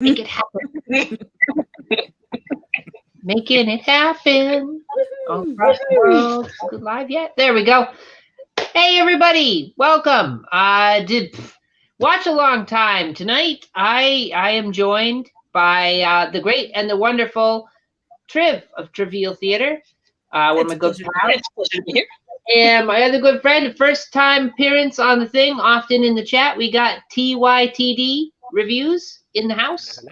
Make it happen. Making it happen all across the world. Is it live yet? There we go. Hey everybody, welcome. Did watch a long time tonight. I am joined by the great and the wonderful Triv of Trivial Theater. One of my good pals. It's a pleasure to be here. And my other good friend, first time appearance on the thing, often in the chat. We got TYTD reviews in the house.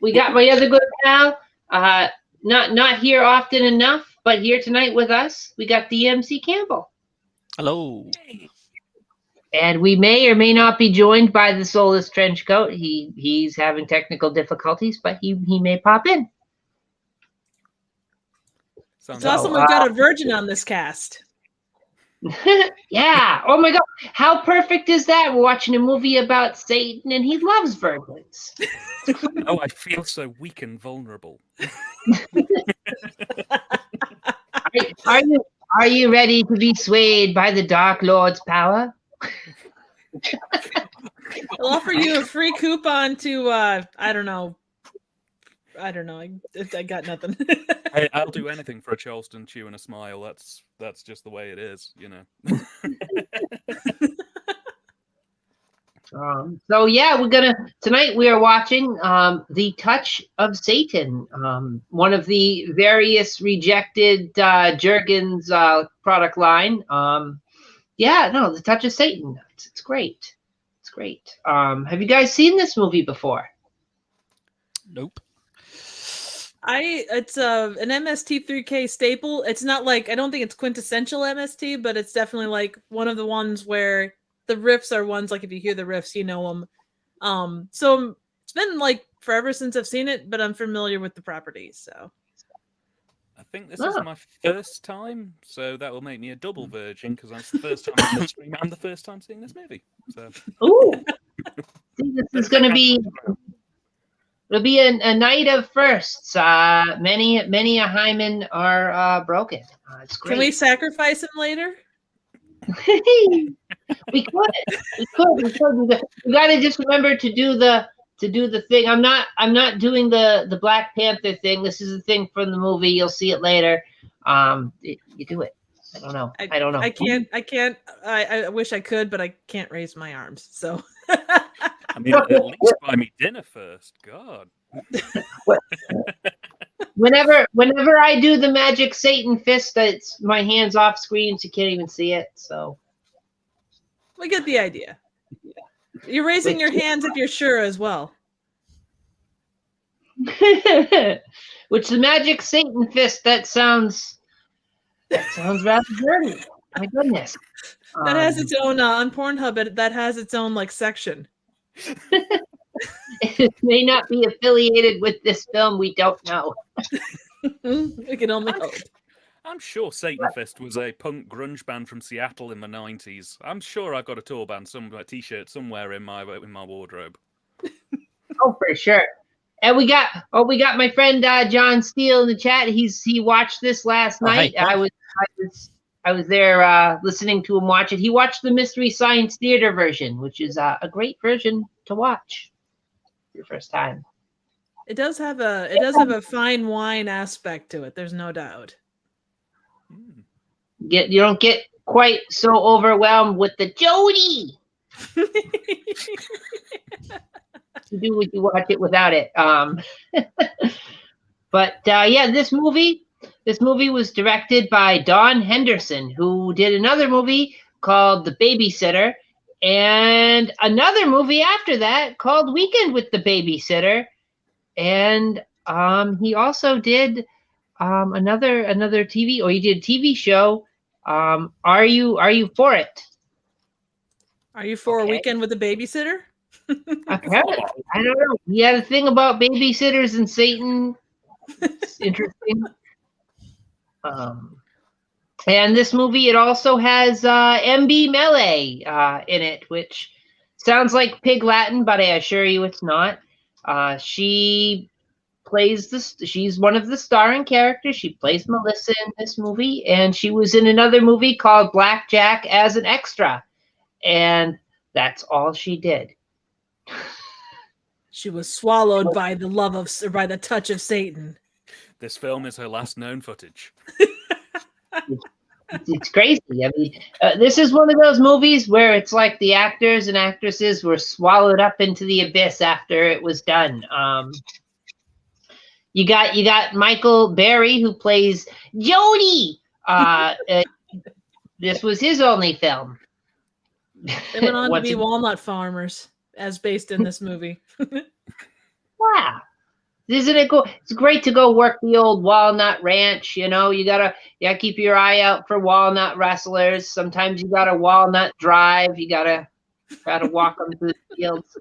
We got my other good pal, not here often enough, but here tonight with us. We got DMC Campbell. Hello. And we may or may not be joined by the soulless trenchcoat. He's having technical difficulties, but he may pop in. It's awesome we've got a virgin on this cast. Yeah. Oh my God. How perfect is that? We're watching a movie about Satan and he loves virgins. Oh, I feel so weak and vulnerable. Are you ready to be swayed by the Dark Lord's power? I'll offer you a free coupon to I don't know. I got nothing. I'll do anything for a Charleston chew and a smile. That's just the way it is, you know. So yeah, tonight we are watching The Touch of Satan, one of the various rejected Jergens product line. The Touch of Satan. It's great. It's great. Have you guys seen this movie before? Nope. It's an MST3K staple. It's not like, I don't think it's quintessential MST, but it's definitely like one of the ones where the riffs are ones, like if you hear the riffs, you know them. So it's been like forever since I've seen it, but I'm familiar with the properties. So I think this is my first time, so that will make me a double virgin because it's the first time on the stream and the first time seeing this movie. So. Ooh, this is going to be. It'll be a night of firsts. Many a hymen are broken. It's great. Can we sacrifice him later? We could. We got to just remember to do the thing. I'm not doing the Black Panther thing. This is a thing from the movie. You'll see it later. You do it. I don't know. I can't. I wish I could, but I can't raise my arms. So. I mean, at least buy me dinner first. God. Whenever I do the magic Satan fist, that's my hands off screen, so you can't even see it. So we get the idea. You're raising your hands if you're sure as well. Which the magic Satan fist, that sounds rather dirty. My goodness. That has its own on Pornhub. That has its own like section. It may not be affiliated with this film. We don't know. We can only hope. I'm sure Satan Fist was a punk grunge band from Seattle in the 90s. I'm sure I've got a tour band, t-shirt somewhere in my wardrobe. Oh, for sure. And we got my friend John Steele in the chat. He watched this last night. Hi. I was there listening to him watch it. He watched the Mystery Science Theater version, which is a great version to watch for your first time. It does have a fine wine aspect to it. There's no doubt. You don't get quite so overwhelmed with the Jody. You do when you watch it without it. But this movie was directed by Don Henderson, who did another movie called The Babysitter, and another movie after that called Weekend with the Babysitter, and he also did another TV, or he did a TV show. Are you for it? Are you for a Weekend with a Babysitter? Apparently, I don't know. He had a thing about babysitters and Satan. It's interesting. And this movie, it also has MB Melee in it, which sounds like Pig Latin, but I assure you it's not. She plays she's one of the starring characters. She plays Melissa in this movie, and she was in another movie called Blackjack as an extra, and that's all she did. She was swallowed by the love of, or by the touch of Satan. This film is her last known footage. It's crazy. I mean, this is one of those movies where it's like the actors and actresses were swallowed up into the abyss after it was done. You got Michael Berry, who plays Jody. This was his only film. They went on to be walnut farmers, as based in this movie. Wow. Isn't it cool? It's great to go work the old Walnut Ranch. You know, you gotta keep your eye out for walnut rustlers. Sometimes you gotta walnut drive. You gotta walk them through the fields.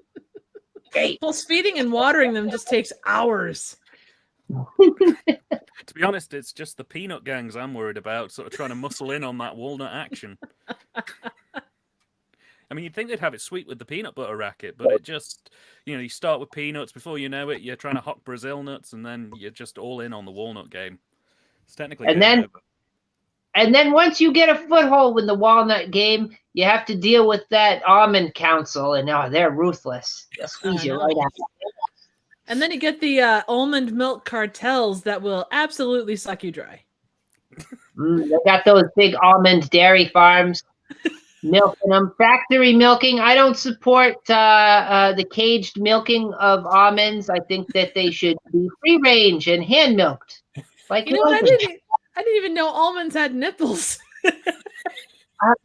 Great. Well, feeding and watering them just takes hours. To be honest, it's just the peanut gangs I'm worried about, sort of trying to muscle in on that walnut action. I mean, you'd think they'd have it sweet with the peanut butter racket, but it just, you start with peanuts, before you know it, you're trying to hock Brazil nuts, and then you're just all in on the walnut game. It's technically over. And then once you get a foothold in the walnut game, you have to deal with that almond council, and they're ruthless. They'll squeeze you right out. And then you get the almond milk cartels that will absolutely suck you dry. They got those big almond dairy farms. Milking them, factory milking. I don't support the caged milking of almonds. I think that they should be free range and hand milked. Like I didn't even know almonds had nipples.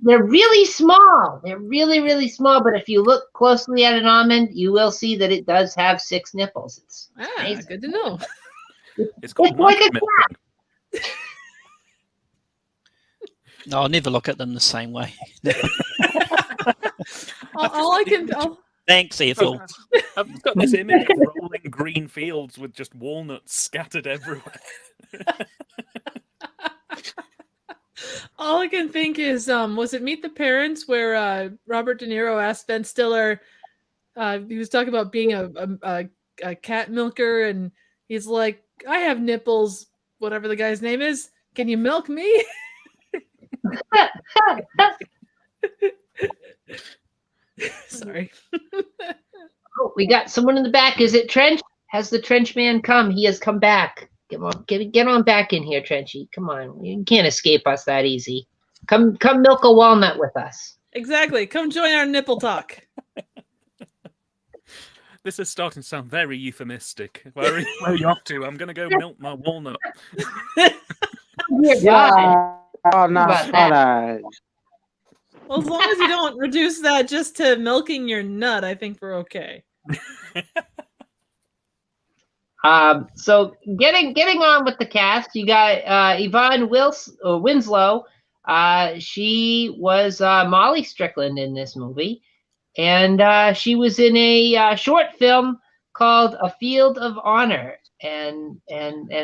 They're really small. They're really, really small. But if you look closely at an almond, you will see that it does have 6 nipples. It's amazing. Good to know. It's called like a cat. No, I'll never look at them the same way. Thanks, Ethel. I've got this image of rolling green fields with just walnuts scattered everywhere. All I can think is, was it Meet the Parents where Robert De Niro asked Ben Stiller, he was talking about being a cat milker, and he's like, I have nipples, whatever the guy's name is. Can you milk me? Sorry. Oh, we got someone in the back. Is it Trench? Has the Trench man come? He has come back. Get on back in here, Trenchy. Come on. You can't escape us that easy. Come milk a walnut with us. Exactly. Come join our nipple talk. This is starting to sound very euphemistic. Where are you off to? I'm going to go milk my walnut. Yeah. Oh, no. Well, as long as you don't reduce that just to milking your nut, I think we're okay. So getting on with the cast, you got Yvonne Winslow. She was Molly Strickland in this movie, and she was in a short film called A Field of Honor, and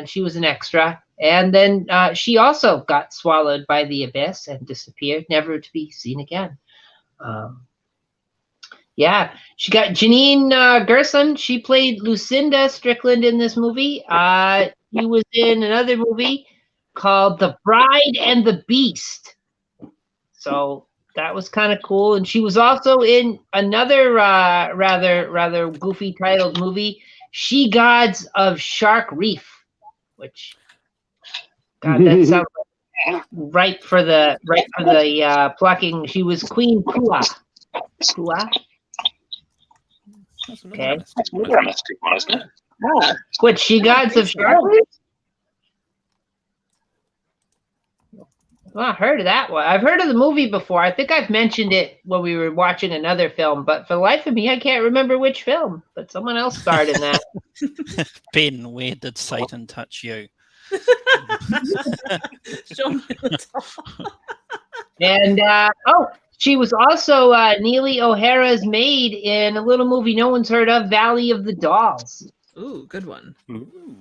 she was an extra. And then she also got swallowed by the abyss and disappeared, never to be seen again. She got Janine Gerson. She played Lucinda Strickland in this movie. She was in another movie called The Bride and the Beast. So that was kind of cool. And she was also in another rather goofy titled movie, She Gods of Shark Reef, which... God, that sounds right for the plucking. She was Queen Kua. Okay. Which She Gods of Shark Reef? Well, I heard of that one. I've heard of the movie before. I think I've mentioned it when we were watching another film, but for the life of me, I can't remember which film. But someone else starred in that. Ben, where did Satan touch you? And she was also Neely O'Hara's maid in a little movie no one's heard of, Valley of the Dolls. Ooh, good one. Ooh.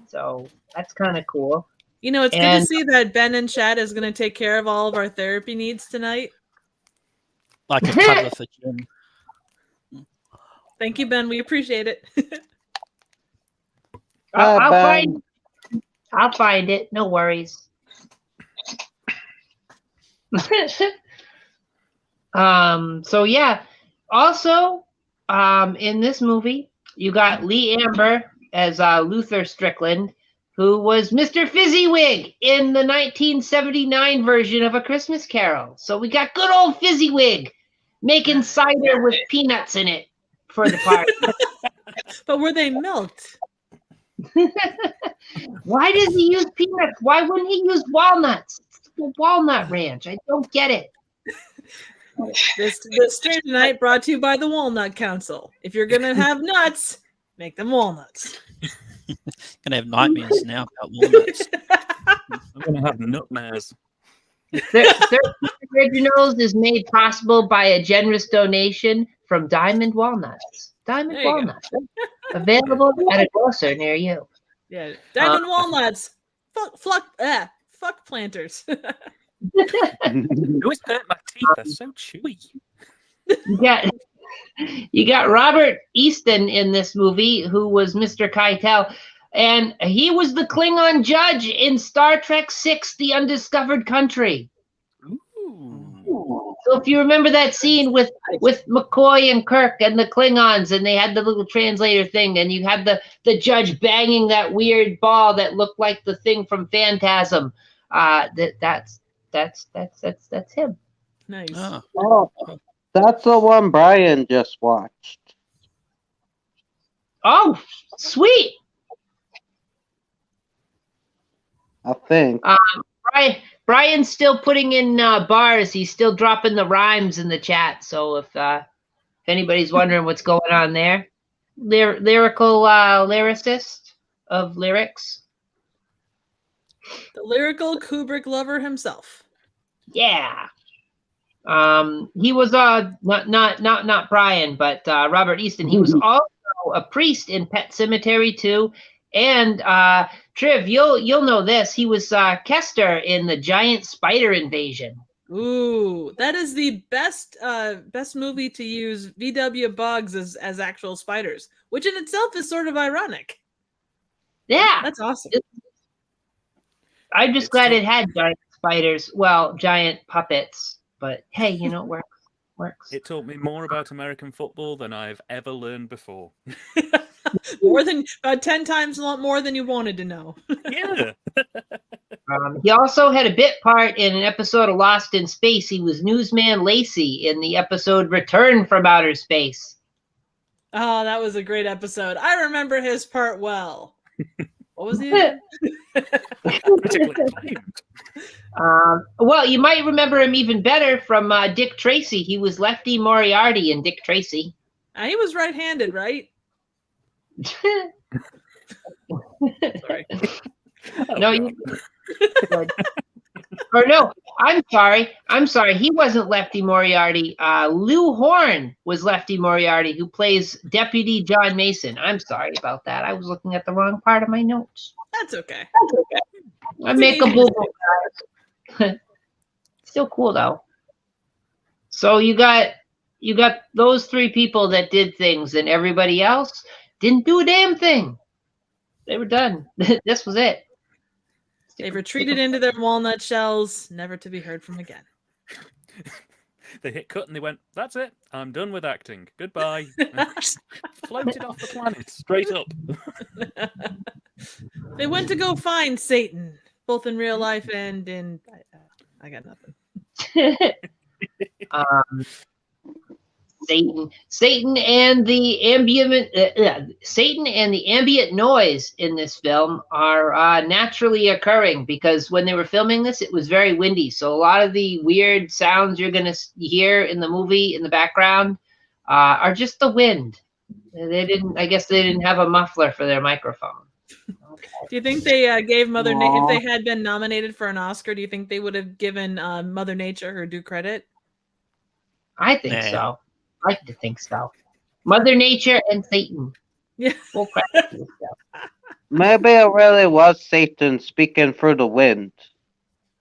So that's kind of cool. It's good to see that Ben and Chad is going to take care of all of our therapy needs tonight. Like a cover for Jim. Thank you, Ben. We appreciate it. I'll find it. No worries. So yeah. Also, in this movie, You got Lee Amber as Luther Strickland, who was Mr. Fizzywig in the 1979 version of A Christmas Carol. So we got good old Fizzywig making cider with peanuts in it for the party. But were they milked? Why does he use peanuts? Why wouldn't he use walnuts? It's a walnut ranch. I don't get it. This stream tonight brought to you by the Walnut Council. If you're gonna have nuts, make them walnuts. Gonna have nightmares now about walnuts. I'm gonna have nutmares. 13 Originals is made possible by a generous donation from Diamond Walnuts. Diamond Walnuts. Available at a grocer near you. Yeah, Diamond Walnuts. Fuck planters. It always hurt my teeth. They're so chewy. You got Robert Easton in this movie, who was Mr. Keitel, and he was the Klingon judge in Star Trek VI: The Undiscovered Country. Ooh. So if you remember that scene with McCoy and Kirk and the Klingons, and they had the little translator thing, and you had the judge banging that weird ball that looked like the thing from Phantasm. That's him. Nice. Oh, that's the one Brian just watched. Oh, sweet. I think. Brian's still putting in bars. He's still dropping the rhymes in the chat. So if anybody's wondering what's going on there, lyrical lyricist of lyrics. The lyrical Kubrick lover himself. Yeah. He was not Brian, but Robert Easton. He was also a priest in Pet Sematary 2. And Triv, you'll know this. He was Kester in the Giant Spider Invasion. Ooh, that is the best movie to use VW bugs as actual spiders, which in itself is sort of ironic. Yeah, that's awesome. I'm just glad it had giant spiders. Well, giant puppets. But hey, it works. It taught me more about American football than I've ever learned before. More than about 10 times a lot more than you wanted to know. Yeah. He also had a bit part in an episode of Lost in Space. He was Newsman Lacey in the episode Return from Outer Space. Oh, that was a great episode. I remember his part well. What was he in? Well, you might remember him even better from Dick Tracy. He was Lefty Moriarty in Dick Tracy. He was right-handed, right? Sorry. No, or no, I'm sorry. He wasn't Lefty Moriarty. Lou Horn was Lefty Moriarty, who plays Deputy John Mason. I'm sorry about that. I was looking at the wrong part of my notes. That's okay. I make a boo-boo. Still cool though. So you got those three people that did things, and everybody else didn't do a damn thing. They were done. This was it. They retreated into their walnut shells, never to be heard from again. They hit cut and they went, "That's it. I'm done with acting. Goodbye." Floated off the planet straight up. They went to go find Satan, both in real life and in. I got nothing. Satan and the ambient noise in this film are naturally occurring, because when they were filming this, it was very windy. So a lot of the weird sounds you're going to hear in the movie in the background are just the wind. I guess they didn't have a muffler for their microphone. Okay. Do you think they gave Mother Nature, if they had been nominated for an Oscar, do you think they would have given Mother Nature her due credit? I think so. I like to think so. Mother Nature and Satan. Yeah. Full credit. Maybe it really was Satan speaking through the wind.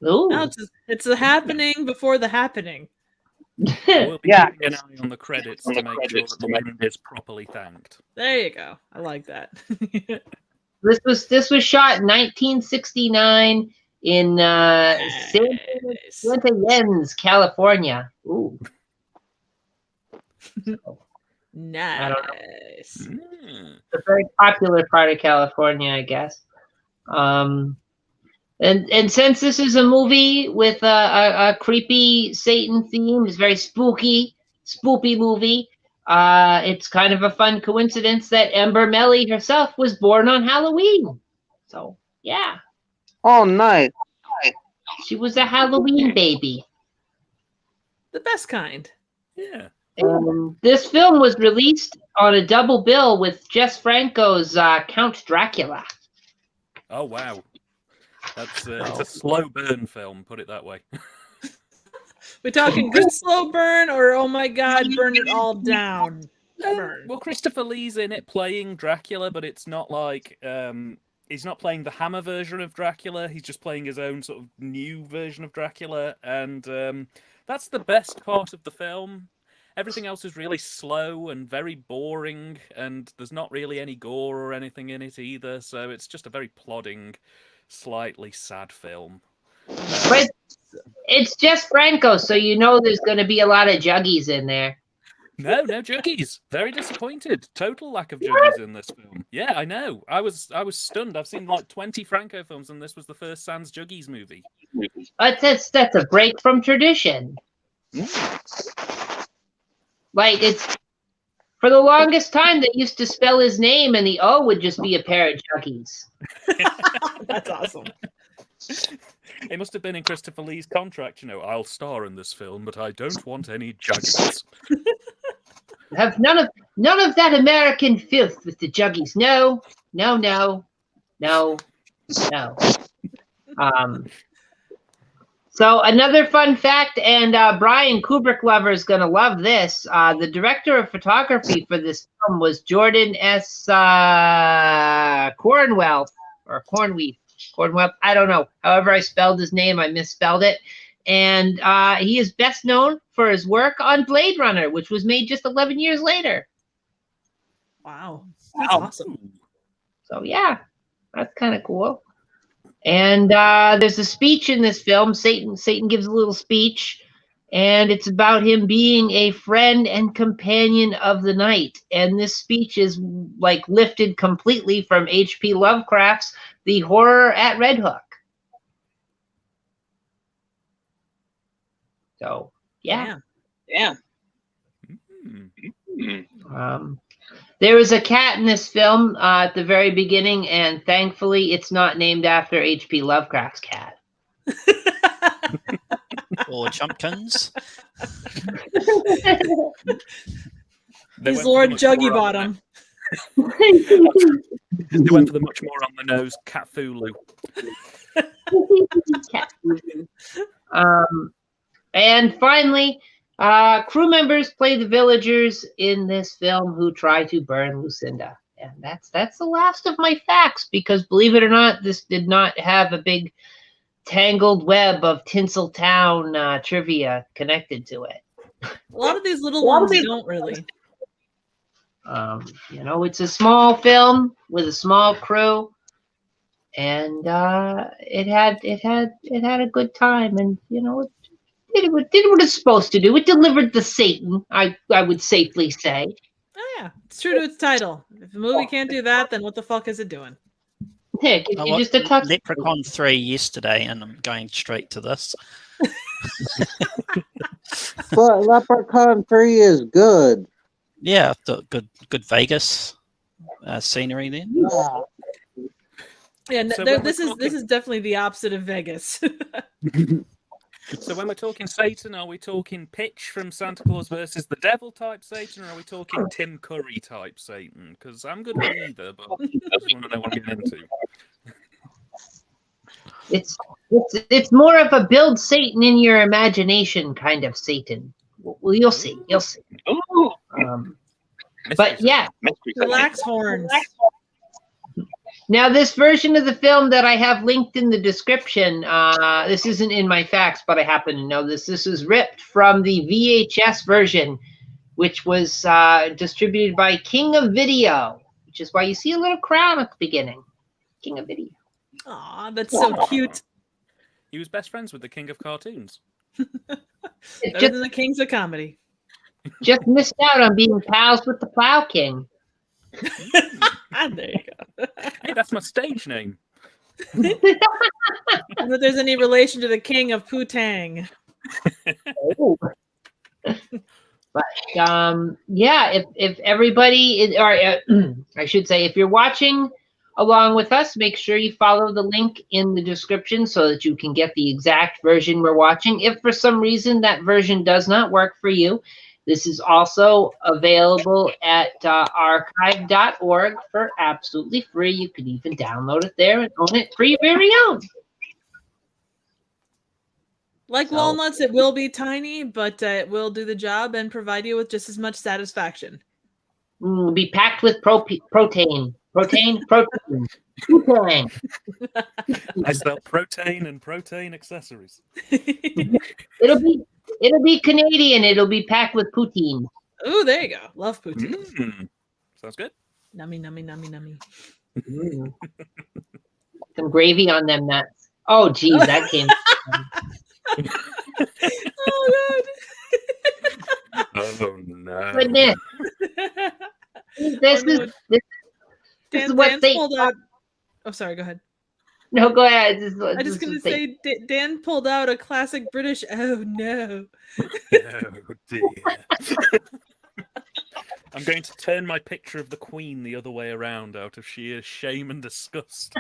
Ooh. No, it's the happening before the happening. We'll be keeping an eye on the credits to make sure that the wind is properly thanked. There you go. I like that. This was shot in 1969 in Santa Ynez, California. Ooh. Nice. Mm. a very popular part of California, I guess. And since this is a movie with a creepy Satan theme, it's very spooky movie. It's kind of a fun coincidence that Ember Melly herself was born on Halloween. So yeah, Oh, nice. she was a Halloween baby. The best kind. Yeah. And this film was released on a double bill with Jess Franco's Count Dracula. Oh wow. That's it's a slow burn film. Put it that way. We're talking good slow burn, or oh my god, burn it all down. Burn. Well, Christopher Lee's in it playing Dracula, but it's not like he's not playing the Hammer version of Dracula. He's just playing his own sort of new version of Dracula, and that's the best part of the film. Everything else is really slow and very boring, and there's not really any gore or anything in it either. So it's just a very plodding, slightly sad film. But it's Jess Franco, so you know there's going to be a lot of juggies in there. No juggies. Very disappointed. Total lack of juggies in this film. Yeah, I know. I was stunned. I've seen like 20 Franco films, and this was the first sans juggies movie. That's a break from tradition. Like, it's for the longest time they used to spell his name, and the O would just be a pair of juggies. That's awesome. It must have been in Christopher Lee's contract, you know, I'll star in this film, but I don't want any juggies. Have none of that American filth with the juggies. No. So another fun fact, and Brian Kubrick lover is going to love this. The director of photography for this film was Jordan S. Cornwell, or Cornweave. Cornwell, I don't know. However I spelled his name, I misspelled it. And he is best known for his work on Blade Runner, which was made just 11 years later. Wow. That's awesome. So yeah, that's kind of cool. And there's a speech in this film. Satan gives a little speech, and it's about him being a friend and companion of the night. And this speech is like lifted completely from H.P. Lovecraft's The Horror at Red Hook. So yeah. There was a cat in this film at the very beginning, and thankfully it's not named after H.P. Lovecraft's cat. Or Chumpkins. He's Lord Juggy Bottom. They went for the much more on the nose Cat Fulu. Cat Fulu. And finally, crew members play the villagers in this film who try to burn Lucinda. And that's the last of my facts, because believe it or not, this did not have a big tangled web of Tinseltown trivia connected to it. A lot of these little ones don't really. It's a small film with a small crew, and it had a good time, and it did what it's supposed to do. It delivered the Satan, I would safely say. Oh yeah, it's true to its title. If the movie can't do that, then what the fuck is it doing? Heck, I you watched just a touch. Leprechaun 3 yesterday, and I'm going straight to this. But Leprechaun 3 is good. Yeah, good Vegas scenery then. Yeah, So this is definitely the opposite of Vegas. So when we're talking Satan, are we talking Pitch from Santa Claus versus the Devil type Satan, or are we talking Tim Curry type Satan? Because I'm good with either, but I just want to know what I'm getting into. It's more of a build Satan in your imagination kind of Satan. Well, you'll see. But yeah, Relax, horns. now this version of the film that I have linked in the description, this isn't in my facts, but I happen to know this. This was ripped from the VHS version, which was distributed by King of Video, which is why you see a little crown at the beginning. King of Video. Aw, that's so cute. He was best friends with the King of Cartoons. Better than the Kings of Comedy. Just missed out on being pals with the Plow King. There you go. Hey, that's my stage name. Not that there's any relation to the king of Putang. Oh. But yeah, if everybody is, or I should say, if you're watching along with us, make sure you follow the link in the description so that you can get the exact version we're watching. If for some reason that version does not work for you, this is also available at archive.org for absolutely free. You can even download it there and own it for your very own. Like walnuts, it will be tiny, but it will do the job and provide you with just as much satisfaction. Be packed with protein. Protein. Protein. I sell protein and protein accessories. It'll be Canadian. It'll be packed with poutine. Oh, there you go. Love poutine. Sounds good. Nummy, nummy, nummy, nummy. Some gravy on them nuts. Oh, geez, that came. Oh, Oh no! Goodness. This is what Dan they pulled out. Oh, sorry. Go ahead. No, go ahead. I'm just gonna say Dan pulled out a classic British. Oh no! Oh dear! I'm going to turn my picture of the Queen the other way around out of sheer shame and disgust.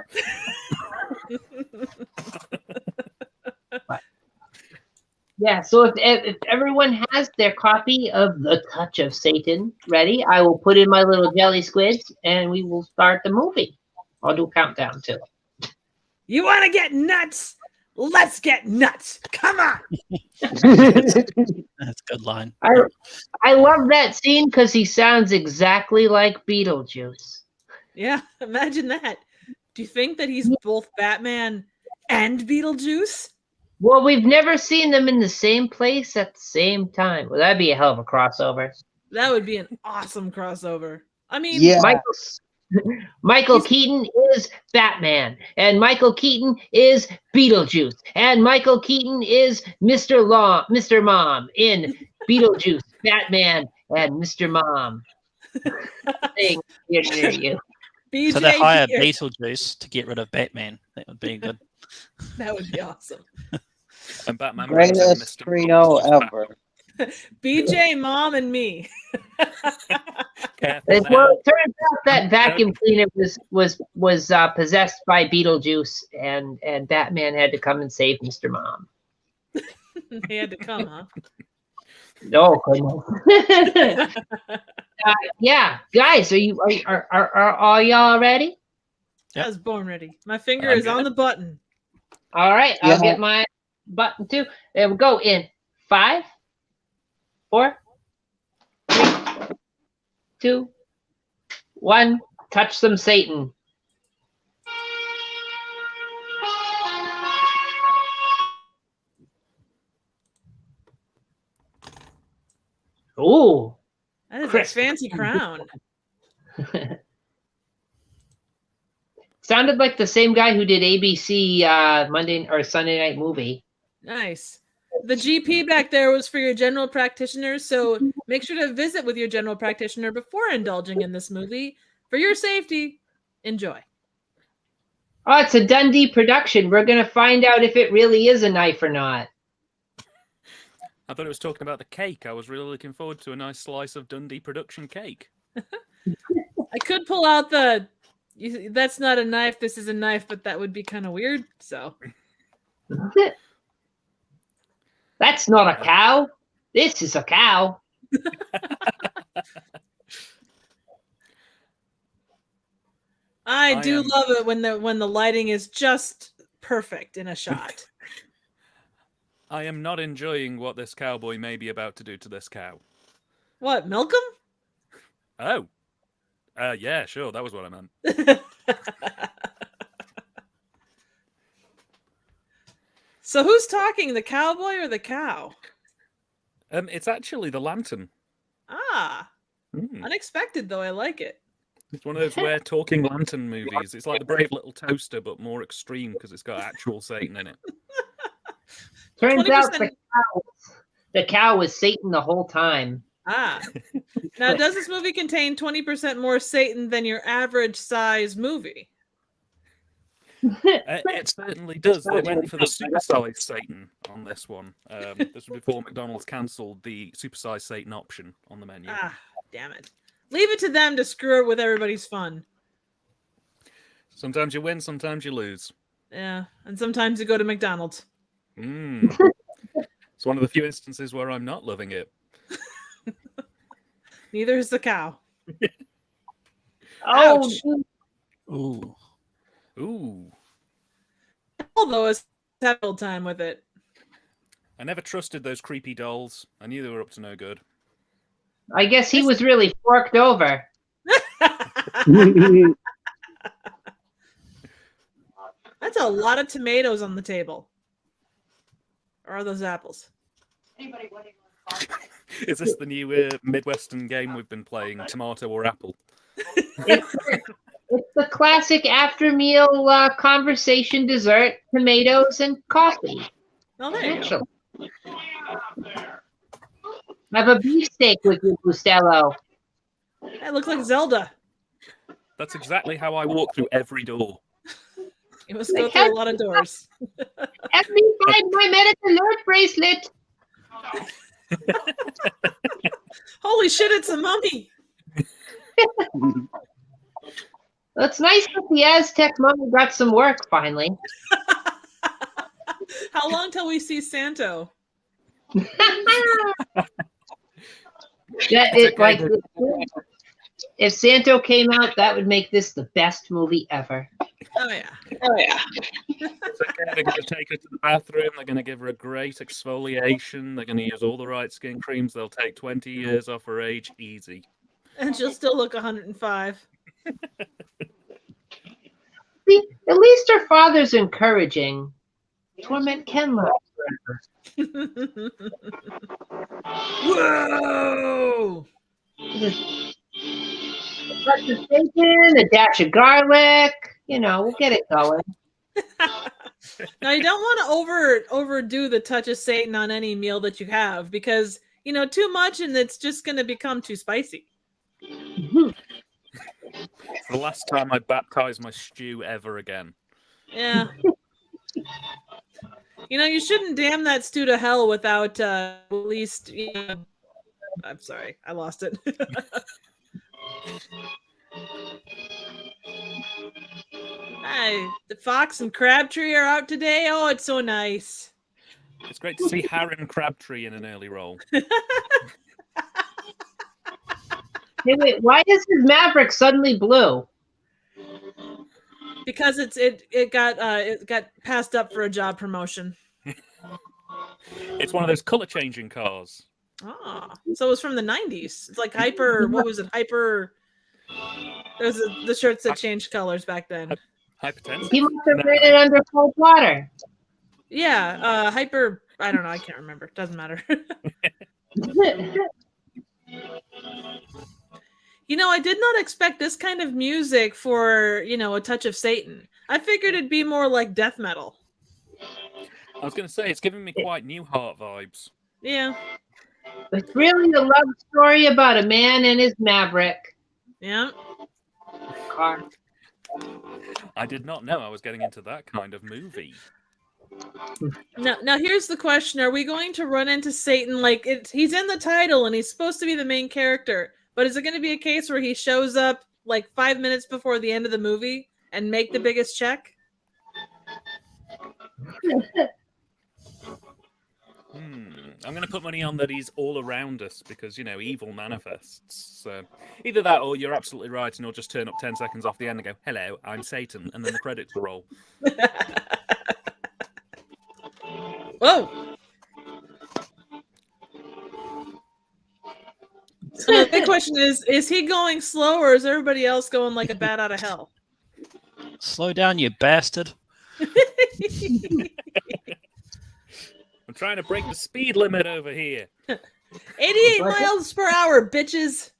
Yeah, so if everyone has their copy of The Touch of Satan ready, I will put in my little jelly squids and we will start the movie. I'll do a countdown too. You want to get nuts? Let's get nuts. Come on. That's a good line. I love that scene because he sounds exactly like Beetlejuice. Yeah, imagine that. Do you think that he's both Batman and Beetlejuice? Well, we've never seen them in the same place at the same time. Well, that'd be a hell of a crossover. That would be an awesome crossover. I mean, Yeah. Michael Keaton is Batman, and Michael Keaton is Beetlejuice, and Michael Keaton is Mr. Mom in Beetlejuice, Batman, and Mr. Mom. Thing near you. BJ So they hire here. Beetlejuice to get rid of Batman. That would be good. That would be awesome. And Batman brings in Greatest Mr. trio Bob's ever. BJ, Mom, and me. Careful Well, now. it turns out that vacuum cleaner was possessed by Beetlejuice, and Batman had to come and save Mr. Mom. He had to come, huh? Oh goodness. Yeah, guys, are all y'all ready? I was born ready. My finger I'm is on good. the button. All right, Yeah. I'll get my button too. There we go. In 5, 4, 3, 2, 1. Touch some Satan. Ooh. That is Crisp. a fancy crown. Sounded like the same guy who did ABC Monday or Sunday Night Movie. Nice. The GP back there was for your general practitioners, so make sure to visit with your general practitioner before indulging in this movie. For your safety, enjoy. Oh, it's a Dundee production. We're going to find out if it really is a knife or not. I thought it was talking about the cake. I was really looking forward to a nice slice of Dundee production cake. I could pull out that's not a knife, this is a knife, but that would be kind of weird, so. That's not a cow. This is a cow. I do love it when the lighting is just perfect in a shot. I am not enjoying what this cowboy may be about to do to this cow. What, milk him? Oh. Yeah, sure. That was what I meant. So who's talking, the cowboy or the cow? It's actually the lantern. Ah, Mm. unexpected though. I like it. It's one of those rare talking lantern movies. It's like the Brave Little Toaster, but more extreme because it's got actual Satan in it. Turns out 20%. the cow was Satan the whole time. Ah. Now, does this movie contain 20% more Satan than your average size movie? It certainly does. They went for the supersized Satan on this one. This was before McDonald's cancelled the supersized Satan option on the menu. Ah, damn it. Leave it to them to screw it with everybody's fun. Sometimes you win, sometimes you lose. Yeah, and sometimes you go to McDonald's. It's one of the few instances where I'm not loving it. Neither is the cow. Oh, Ouch. Ooh. Ooh. Although it's had a little time with it. I never trusted those creepy dolls. I knew they were up to no good. I guess he was really forked over. That's a lot of tomatoes on the table. Or are those apples? Is this the new Midwestern game we've been playing, tomato or apple? It's the classic after meal conversation dessert, tomatoes and coffee. Oh, there you go. Have a beefsteak with you, Costello. That looks like Zelda. That's exactly how I walk through every door. You must go through a lot of doors. Help me find my medical alert bracelet. Holy shit, it's a mummy. Well, it's nice that the Aztec mummy got some work finally. How long till we see Santo? If Santo came out, that would make this the best movie ever. Oh yeah. So they're going to take her to the bathroom. They're going to give her a great exfoliation. They're going to use all the right skin creams. They'll take 20 years off her age, easy. And she'll still look 105. See, at least her father's encouraging. Torment can last forever. Whoa! Touch of bacon, a dash of garlic. You know, we'll get it going. Now you don't want to overdo the touch of Satan on any meal that you have because too much and it's just going to become too spicy. The last time I baptized my stew ever again. Yeah. You shouldn't damn that stew to hell without at least. I'm sorry, I lost it. Hi, the Fox and Crabtree are out today. Oh, it's so nice. It's great to see Harren Crabtree in an early role. Hey, wait, why is his Maverick suddenly blue? Because it got passed up for a job promotion. It's one of those color changing cars. Ah, so it was from the 90s. It's like Hyper. What was it? Hyper. There's the shirts that changed colors back then. Hypertensive? He must have ran it under cold water. Yeah, Hyper. I don't know. I can't remember. Doesn't matter. I did not expect this kind of music for a touch of Satan. I figured it'd be more like death metal. I was going to say, it's giving me quite Newhart vibes. Yeah. It's really a love story about a man and his Maverick Yeah. car. I did not know I was getting into that kind of movie. Now here's the question: are we going to run into Satan he's in the title and he's supposed to be the main character? But is it going to be a case where he shows up 5 minutes before the end of the movie and make the biggest check? I'm going to put money on that he's all around us because, evil manifests. So either that or you're absolutely right and he'll just turn up 10 seconds off the end and go, "Hello, I'm Satan," and then the credits will roll. Whoa! So the big question is he going slow or is everybody else going like a bat out of hell? Slow down, you bastard. I'm trying to break the speed limit over here. 88 miles per hour, bitches.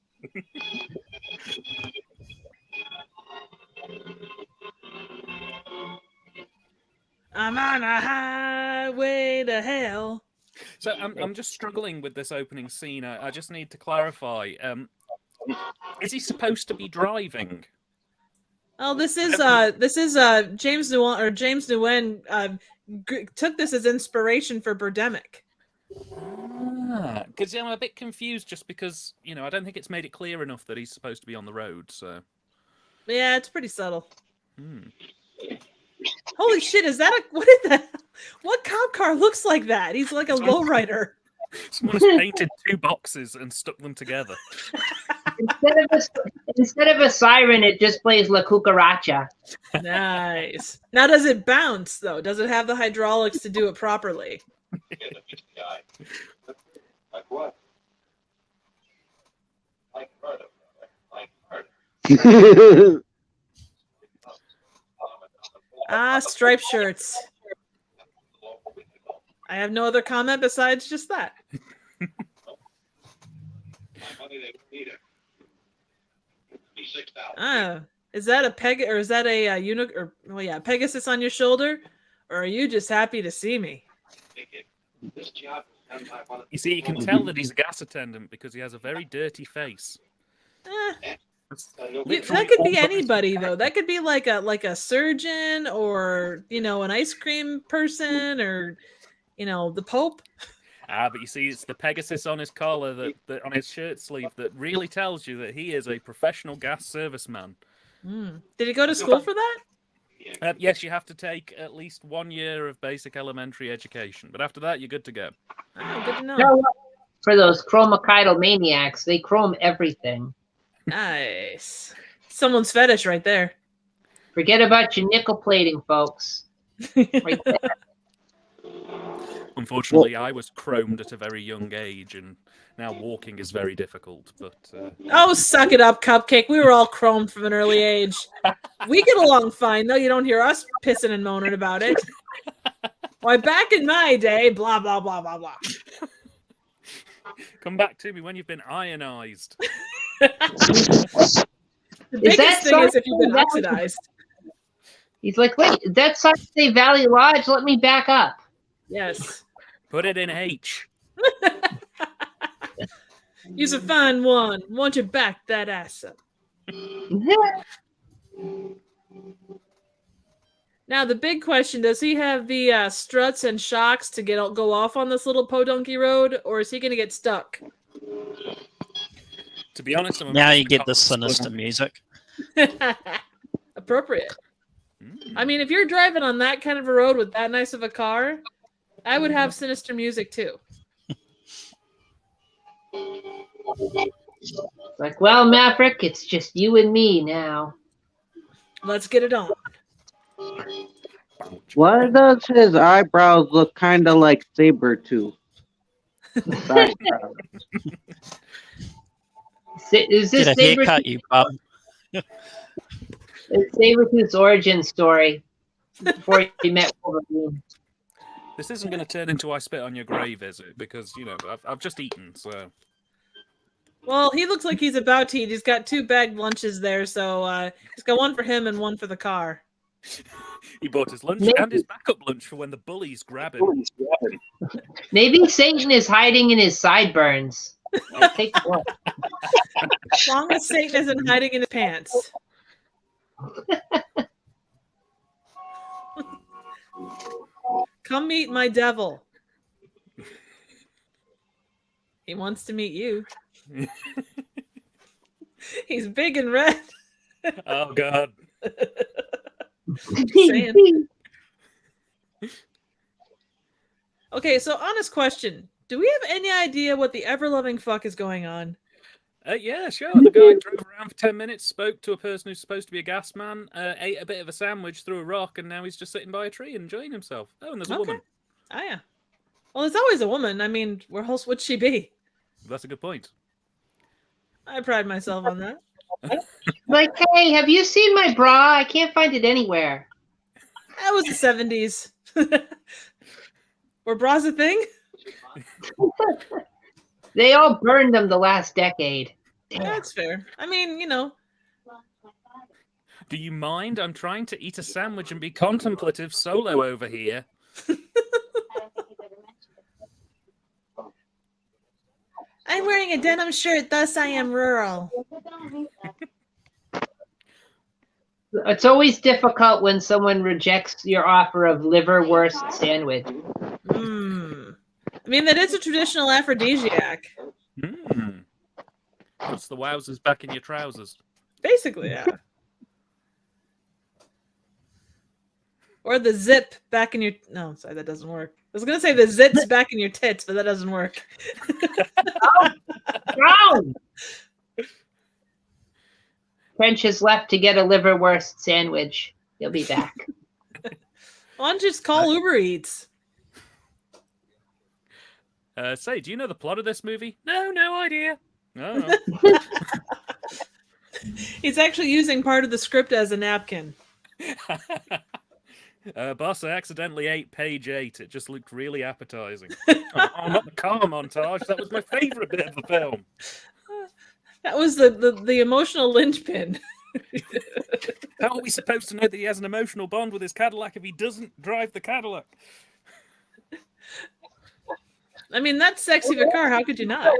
I'm on a highway to hell. So I'm just struggling with this opening scene. I just need to clarify. Is he supposed to be driving? Oh, this is James Nguyen took this as inspiration for Birdemic. Because I'm a bit confused, just because I don't think it's made it clear enough that he's supposed to be on the road. So yeah, it's pretty subtle. Holy shit! Is that what cop car looks like that? He's like a lowrider. Someone has painted two boxes and stuck them together. Instead of a siren, it just plays La Cucaracha. Nice. Now, does it bounce though? Does it have the hydraulics to do it properly? Like what? Like murder. Striped shirts. I have no other comment besides just that. Is that a peg or is that a Pegasus on your shoulder, or are you just happy to see me? You see, you can tell that he's a gas attendant because he has a very dirty face. That could be anybody though. That could be like a surgeon, or an ice cream person, or the Pope. But you see, it's the Pegasus on his collar, that on his shirt sleeve, that really tells you that he is a professional gas serviceman. Did he go to school for that? Yes, you have to take at least 1 year of basic elementary education, but after that, you're good to go. Oh, good to know. For those chromocidal maniacs, they chrome everything. Nice. Someone's fetish right there. Forget about your nickel plating, folks. Right there. Unfortunately, I was chromed at a very young age, and now walking is very difficult. But oh, suck it up, Cupcake. We were all chromed from an early age. We get along fine, though. You don't hear us pissing and moaning about it. Why, back in my day, blah, blah, blah, blah, blah. Come back to me when you've been ionized. The biggest thing is if you've been oxidized. He's like, wait, that's Sunday Valley Lodge? Let me back up. Yes. Put it in H. You's a fine one. Won't you back that ass up? Now, the big question, does he have the struts and shocks to go off on this little podunky road, or is he going to get stuck? To be honest, now you get the sinister music. Appropriate. I mean, if you're driving on that kind of a road with that nice of a car, I would have sinister music too. Like, well, Maverick, it's just you and me now. Let's get it on. Why does his eyebrows look kind of like Sabretooth? Is this Get a haircut, you bum. It's Sabretooth's origin story before he met Wolverine. This isn't going to turn into I spit on your grave, is it? Because, I've just eaten, so... Well, he looks like he's about to eat. He's got 2 bagged lunches there, so he's got one for him and one for the car. He bought his lunch and his backup lunch for when the bullies grab him. Maybe Satan is hiding in his sideburns. Take a look. As long as Satan isn't hiding in his pants. Come meet my devil. He wants to meet you. He's big and red. Oh, God. Okay, so honest question. Do we have any idea what the ever-loving fuck is going on? Yeah, sure. The guy drove around for 10 minutes, spoke to a person who's supposed to be a gas man, ate a bit of a sandwich, threw a rock, and now he's just sitting by a tree enjoying himself. Oh, and there's a woman. Oh, yeah. Well, there's always a woman. I mean, where else would she be? That's a good point. I pride myself on that. Like, hey, have you seen my bra? I can't find it anywhere. That was the 70s. Were bras a thing? They all burned them the last decade. Damn. That's fair. I mean, Do you mind? I'm trying to eat a sandwich and be contemplative solo over here. wearing a denim shirt, thus I am rural. It's always difficult when someone rejects your offer of liverwurst sandwich. I mean, that is a traditional aphrodisiac. Puts the wowzers back in your trousers. Basically, yeah. Or the zip back in your... No, sorry, that doesn't work. I was going to say the zits back in your tits, but that doesn't work. Brown! French has left to get a liverwurst sandwich. He'll be back. Why don't you just call Uber Eats? Say, do you know the plot of this movie? No idea. Oh. He's actually using part of the script as a napkin. Boss, I accidentally ate page 8. It just looked really appetizing. Oh, not the car montage. That was my favorite bit of the film. That was the emotional linchpin. How are we supposed to know that he has an emotional bond with his Cadillac if he doesn't drive the Cadillac? I mean, that's sexy of a car. How could you not?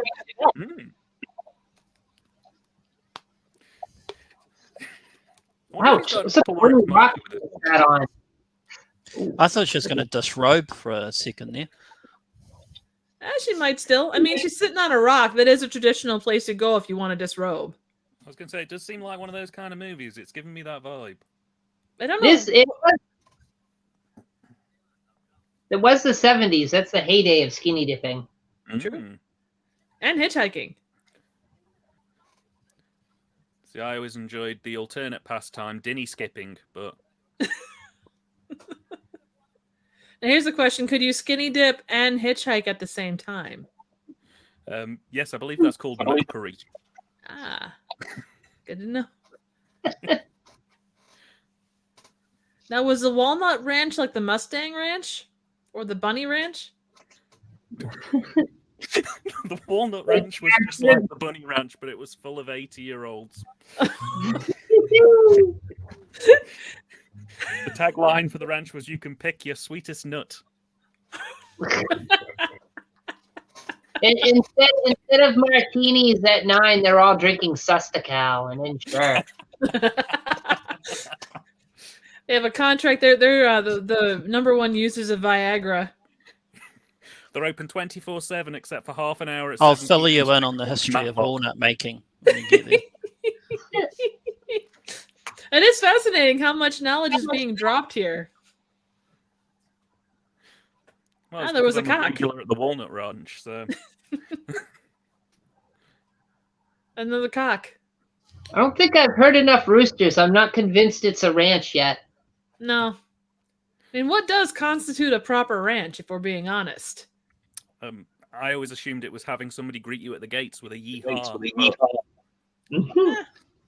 Ouch. What's up with that on? I thought she was going to disrobe for a second there. She might still. I mean, she's sitting on a rock. That is a traditional place to go if you want to disrobe. I was going to say, it does seem like one of those kind of movies. It's giving me that vibe. I don't know. It was the 70s. That's the heyday of skinny dipping. True. And hitchhiking. See, I always enjoyed the alternate pastime, dinny skipping, but... Now here's the question. Could you skinny dip and hitchhike at the same time? Yes, I believe that's called mockery. Ah, good to know. Now, was the Walnut Ranch like the Mustang Ranch? Or the Bunny Ranch? The Walnut Ranch was just like the Bunny Ranch, but it was full of 80-year-olds. The tagline for the ranch was, "You can pick your sweetest nut." Instead of martinis at 9, they're all drinking Sustacal and Ensure. They have a contract. They're the number one users of Viagra. They're open 24/7 except for half an hour. I'll fill you in on the history of walnut making when you get there. It is fascinating how much knowledge is being dropped here. Well, there was a cock. Regular at the Walnut Ranch, so. Another cock. I don't think I've heard enough roosters. I'm not convinced it's a ranch yet. No. I mean, what does constitute a proper ranch, if we're being honest? I always assumed it was having somebody greet you at the gates with a yeehaw.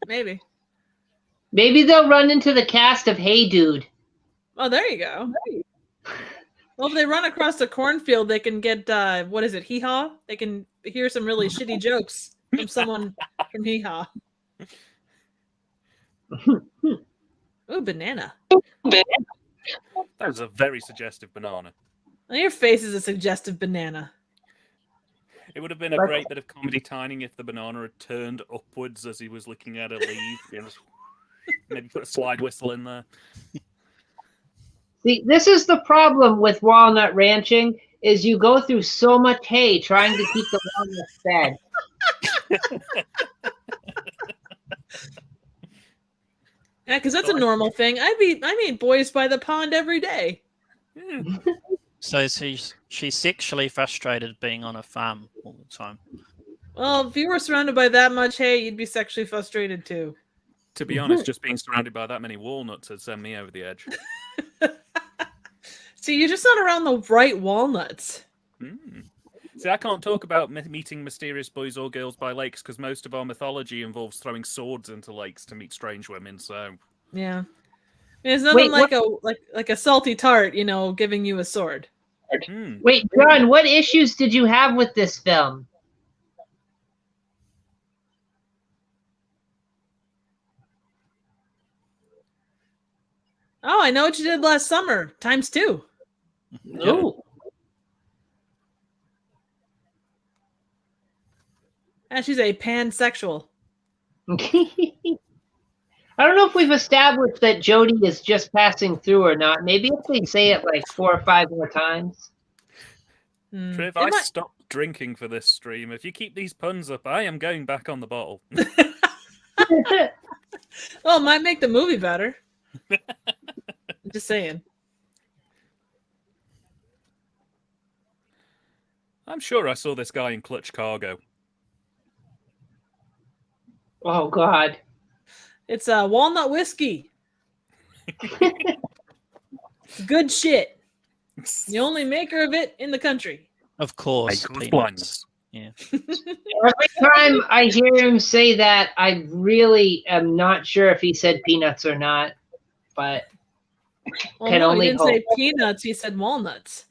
Maybe. Maybe they'll run into the cast of Hey Dude. Oh, there you go. Well, if they run across the cornfield, they can get, what is it, hee-haw? They can hear some really shitty jokes from someone from hee-haw. Ooh, banana. That was a very suggestive banana. Well, your face is a suggestive banana. It would have been a great bit of comedy timing if the banana had turned upwards as he was looking at her leave. Maybe put a slide whistle in there. See, this is the problem with walnut ranching, is you go through so much hay trying to keep the walnuts fed. Yeah, because that's a normal thing. I meet boys by the pond every day. So she's sexually frustrated being on a farm all the time. Well, if you were surrounded by that much hay, you'd be sexually frustrated too. To be honest, just being surrounded by that many walnuts would send me over the edge. See, you're just not around the right walnuts. See, I can't talk about meeting mysterious boys or girls by lakes because most of our mythology involves throwing swords into lakes to meet strange women. So yeah, there's nothing like a salty tart, giving you a sword. Wait, John, what issues did you have with this film? Oh, I know what you did last summer. ×2. Oh. And she's a pansexual. I don't know if we've established that Jodie is just passing through or not. Maybe if they say it like 4 or 5 more times. Triv, I stopped drinking for this stream. If you keep these puns up, I am going back on the bottle. Well, it might make the movie better. Just saying. I'm sure I saw this guy in Clutch Cargo. Oh, God. It's walnut whiskey. Good shit. The only maker of it in the country. Of course. Blindness. Yeah. Every time I hear him say that, I really am not sure if he said peanuts or not. But Well, can no, only he didn't hope. say peanuts. He said walnuts.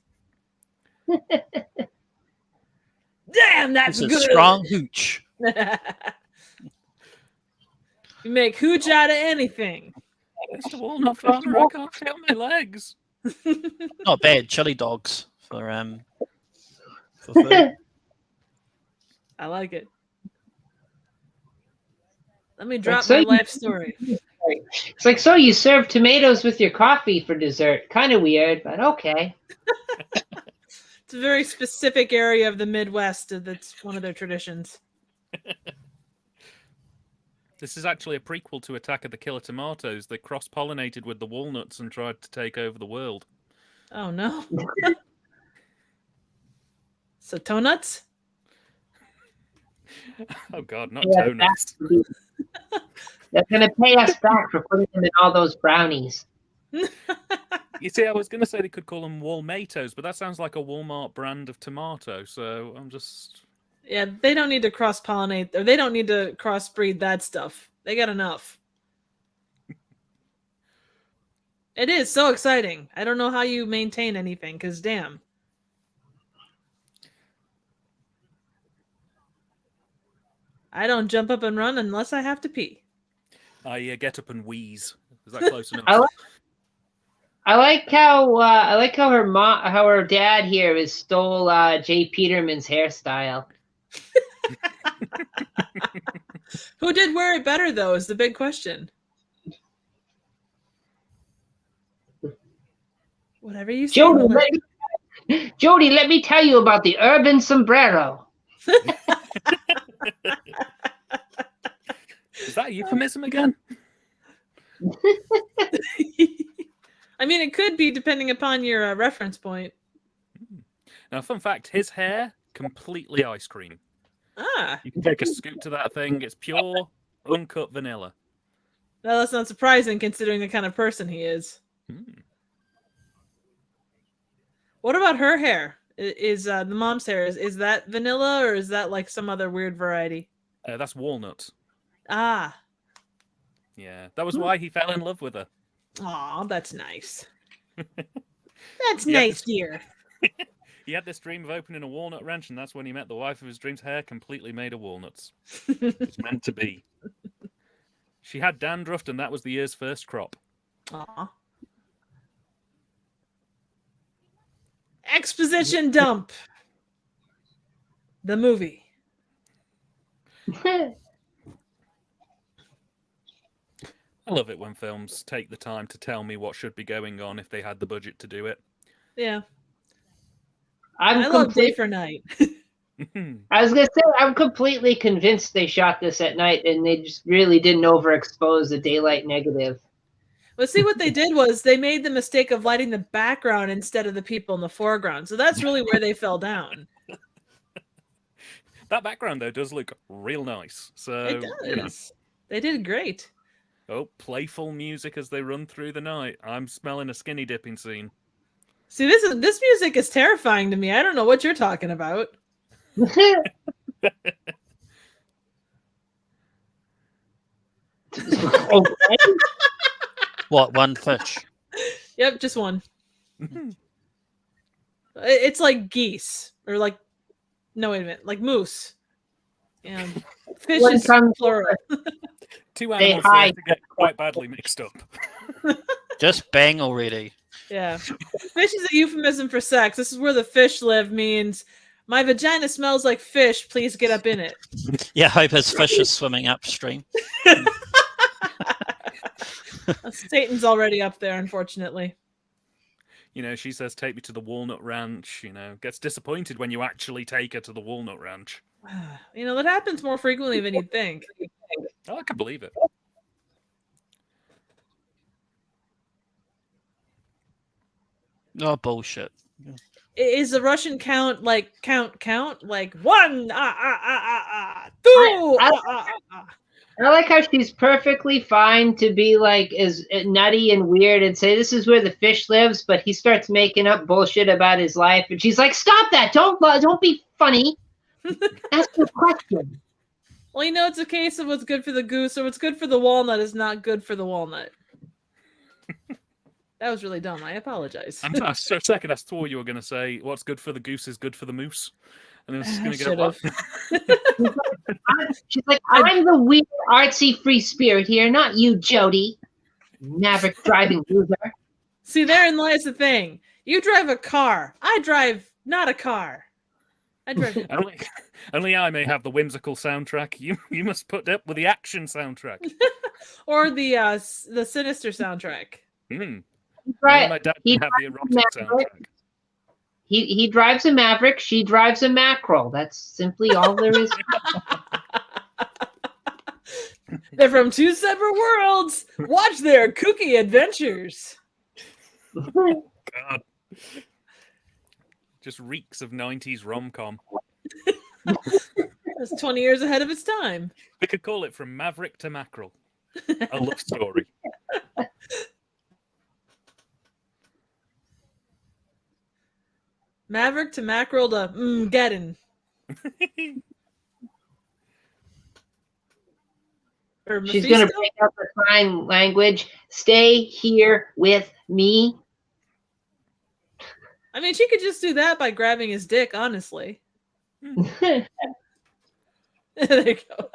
Damn, that's It's a good. strong hooch. You make hooch out of anything. Mr. Walnut Farmer, I can't feel my legs. Not bad. Chili dogs for food. I like it. Let me drop so my you- life story. It's like, so you serve tomatoes with your coffee for dessert. Kind of weird, but okay. It's a very specific area of the Midwest that's one of their traditions. This is actually a prequel to Attack of the Killer Tomatoes. They cross-pollinated with the walnuts and tried to take over the world. Oh, no. So, toe nuts? Oh, God, not Yeah, toe nuts. They're going to pay us back for putting them in all those brownies. You see, I was going to say they could call them Walmatos, but that sounds like a Walmart brand of tomato, so I'm just... Yeah, they don't need to cross-pollinate, or they don't need to crossbreed that stuff. They got enough. It is so exciting. I don't know how you maintain anything, because damn. I don't jump up and run unless I have to pee. I get up and wheeze. Is that close enough? I like how her mom, how her dad here is stole Jay Peterman's hairstyle. Who did wear it better, though, is the big question. Whatever you say. Jody, let me tell you about the urban sombrero. Is that a euphemism again? I mean, it could be depending upon your reference point. Now, fun fact, his hair, completely ice cream. Ah, You can take a scoop to that thing. It's pure, uncut vanilla. no, that's not surprising considering the kind of person he is. What about her hair? Is the mom's hair, is that vanilla or is that like some other weird variety? That's walnut. Ah, Yeah, that was why he fell in love with her. aw, that's nice. That's Yeah. nice, dear. He had this dream of opening a walnut ranch, and that's when he met the wife of his dreams. Hair completely made of walnuts. It's meant to be. She had dandruff, and that was the year's first crop. Aw. Exposition dump. The movie. I love it when films take the time to tell me what should be going on if they had the budget to do it. Yeah. I love Day for Night. I was gonna say I'm completely convinced they shot this at night and they just really didn't overexpose the daylight negative. Well, see, what they did was they made the mistake of lighting the background instead of the people in the foreground. So that's really where they fell down. That background, though, does look real nice. So It does. you know. They did great. Oh, playful music as they run through the night. I'm smelling a skinny dipping scene. See, this music is terrifying to me. I don't know what you're talking about. Okay. What, one fish? Yep, just one. It's like geese or like no, wait a minute, like moose. And fish One is comes- plural. Two They animals there hide. to get quite badly mixed up. Just bang already. Yeah. Fish is a euphemism for sex. This is where the fish live means My vagina smells like fish. Please get up in it. Yeah, I hope his fish is swimming upstream. Satan's already up there, unfortunately. You know, she says, "Take me to the Walnut Ranch." You know, gets disappointed when you actually take her to the Walnut Ranch. You know, that happens more frequently than you'd think. Oh, I can believe it. Oh, bullshit. Is the Russian count like count like 1 2 I like how she's perfectly fine to be like as nutty and weird and say this is where the fish lives, but he starts making up bullshit about his life, and she's like, "Stop that! Don't be funny. Ask a question." Well, you know, it's a case of what's good for the goose or what's good for the walnut is not good for the walnut. That was really dumb. I apologize. For a second, I swore you were going to say, "What's good for the goose is good for the moose," and then I was going to go, "What?" She's like, "I'm the weird, artsy, free spirit here, not you, Jody, Maverick driving loser." See, therein lies the thing. You drive a car. I drive not a car. I drive. Only I may have the whimsical soundtrack. You must put up with the action soundtrack. Or the sinister soundtrack. Right. My dad can have the erotic soundtrack. He drives a Maverick. She drives a mackerel. That's simply all there is. They're from two separate worlds. Watch their kooky adventures. God. Just reeks of 90s rom-com. That's 20 years ahead of its time. We could call it From Maverick to Mackerel. A love story. Maverick to mackerel to Geddon. She's going to break up the sign language. Stay here with me. I mean, she could just do that by grabbing his dick, honestly. There you go.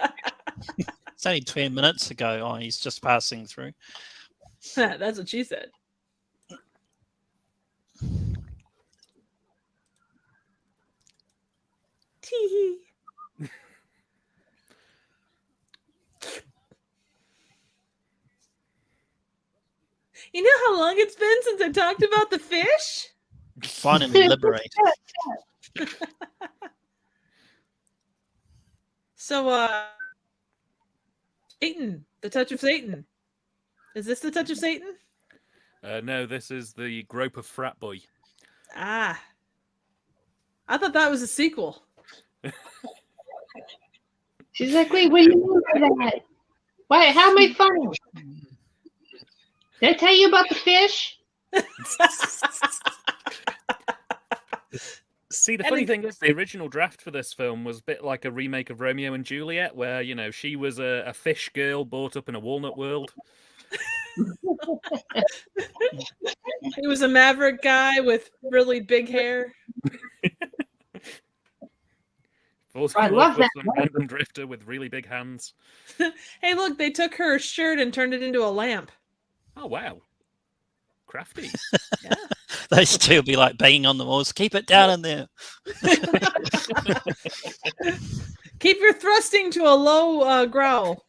It's only 20 minutes ago. Oh, he's just passing through. That's what she said. Tee. You know how long it's been since I talked about the fish? Fun and liberating. So, Satan, the touch of Satan. Is this the touch of Satan? No, this is the Grope of Frat Boy. Ah. I thought that was a sequel. She's like, "Wait, what do you mean by that? Why? How am I funny? Did I tell you about the fish?" See, the funny thing is, the original draft for this film was a bit like a remake of Romeo and Juliet, where, you know, she was a fish girl brought up in a walnut world. He was a Maverick guy with really big hair. I love that. Some random drifter with really big hands. Hey, look, they took her shirt and turned it into a lamp. Oh, wow. Crafty. Yeah. Those two will be like banging on the walls. Keep it down in there. Keep your thrusting to a low growl.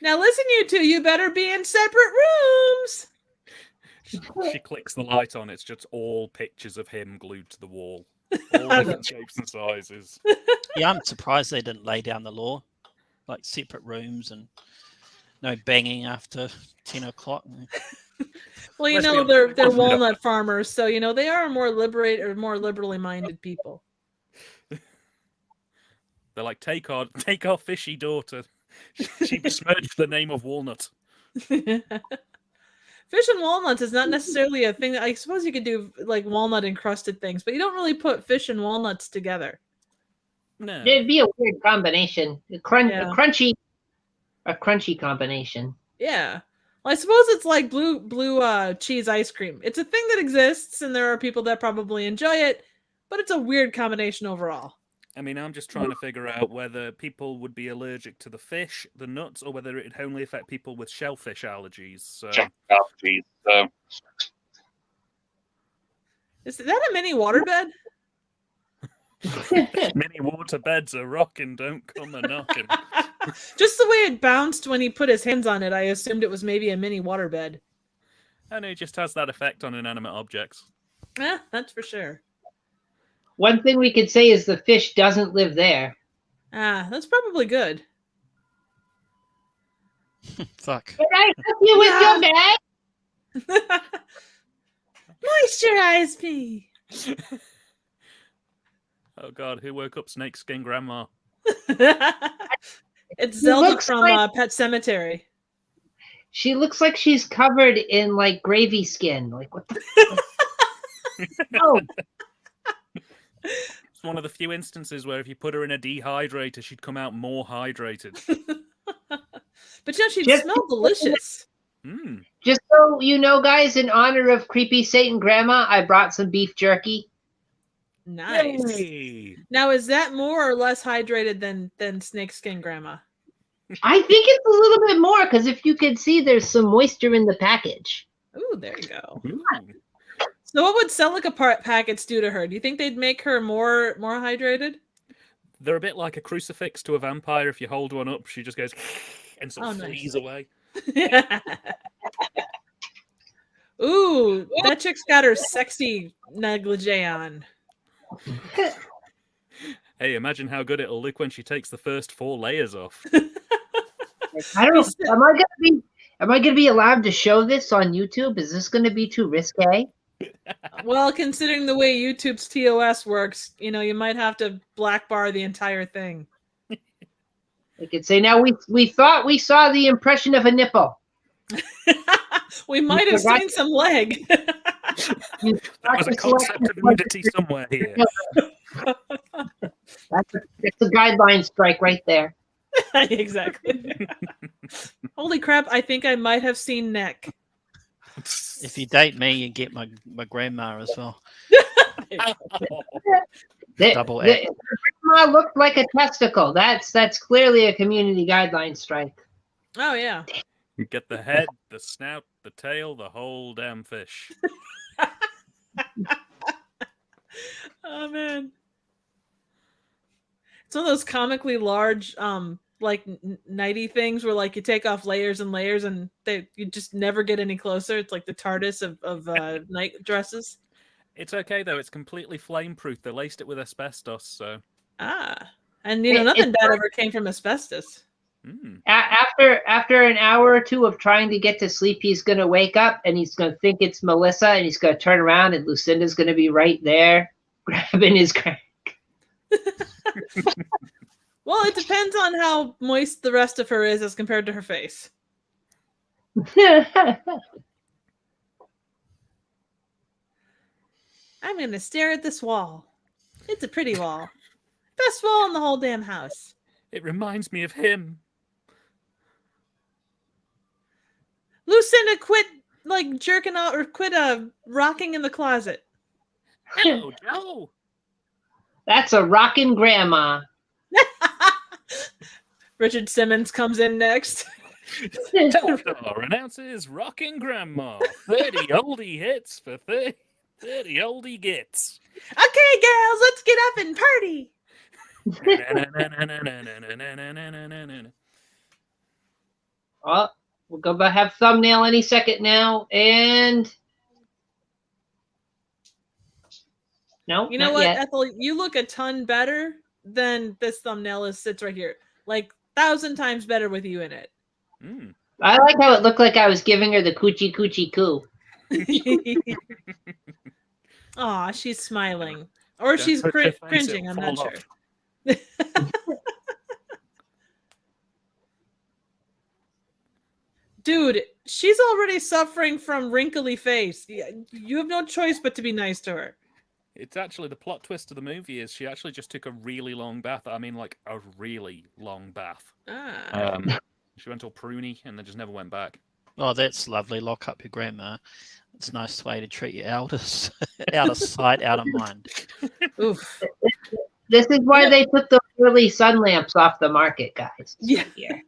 Now listen, you two, you better be in separate rooms. She clicks the light on. It's just all pictures of him glued to the wall. All different shapes and sizes. Yeah, I'm surprised they didn't lay down the law. Like separate rooms and no banging after 10 o'clock. Well, you know, they're walnut farmers, so, you know, they are more liberally minded people. They're like, take our fishy daughter. She besmirched the name of Walnut. Fish and walnuts is not necessarily a thing. I suppose you could do like walnut encrusted things, but you don't really put fish and walnuts together. No. It'd be a weird combination. A crunchy combination. Yeah. Well, I suppose it's like blue cheese ice cream. It's a thing that exists, and there are people that probably enjoy it, but it's a weird combination overall. I mean, I'm just trying to figure out whether people would be allergic to the fish, the nuts, or whether it'd only affect people with shellfish allergies. So, Is that a mini waterbed? many water beds are rocking, don't come a knocking. Just the way it bounced when he put his hands on it, I assumed it was maybe a mini waterbed. And it just has that effect on inanimate objects. That's for sure. One thing we could say is the fish doesn't live there. That's probably good. Fuck. Can I help you with your bag? Moisturize me. Oh God, who woke up snakeskin grandma? It's Zelda looks from like- Pet Sematary. She looks like she's covered in like gravy skin. Like what the Oh, It's one of the few instances where if you put her in a dehydrator, she'd come out more hydrated. But you know, she'd Just- smell delicious. Mm. just so you know, guys, in honor of creepy Satan Grandma, I brought some beef jerky. Nice. Yay. Now, is that more or less hydrated than snakeskin grandma? I think it's a little bit more because if you could see, there's some moisture in the package. Ooh, there you go. Ooh. So, what would Celica packets do to her? Do you think they'd make her more hydrated? They're a bit like a crucifix to a vampire. If you hold one up, she just goes and sort of Oh, nice. flees away. Ooh, that chick's got her sexy negligee on. Hey, imagine how good it'll look when she takes the first 4 layers off. I don't know. Am I gonna be allowed to show this on YouTube? Is this gonna be too risque? Well, considering the way YouTube's TOS works, you know, you might have to black bar the entire thing. I could say now we thought we saw the impression of a nipple. We might have forgot- seen some leg. You There forgot was a to concept select of nudity somewhere here. That's a guideline strike right there. Exactly. Holy crap, I think I might have seen neck. If you date me, you get my grandma as well. Double The grandma looked like a testicle. That's clearly a community guideline strike. Oh, yeah. Get the head, the snout, the tail, the whole damn fish. Oh, man. It's one of those comically large, like nighty things where like you take off layers and layers and you just never get any closer. It's like the TARDIS of night dresses. It's okay though; it's completely flame-proof. They laced it with asbestos, so. And you know, nothing bad ever came from asbestos. Mm. After an hour or two of trying to get to sleep, he's gonna wake up and he's gonna think it's Melissa, and he's gonna turn around and Lucinda's gonna be right there, grabbing his crack. Well, it depends on how moist the rest of her is as compared to her face. I'm going to stare at this wall. It's a pretty wall. Best wall in the whole damn house. It reminds me of him. Lucinda, quit like jerking off or quit rocking in the closet. Hello, Joe. That's a rockin' grandma. Richard Simmons comes in next. Teledor announces Rockin' Grandma. 30 oldie hits for 30 oldie gets. Okay, girls, let's get up and party. Well, we're gonna have thumbnail any second now, and no, You know not what, yet. Ethel? You look a ton better than this thumbnail sits right here. Like 1,000 times better with you in it. Mm. I like how it looked like I was giving her the coochie coochie coo. Aw, she's smiling. Or Don't she's touch her face, cringing, it'll I'm not fall sure. Dude, she's already suffering from wrinkly face. You have no choice but to be nice to her. It's actually the plot twist of the movie is she actually just took a really long bath. I mean, like a really long bath. She went all pruny and then just never went back. Oh, that's lovely. Lock up your grandma. It's a nice way to treat your elders. Out of sight, out of mind. Oof. This is why they took the early sun lamps off the market, guys. Yeah. Here.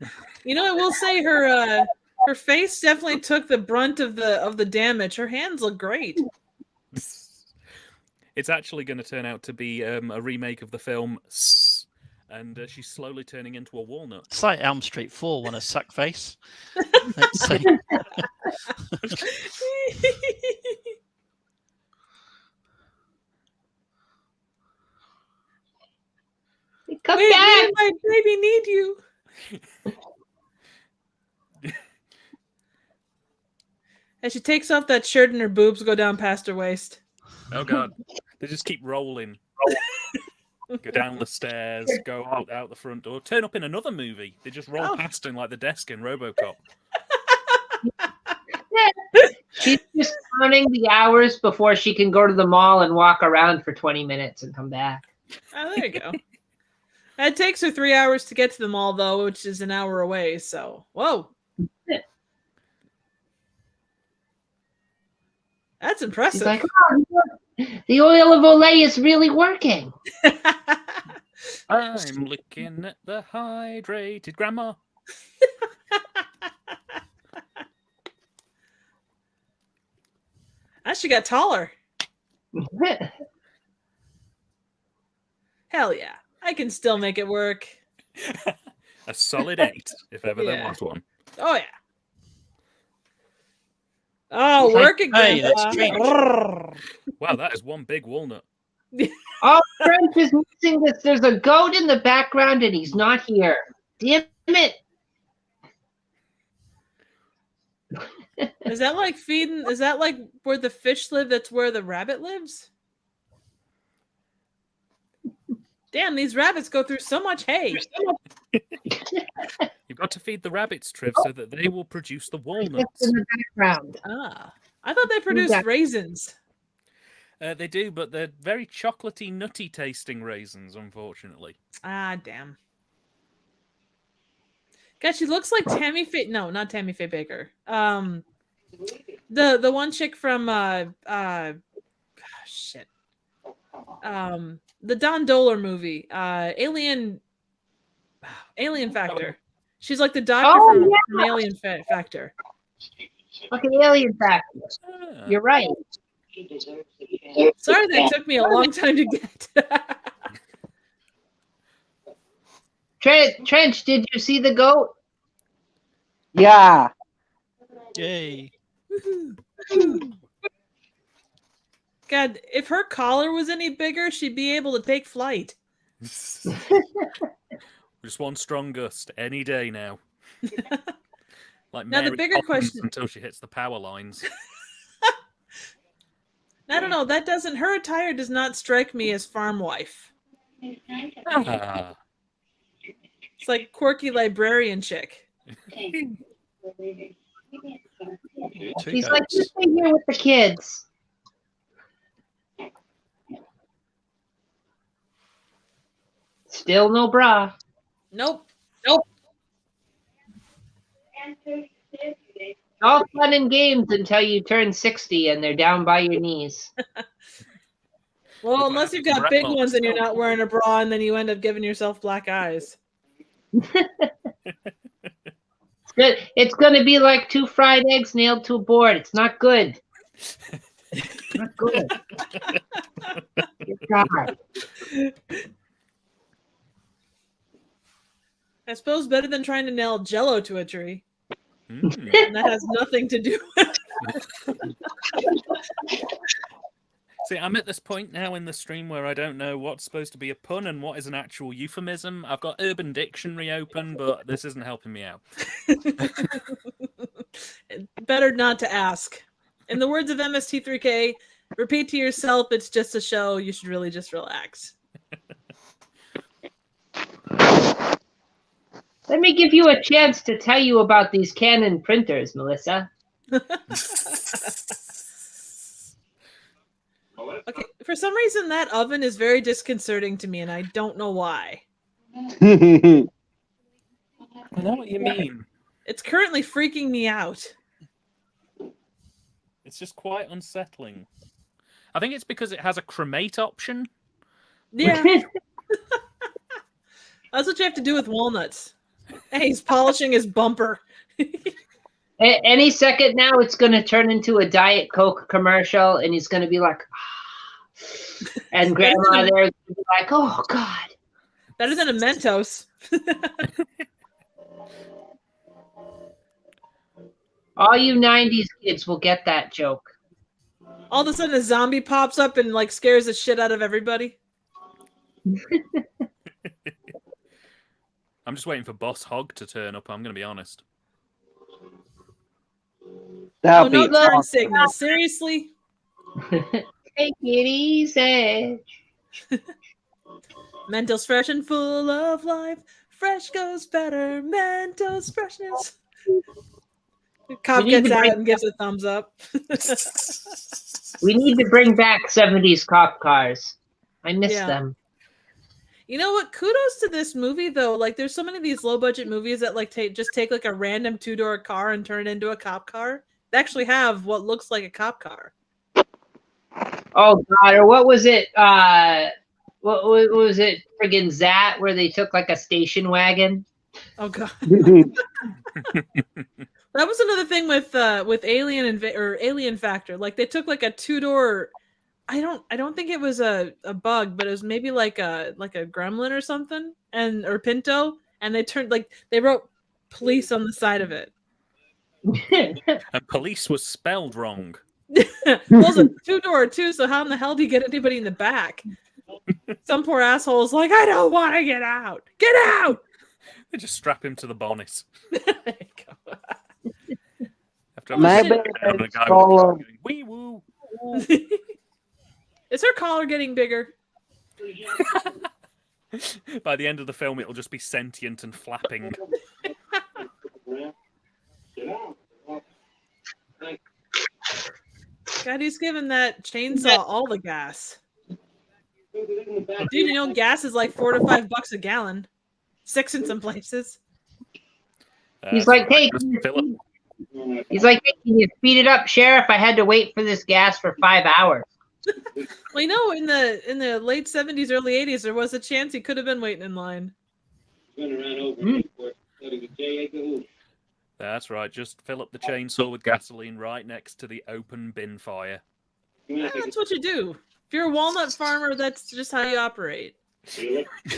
You know, I will say her face definitely took the brunt of the damage. Her hands look great. It's actually going to turn out to be a remake of the film, and she's slowly turning into a walnut. It's like Elm Street 4 when a suck face. Let's see. Come Wait, back! my baby need you. As she takes off that shirt and her boobs go down past her waist. Oh god, they just keep rolling. Go down the stairs, go out the front door, turn up in another movie. They just roll past in like the desk in RoboCop. She's just counting the hours before she can go to the mall and walk around for 20 minutes and come back. Oh, there you go. It takes her 3 hours to get to the mall, though, which is an hour away. So, whoa. That's impressive. She's like, oh, the oil of Olay is really working. I'm looking at the hydrated grandma. Ah, she got taller. Hell yeah. I can still make it work. A solid 8, if ever there was one. Oh, yeah. Oh, working. Hey, that's strange. Wow, that is one big walnut. Oh, French is missing this. There's a goat in the background and he's not here. Damn it. Is that like feeding? Is that like where the fish live? That's where the rabbit lives? Damn, these rabbits go through so much hay. You've got to feed the rabbits, Triv, so that they will produce the walnuts. In the background. Ah, I thought they produced raisins. They do, but they're very chocolatey, nutty tasting raisins, unfortunately. Ah, damn. God, she looks like Tammy Faye. No, not Tammy Faye Baker. The one chick from shit. The Don Dohler movie, Alien Factor. She's like the doctor from Alien Factor. Okay, Alien Factor. You're right. Sorry that took me a long time to get. Trench, did you see the goat? Yeah. Yay. God, if her collar was any bigger, she'd be able to take flight. Just one strong gust any day now. Like Now, the Mary bigger Poppins question- until she hits the power lines. I don't know. That doesn't. Her attire does not strike me as farm wife. Ah. It's like quirky librarian chick. Two He's like, goats. just stay here with the kids. Still no bra. Nope. All fun and games until you turn 60 and they're down by your knees. Well, unless you've got big Breakfast. ones and you're not wearing a bra, and then you end up giving yourself black eyes. It's good. It's going to be like 2 fried eggs nailed to a board. It's not good. Not good. Good God. I suppose better than trying to nail Jello to a tree. Mm. And that has nothing to do with See, I'm at this point now in the stream where I don't know what's supposed to be a pun and what is an actual euphemism. I've got Urban Dictionary open, but this isn't helping me out. Better not to ask. In the words of MST3K, repeat to yourself, it's just a show. You should really just relax. Let me give you a chance to tell you about these Canon printers, Melissa. Okay, for some reason that oven is very disconcerting to me, and I don't know why. I know what you mean. It's currently freaking me out. It's just quite unsettling. I think it's because it has a cremate option. Yeah. That's what you have to do with walnuts. Hey, he's polishing his bumper. Any second now, it's going to turn into a Diet Coke commercial, and he's going to be like, and Grandma there is gonna be like, oh, God. Better than a Mentos. All you 90s kids will get that joke. All of a sudden, a zombie pops up and like scares the shit out of everybody. I'm just waiting for Boss Hog to turn up. I'm going to be honest. That'll Oh no, be turn awesome. signal. Seriously? Take it easy. Mentos fresh and full of life. Fresh goes better. Mentos freshness. Cop need gets to out break and gives a thumbs up. We need to bring back 70s cop cars. I miss Yeah. them. You know what? Kudos to this movie though. Like, there's so many of these low budget movies that like just take like a random 2-door car and turn it into a cop car. They actually have what looks like a cop car. Oh, God. Or what was it? What was it? Friggin' Zat, where they took like a station wagon? Oh god. That was another thing with Alien Factor. Like they took like a 2-door. I don't think it was a bug, but it was maybe like a gremlin or something, or Pinto, and they wrote police on the side of it. And police was spelled wrong. Well, it's a 2-door too, so how in the hell do you get anybody in the back? Some poor asshole's like, I don't want to get out. Get out! They just strap him to the bonnet. There you go. After Maybe a it's guy all going, wee woo. Is her collar getting bigger? By the end of the film, it'll just be sentient and flapping. God, he's giving that chainsaw all the gas. Dude, you know gas is like $4 to $5 a gallon. 6 in some places. He's like, hey, Philip. he's like, hey, can you speed it up, Sheriff? I had to wait for this gas for 5 hours. Well, you know, in the late 70s, early 80s, there was a chance he could have been waiting in line. That's right. Just fill up the chainsaw with gasoline right next to the open bin fire. Yeah, that's what you do. If you're a walnut farmer, that's just how you operate.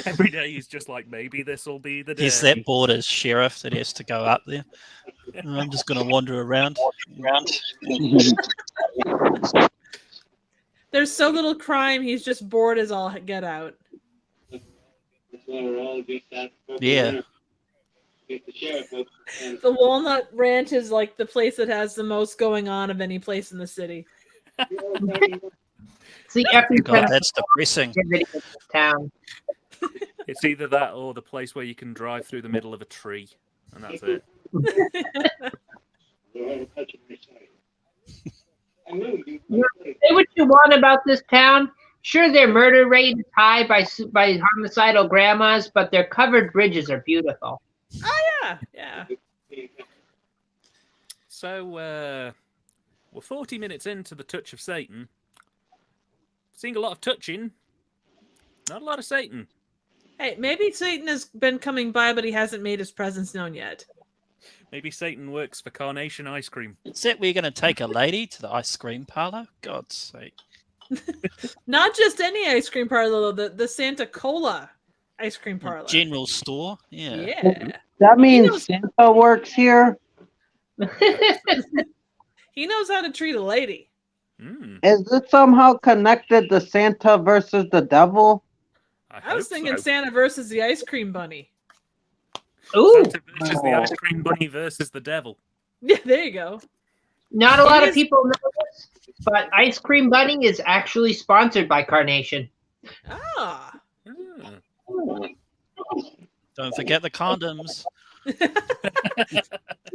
Every day he's just like, maybe this will be the day. He's that bored as sheriff that he has to go up there. I'm just going to wander around. There's so little crime, he's just bored as all get out. Yeah. The Walnut Ranch is like the place that has the most going on of any place in the city. It's the God, epicenter that's depressing. activity of this town. It's either that or the place where you can drive through the middle of a tree, and that's it. Say what you want about this town. Sure, their murder rate is high by homicidal grandmas, but their covered bridges are beautiful. Oh yeah. So, we're 40 minutes into the Touch of Satan. Seeing a lot of touching, not a lot of Satan. Hey, maybe Satan has been coming by, but he hasn't made his presence known yet. Maybe Satan works for Carnation Ice Cream. Is that where you're going to take a lady to the ice cream parlor? God's sake. Not just any ice cream parlor, though, the Santa Cola ice cream parlor. General store? Yeah. Yeah. That means Santa works here? He knows how to treat a lady. Is it somehow connected to Santa versus the devil? I was hope thinking so. Santa versus the ice cream bunny. Ooh, Santa versus the ice cream bunny versus the devil. Yeah, there you go. not a lot It of is- people know this, but Ice Cream Bunny is actually sponsored by Carnation. Ah. Don't forget the condoms.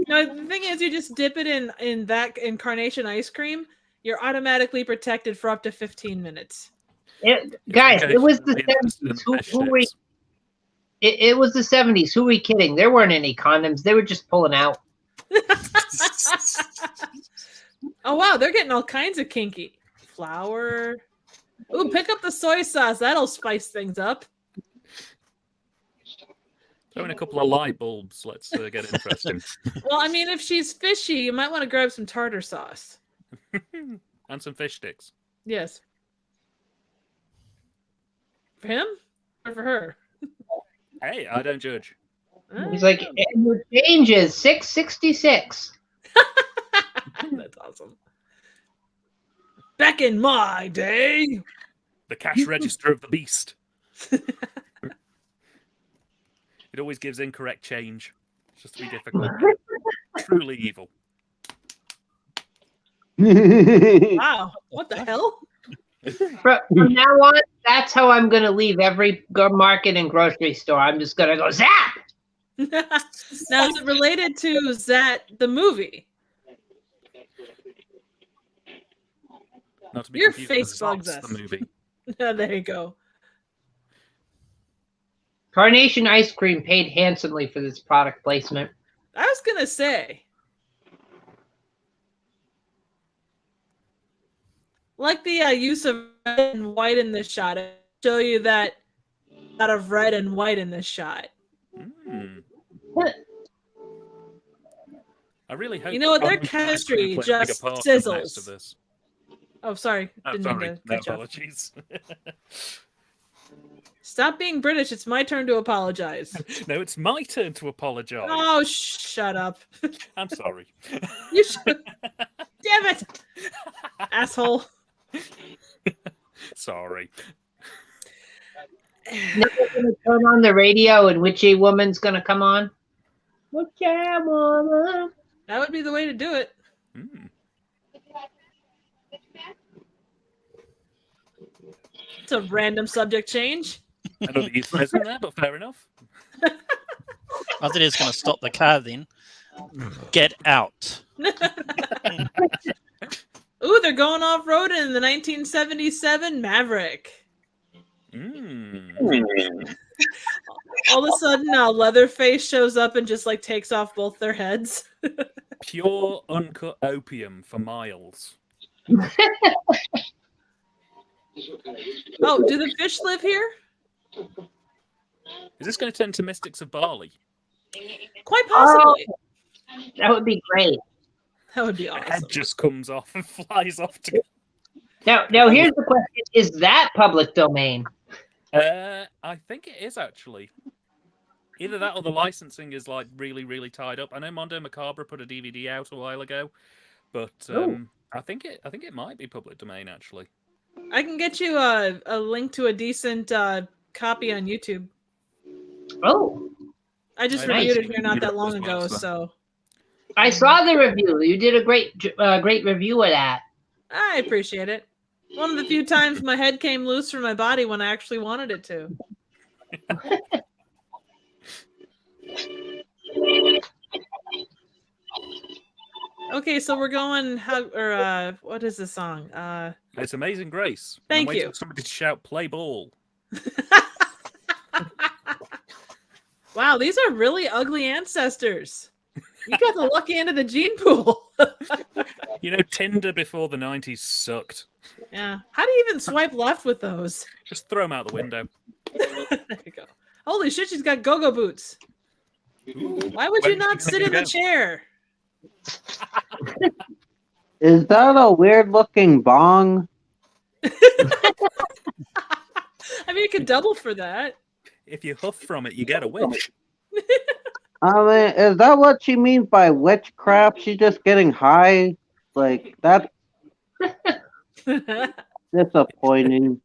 No, the thing is, you just dip it in Carnation ice cream. You're automatically protected for up to 15 minutes. Guys, Okay, it was the be interested in 70s. the fish Who sticks. it was the 70s. Who are we kidding? There weren't any condoms. They were just pulling out. Oh wow, they're getting all kinds of kinky. Flour. Ooh, pick up the soy sauce. That'll spice things up. Throw in a couple of light bulbs. Let's get interesting. Well, I mean, if she's fishy, you might want to grab some tartar sauce. And some fish sticks. Yes. For him or for her? Hey, I don't judge. He's like, and your change is $6.66. That's awesome. Back in my day. The cash register of the beast. It always gives incorrect change. It's just to be difficult. Truly evil. Wow. What the hell? From now on, that's how I'm going to leave every market and grocery store. I'm just going to go zap. Now, is it related to Zat the movie? Not to be Your confused face with bugs Zots, us. the movie. Oh, there you go. Carnation Ice Cream paid handsomely for this product placement. I was gonna say, like the use of red and white in this shot. I show you that a lot of red and white in this shot. I really hope You know what, their Carnation Ice Cream chemistry plays a bigger just part in the next sizzles. of this. Oh, sorry. Oh, Didn't sorry. mean to No cut you off. apologies. Stop being British. It's my turn to apologize. No, it's my turn to apologise. Oh, shut up. I'm sorry. You should. Damn it. Asshole. Sorry. Now we're going to turn on the radio and Witchy Woman's going to come on. Witchy Woman. That would be the way to do it. Mm. It's a random subject change. I know the euphemism there, but fair enough. I thought he was going to stop the car then. Get out. Ooh, they're going off-road in the 1977 Maverick. All of a sudden, Leatherface shows up and just like takes off both their heads. Pure uncut opium for miles. Oh, do the fish live here? Is this going to turn to Mystics of Barley? Quite possibly. That would be great. That would be The head awesome. just comes off and flies off to. Now here's the question: is that public domain? I think it is actually. Either that or the licensing is like really, really tied up. I know Mondo Macabre put a DVD out a while ago, but I think it might be public domain actually. I can get you a link to a decent copy on YouTube. Oh, I just Nice. reviewed it here not that long As well, ago, so. so I saw the review. You did a great review of that. I appreciate it. One of the few times my head came loose from my body when I actually wanted it to. Okay, so we're going what is the song? It's Amazing Grace. Thank I'm waiting you. for somebody to shout "Play ball." Wow, these are really ugly ancestors. You got the lucky end of the gene pool. You know, Tinder before the 90s sucked. Yeah. How do you even swipe left with those? Just throw them out the window. There you go. Holy shit, she's got go-go boots. Why would Where you do you not think sit you in the go? chair? Is that a weird looking bong? I mean, you could double for that. If you huff from it, you get a witch. I mean, is that what she means by witchcraft? She's just getting high? Like, that's disappointing.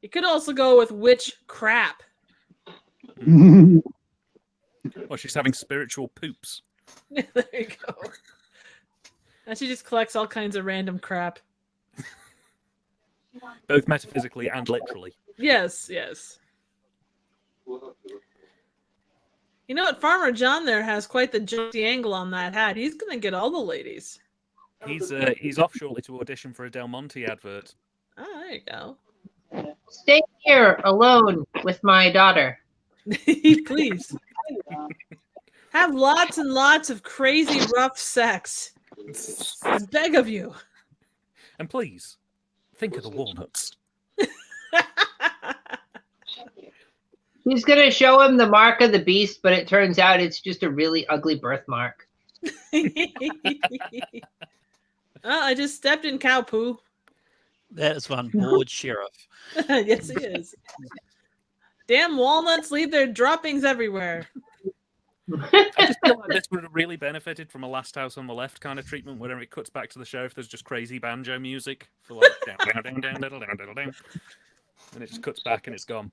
You could also go with witch crap. Or she's having spiritual poops. There you go. And she just collects all kinds of random crap. Both metaphysically and literally. Yes, yes. You know what? Farmer John there has quite the juicy angle on that hat. He's going to get all the ladies. He's off shortly to audition for a Del Monte advert. Oh, there you go. Stay here alone with my daughter. Please. Have lots and lots of crazy rough sex. I beg of you. And please, think of the walnuts. He's gonna show him the mark of the beast, but it turns out it's just a really ugly birthmark. I just stepped in cow poo. That is one bored sheriff. Yes, he is. Damn walnuts leave their droppings everywhere. I just feel like this would have really benefited from a Last House on the Left kind of treatment, where it cuts back to the sheriff. There's just crazy banjo music for like down, down, down, down, down, down, down, and it just cuts back and it's gone.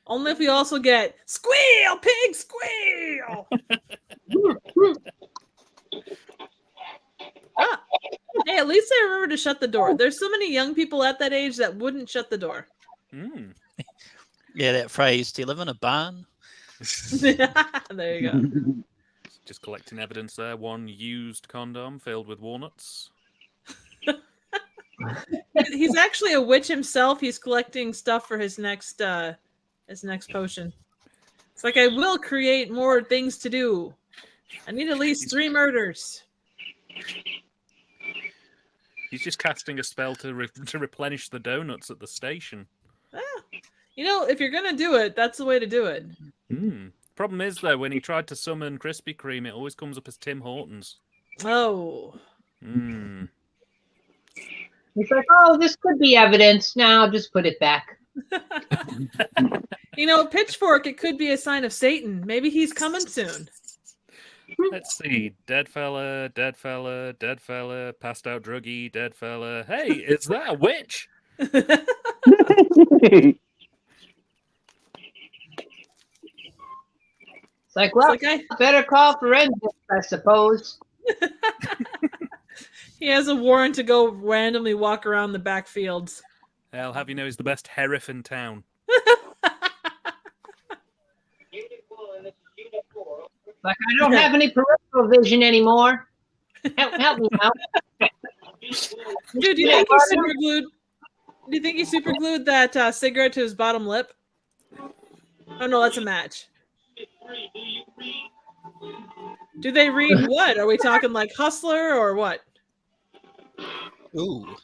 Only if we also get squeal, pig, squeal. Hey, at least I remember to shut the door. There's so many young people at that age that wouldn't shut the door. Yeah, that phrase, do you live in a barn? There you go. Just collecting evidence there. One used condom filled with walnuts. He's actually a witch himself. He's collecting stuff for his next potion. It's like, I will create more things to do. I need at least 3 murders. He's just casting a spell to replenish the donuts at the station. You know, if you're gonna do it, that's the way to do it. Problem is, though, when he tried to summon Krispy Kreme, it always comes up as Tim Hortons. Oh. He's like, oh, this could be evidence. Now just put it back. You know, pitchfork, it could be a sign of Satan. Maybe he's coming soon. Let's see. Dead fella, dead fella, dead fella, passed out druggie, dead fella. Hey, is that a witch? It's like, well, I better call forensics, I suppose. He has a warrant to go randomly walk around the backfields. I'll have you know he's the best sheriff in town. Like, I don't have any peripheral vision anymore. Help me out. Dude, do you think he superglued? Do you think he superglued that cigarette to his bottom lip? Oh no, that's a match. Do they read what? Are we talking like Hustler or what? Ooh.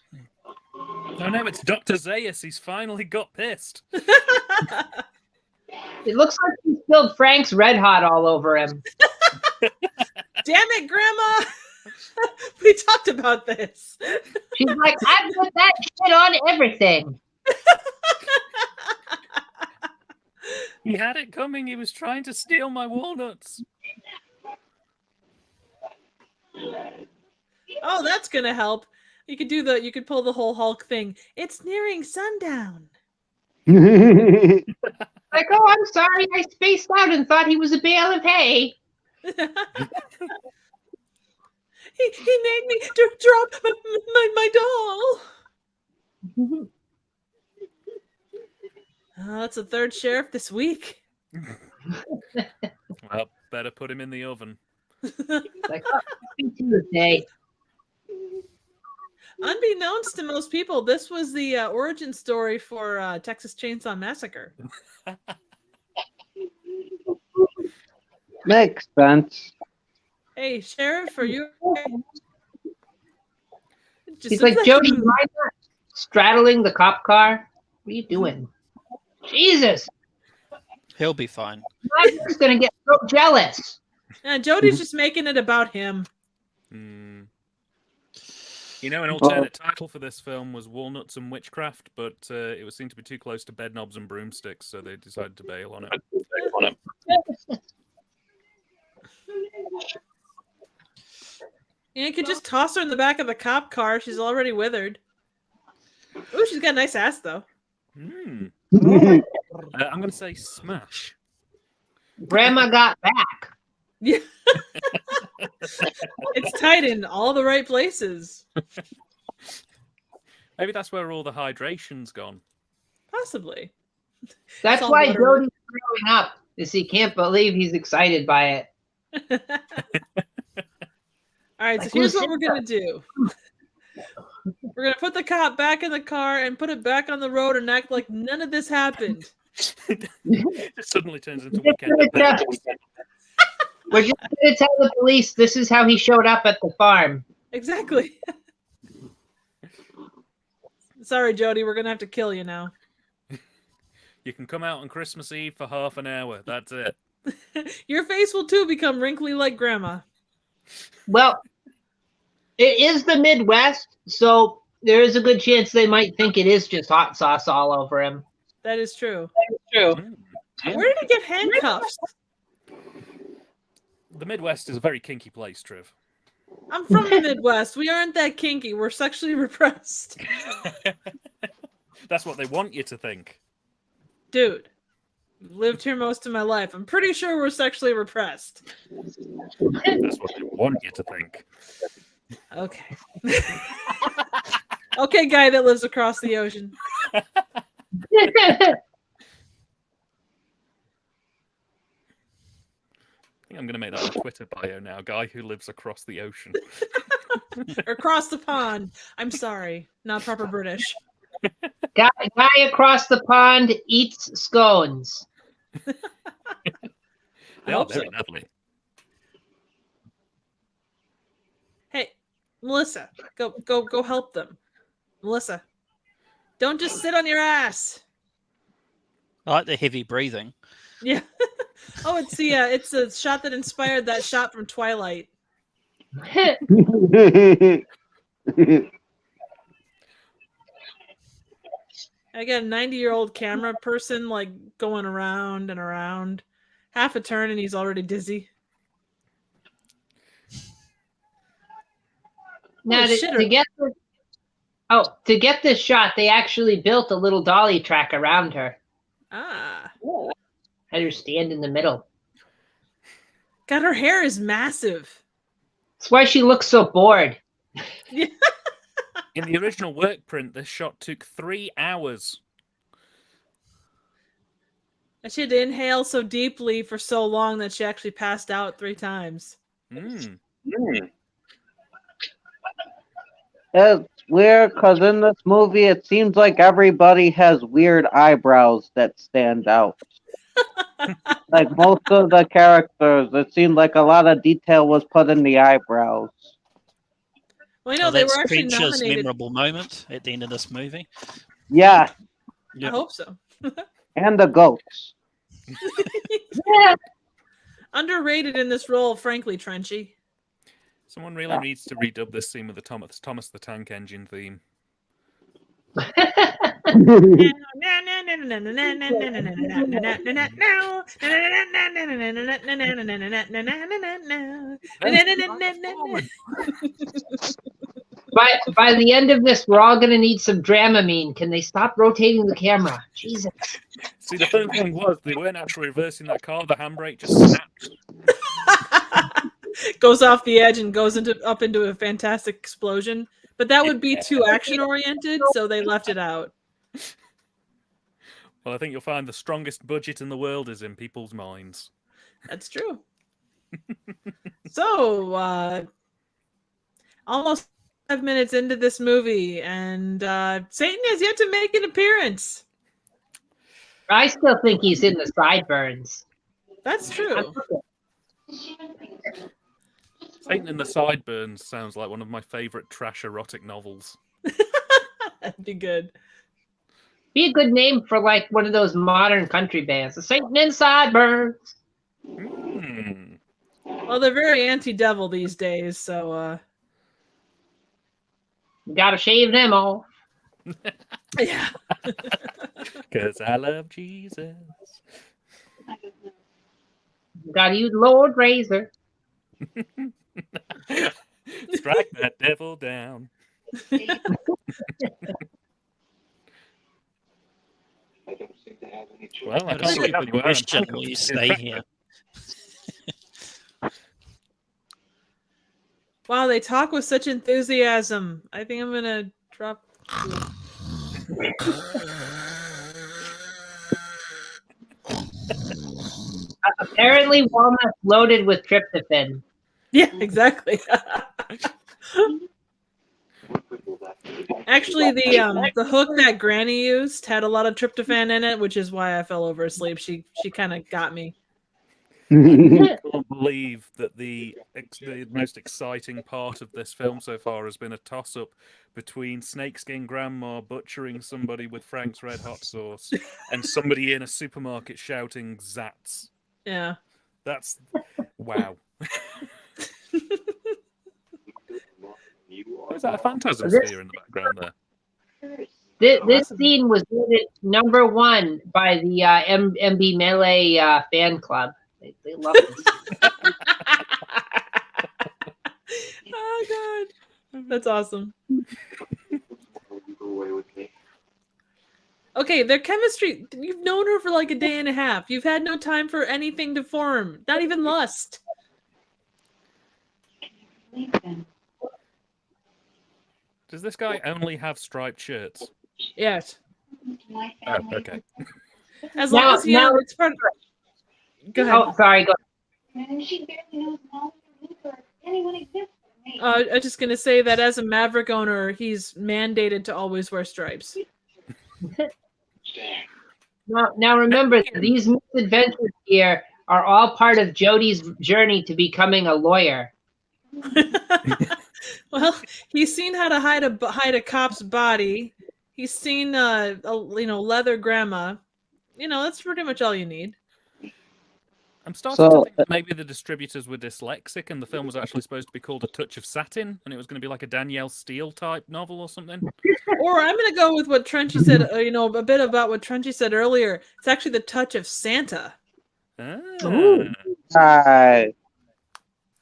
No, it's Dr. Zaius. He's finally got pissed. It looks like he spilled Frank's Red Hot all over him. Damn it, Grandma! We talked about this. She's like, I put that shit on everything. He had it coming. He was trying to steal my walnuts. Oh, that's gonna help. You could pull the whole Hulk thing. It's nearing sundown. Like, oh, I'm sorry, I spaced out and thought he was a bale of hay. He made me drop my doll. Oh, that's the 3rd sheriff this week. Well, better put him in the oven. Like, oh, Tuesday. Unbeknownst to most people, this was the origin story for Texas Chainsaw Massacre. Makes sense. Hey, Sheriff, are you? He's like, Jody, mind not straddling the cop car? What are you doing? Jesus! He'll be fine. I'm just gonna get so jealous. Jody's just making it about him. You know, an alternate title for this film was Walnuts and Witchcraft, but it was seen to be too close to Bedknobs and Broomsticks, so they decided to bail on it. Yeah, you could just toss her in the back of the cop car. She's already withered. Oh, she's got a nice ass, though. I'm going to say smash. Grandma got back. Yeah. It's tight in all the right places. Maybe that's where all the hydration's gone. Possibly. That's all why water. Jody's growing up, is he can't believe he's excited by it. All right, so here's what we're going to do. We're going to put the cop back in the car and put it back on the road and act like none of this happened. It suddenly turns into Weekend at Bernie's. We're just going to tell the police this is how he showed up at the farm. Exactly. Sorry, Jody, we're going to have to kill you now. You can come out on Christmas Eve for half an hour. That's it. Your face will too become wrinkly like grandma. Well, it is the Midwest, so there is a good chance they might think it is just hot sauce all over him. That is true. Mm. Where did he get handcuffs? The Midwest is a very kinky place, Triv. I'm from the Midwest. We aren't that kinky. We're sexually repressed. That's what they want you to think. Dude, I've lived here most of my life. I'm pretty sure we're sexually repressed. That's what they want you to think. Okay. Okay, guy that lives across the ocean. I think I'm going to make that a Twitter bio now. Guy who lives across the ocean. Or across the pond. I'm sorry. Not proper British. Guy across the pond eats scones. They are hope very so. lovely. Hey, Melissa, go help them. Melissa, don't just sit on your ass. I like the heavy breathing. Yeah. Oh, it's a shot that inspired that shot from Twilight. I got a 90-year-old camera person like going around and around. Half a turn and he's already dizzy. Now, Oh, shit. to get this shot, they actually built a little dolly track around her. Ah. Had her stand in the middle. God, her hair is massive. That's why she looks so bored. Yeah. In the original work print, this shot took 3 hours. And she had to inhale so deeply for so long that she actually passed out 3 times. Mm. It's weird because in this movie, it seems like everybody has weird eyebrows that stand out. Like most of the characters, it seemed like a lot of detail was put in the eyebrows. Well, I know Oh, they that's were actually Trench's nominated. memorable moment at the end of this movie. Yeah, I hope so. and the goats. Underrated in this role, frankly, Trenchy. Someone really needs to redub this scene with the Thomas the Tank Engine theme. By the end of this, we're all going to need some Dramamine. Can they stop rotating the camera? Jesus. See, the funny thing was, they weren't actually reversing that car. The handbrake just snapped. Goes off the edge and goes up into a fantastic explosion. But that would be too action-oriented, so they left it out. Well, I think you'll find the strongest budget in the world is in people's minds. That's true. So, almost 5 minutes into this movie, and Satan has yet to make an appearance. I still think he's in the sideburns. That's true. Satan in the Sideburns sounds like one of my favourite trash erotic novels. That'd be good. Be a good name for like one of those modern country bands. The Satan and Sideburns. Mm. Well, they're very anti-devil these days, so You gotta shave them off. yeah. Because I love Jesus. You gotta use Lord Razor. Strike that devil down. I don't seem to have any choice. Well, I That's can't a wait for good you question. Will you stay here? Wow, they talk with such enthusiasm. I think I'm gonna drop. Apparently, walnuts loaded with tryptophan. Yeah, exactly. Actually, the hook that Granny used had a lot of tryptophan in it, which is why I fell over asleep. She kind of got me. I can't believe that the most exciting part of this film so far has been a toss-up between Snakeskin Grandma butchering somebody with Frank's Red Hot sauce and somebody in a supermarket shouting "Zats." Yeah. That's wow. Is that a phantasm sphere in the background there? This scene was voted #1 by the MB Melee fan club. They love this. Oh god, that's awesome. Okay, their chemistry. You've known her for like a day and a half. You've had no time for anything to form. Not even lust. Does this guy only have striped shirts? Yes. My Oh, family. okay. As long as it's part of. Go ahead. Oh, sorry. Go. And she barely knows Molly or Luke or anyone exists for me. I was just gonna say that as a Maverick owner, he's mandated to always wear stripes. Now remember, these misadventures here are all part of Jody's journey to becoming a lawyer. Well, he's seen how to hide a cop's body. He's seen leather grandma. That's pretty much all you need. I'm starting to think that maybe the distributors were dyslexic and the film was actually supposed to be called A Touch of Satin and it was going to be like a Danielle Steele type novel or something. Or I'm going to go with what Trenchy said, a bit about what Trenchy said earlier. It's actually The Touch of Santa. Ooh. Hi.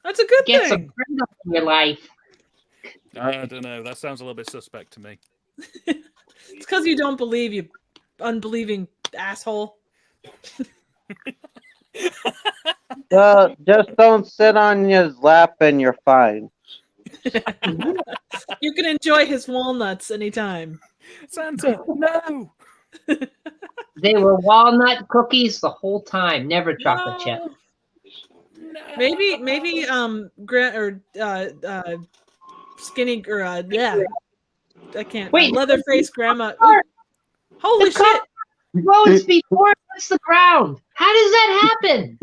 That's a good Get some thing. friends in your life. I don't know. That sounds a little bit suspect to me. It's because you don't believe, you unbelieving asshole. Just don't sit on his lap and you're fine. You can enjoy his walnuts anytime. Santa, no! They were walnut cookies the whole time, never chocolate chip. No. Maybe skinny or yeah. I can't. Wait. Leatherface grandma. Ooh. Holy shit! Roads before it hits the ground. How does that happen?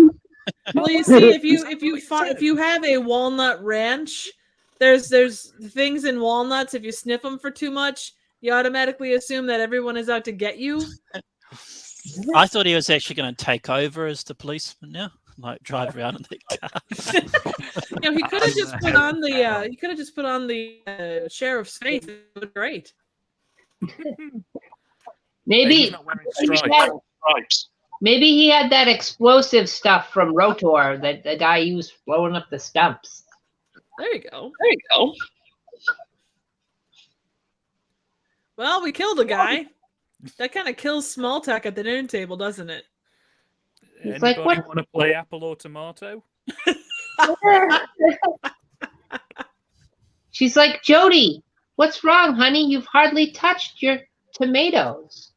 Well, you see, if you have a walnut ranch, there's things in walnuts. If you sniff them for too much, you automatically assume that everyone is out to get you. I thought he was actually going to take over as the policeman now, like drive around in the car. He could have just put on the sheriff's face. It would be great. He's not wearing stripes. Maybe he had that explosive stuff from Rotor that the guy used blowing up the stumps. There you go. Well, we killed a guy. That kind of kills small talk at the dinner table, doesn't it? He's Anybody like, what? want to play apple or tomato? She's like, Jody, what's wrong, honey? You've hardly touched your tomatoes.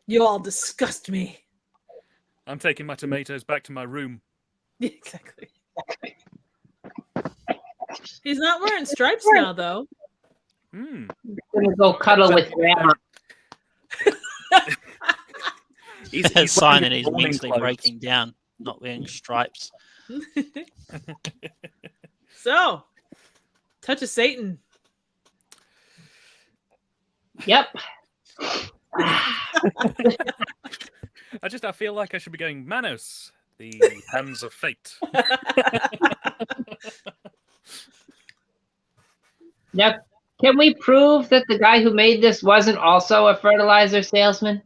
You all disgust me. I'm taking my tomatoes back to my room. Exactly. He's not wearing stripes now, though. Hmm. Gonna go cuddle with grandma. He's A sign that wearing he's morning mentally clothes. breaking down, not wearing stripes. So, touch of Satan. Yep. I feel like I should be going Manos, the hands of fate. Now, can we prove that the guy who made this wasn't also a fertilizer salesman?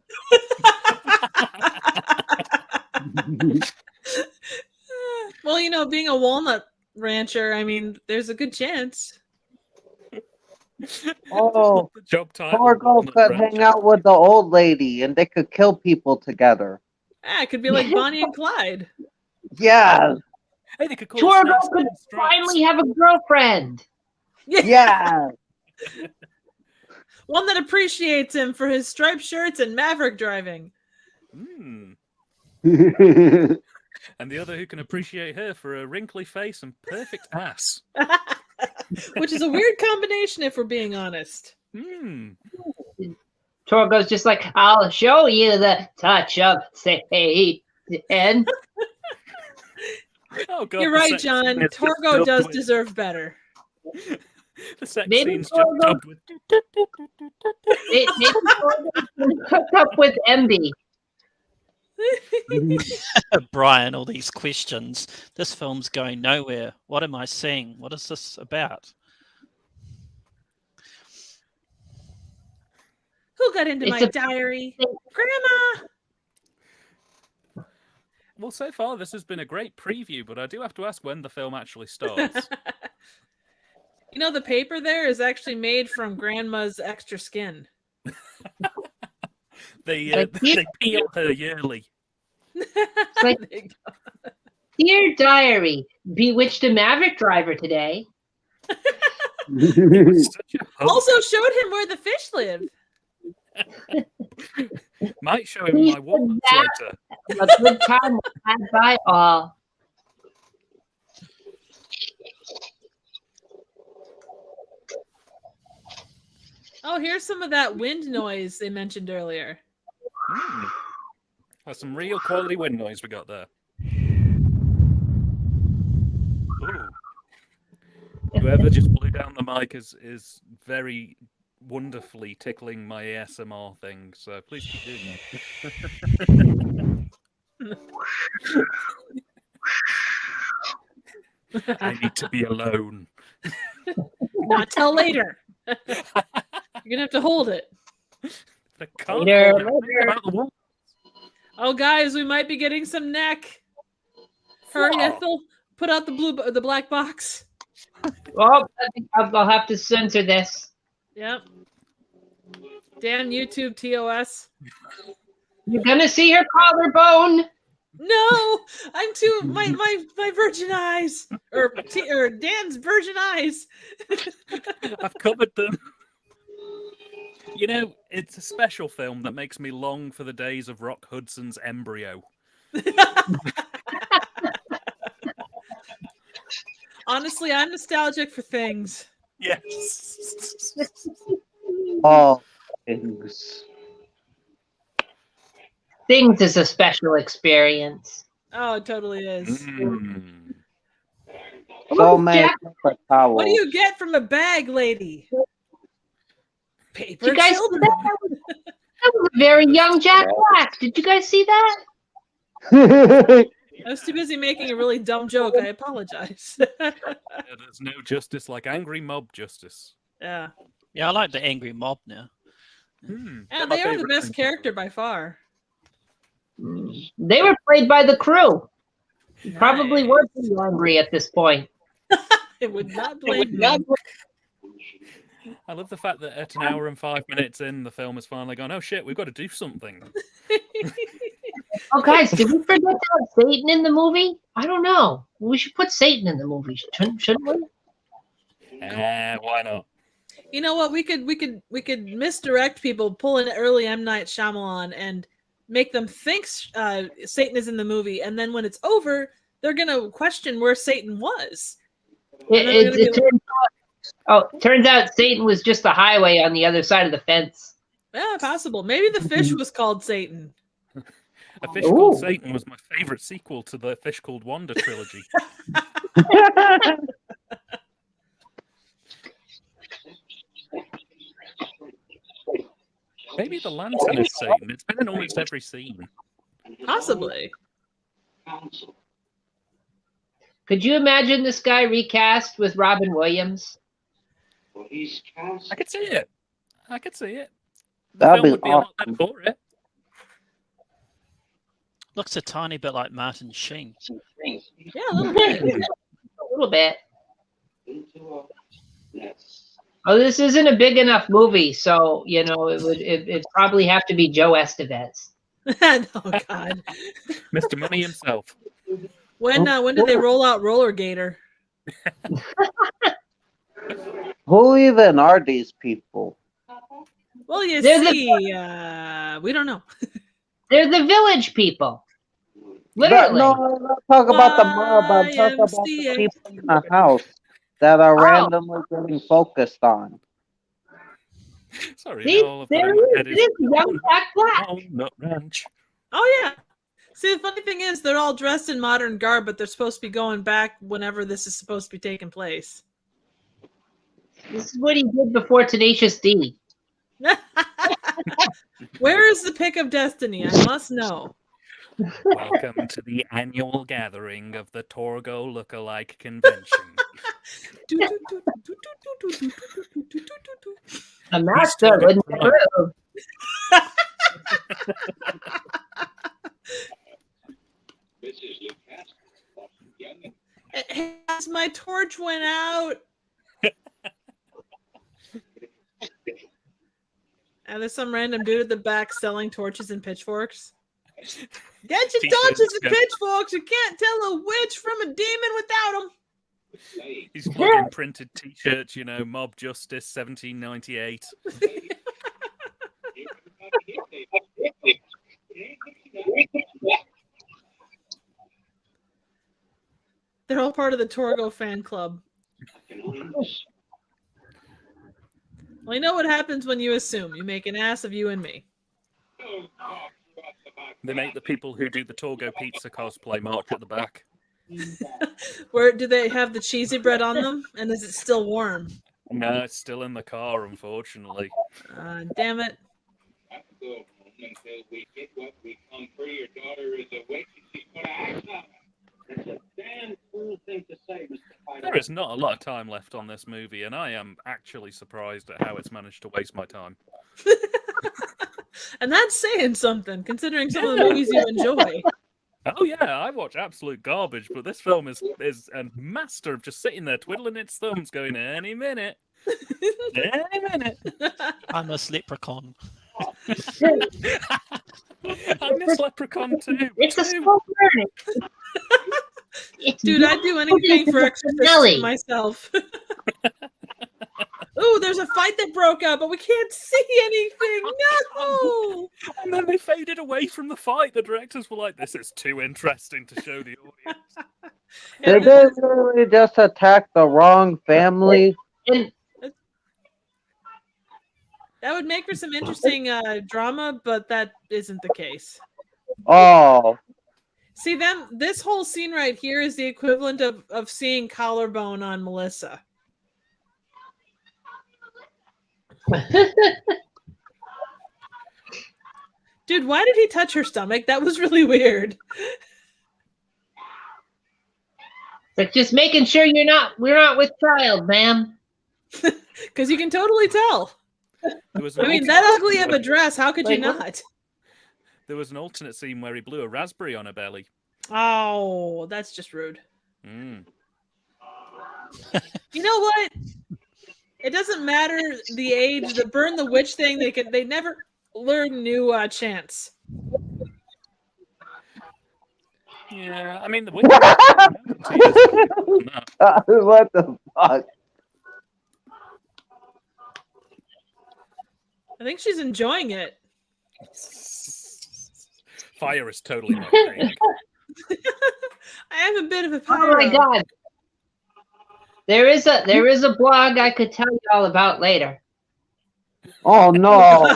Well, being a walnut rancher, I mean, there's a good chance. Oh, The job title. Torgo could hang out with the old lady and they could kill people together. It could be like Bonnie and Clyde. Yes, Hey, they could call it Torgo Snakes could and Stripes. finally have a girlfriend. yes. One that appreciates him for his striped shirts and Maverick driving. Hmm. And the other who can appreciate her for a wrinkly face and perfect ass. Which is a weird combination, if we're being honest. Hmm. Torgo's just like, I'll show you the touch of fate. And Oh god, You're the right, sex John. scene is just Torgo dubbed does with- deserve better. The sex Maybe scene's just Torgo- dubbed with. maybe Torgo's gonna hook up with MB. Brian, all these questions. This film's going nowhere. What am I seeing? What is this about? Who got into It's my a- diary? Grandma! Well, so far this has been a great preview, but I do have to ask when the film actually starts. You know, the paper there is actually made from Grandma's extra skin. They peel her yearly. like- Dear diary, bewitched a Maverick driver today. Such a hook. Also showed him where the fish live. Might show him my walnuts later. A good time had by all. Oh, here's some of that wind noise they mentioned earlier. That's some real quality wind noise we got there. Ooh. Whoever just blew down the mic is very wonderfully tickling my ASMR thing, so please keep doing that. I need to be alone. Not till later. You're gonna have to hold it. I can't Later, hold it. later. About the wall. Oh, guys, we might be getting some neck. Hurry, Whoa. Ethel. Put out the black box. Oh, I think I'll have to censor this. Yep. Dan, YouTube, TOS. You're gonna see her collarbone. No, I'm too my virgin eyes or Dan's virgin eyes. I've covered them. You know, it's a special film that makes me long for the days of Rock Hudson's embryo. Honestly, I'm nostalgic for things. Yes. All things. Things is a special experience. Oh, it totally is. Mm. So many Jack, paper towels. What do you get from a bag, lady? Paper you guys see children. that? That was a very young Jack Black. Did you guys see that? I was too busy making a really dumb joke. I apologize. Yeah, there's no justice like angry mob justice. Yeah. Yeah, I like the angry mob now. Yeah, My they are the favourite best thing. character by far. They were played by the crew. Probably Nice. were pretty angry at this point. It would not blame me. I love the fact that at an hour and 5 minutes in, the film has finally gone, oh shit, we've got to do something. Oh, guys, did we forget to have Satan in the movie? I don't know. We should put Satan in the movie, shouldn't we? Why not? You know what? We could misdirect people, pull in early M. Night Shyamalan, and make them think Satan is in the movie, and then when it's over, they're gonna question where Satan was. Turns out Satan was just a highway on the other side of the fence. Yeah, possible. Maybe the fish was called Satan. A Fish Called Ooh. Satan was my favourite sequel to the Fish Called Wanda trilogy. Maybe the lantern is Satan. It's been in almost every scene. Possibly. Could you imagine this guy recast with Robin Williams? I could see it. I could see it. The That'd film be would be a lot better awesome. for it. Looks a tiny bit like Martin Sheen. Yeah, a little bit. A little bit. Oh, this isn't a big enough movie, so it'd probably have to be Joe Estevez. Oh God. Mr. Money himself. When did they roll out Roller Gator? Who even are these people? Well, you They're the- see, we don't know. They're the village people. Literally. No, I'm not talking about the mob. I'm talking about the YMCA. people in the house that are Oh. randomly getting focused on. Sorry, See, all I've got there in my it head is. It is young Jack Black. Walnut Ranch. Oh yeah. See, the funny thing is, they're all dressed in modern garb, but they're supposed to be going back whenever this is supposed to be taking place. This is what he did before Tenacious D. Where is the pick of destiny? I must know. Welcome to the annual gathering of the Torgo Lookalike Convention. A master wouldn't approve. As my torch went out. And there's some random dude at the back selling torches and pitchforks. Get your torches and pitchforks! You can't tell a witch from a demon without them. He's plugging printed T-shirts, you know, Mob Justice 1798. They're all part of the Torgo fan club. Well, you know what happens when you assume. You make an ass of you and me. They make the people who do the Torgo pizza cosplay march at the back. Where do they have the cheesy bread on them? And is it still warm? No, it's still in the car, unfortunately. Damn it. There is not a lot of time left on this movie, and I am actually surprised at how it's managed to waste my time. And that's saying something, considering some of the movies you enjoy. Oh yeah, I watch absolute garbage, but this film is a master of just sitting there twiddling its thumbs, going any minute, any minute. I'm a leprechaun. I'm this leprechaun too. It's a slow burning. Dude, I'd do anything for extra myself. Ooh, there's a fight that broke out, but we can't see anything. No! And then they faded away from the fight. The directors were like, this is too interesting to show the audience. Did they really just attack the wrong family? That would make for some interesting drama, but that isn't the case. Oh. See, this whole scene right here is the equivalent of seeing collarbone on Melissa. Dude, why did he touch her stomach? That was really weird. But just making sure we're not with child, ma'am. Because you can totally tell. I mean, that ugly of a dress, how could you not? There was an alternate scene where he blew a raspberry on her belly. Oh, that's just rude. Mm. You know what? It doesn't matter the age. The burn the witch thing, they never learn new chants. Yeah, I mean the witch. What the fuck? I think she's enjoying it. Fire is totally my thing. I am a bit of a pyro. Oh my god. There is a blog I could tell you all about later. Oh no.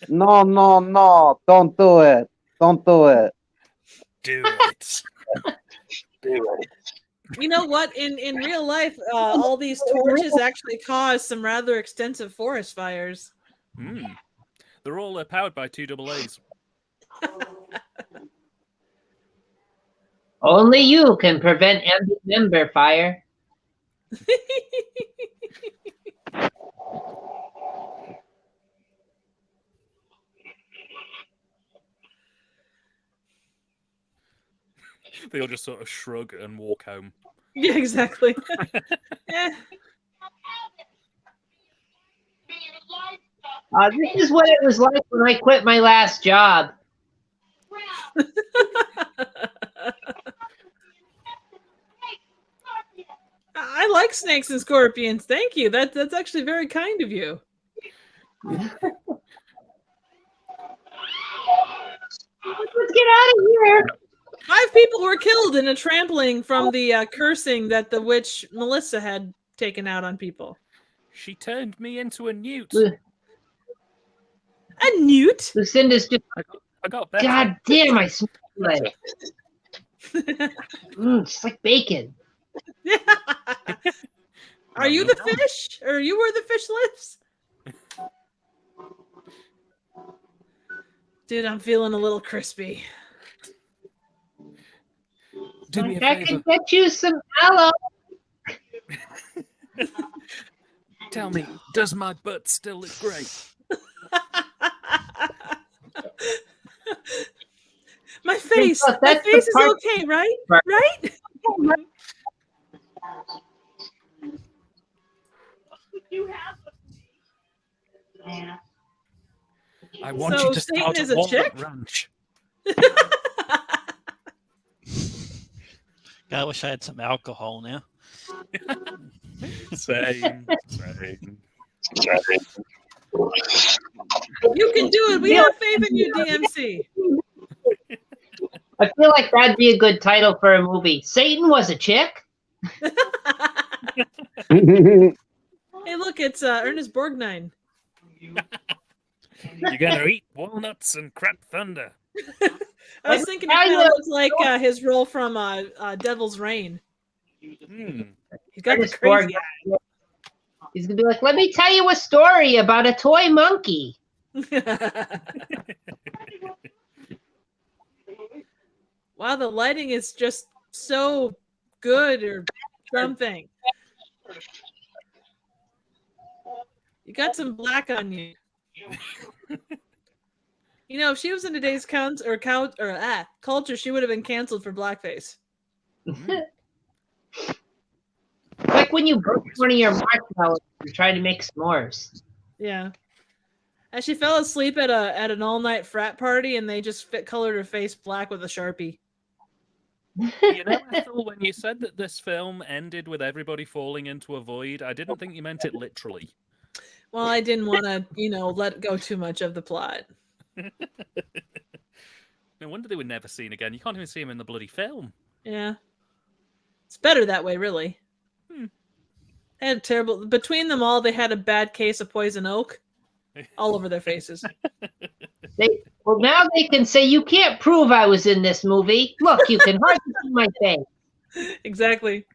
No. Don't do it. Don't do it. Do it. Do it. You know what? In real life, all these torches actually cause some rather extensive forest fires. Mm. They're all powered by 2 AA's. Only you can prevent member fire. They all just sort of shrug and walk home. Yeah, exactly. This is what it was like when I quit my last job. I like snakes and scorpions. Thank you. That's actually very kind of you. Let's get out of here. 5 people were killed in a trampling from the cursing that the witch Melissa had taken out on people. She turned me into a newt. Newt. Lucinda's just, I got better. God damn, I smell it. It's like bacon. Are you the fish? Or are you where the fish lives? Dude, I'm feeling a little crispy. Do me a I favor. can get you some aloe. Tell me, does my butt still look great? My face. Look, My that's the face is part- okay, right? Right. Right? Yeah. I want So you to Satan start is a a chick? walnut ranch. God, I wish I had some alcohol now. Same. You can do it. We have faith in you, DMC. I feel like that'd be a good title for a movie. Satan was a chick. Hey, look, it's Ernest Borgnine. You're gonna eat walnuts and crap thunder. I was thinking it kind of looks like his role from Devil's Reign. Hmm. He's got the Ernest crazy Borgnine. He's gonna be like, let me tell you a story about a toy monkey. eye. Wow, the lighting is just so good or something. You got some black on you. You know, if she was in today's culture, she would have been canceled for blackface. Like when you broke one of your marshmallows and tried to make s'mores. Yeah. And she fell asleep at an all-night frat party, and they just colored her face black with a Sharpie. You know, Ethel, when you said that this film ended with everybody falling into a void, I didn't think you meant it literally. Well, I didn't want to, let go too much of the plot. No wonder they were never seen again. You can't even see them in the bloody film. Yeah. It's better that way, really. They had terrible. Between them all, they had a bad case of poison oak all over their faces. Well, now they can say, you can't prove I was in this movie. Look, you can hardly see my face. Exactly.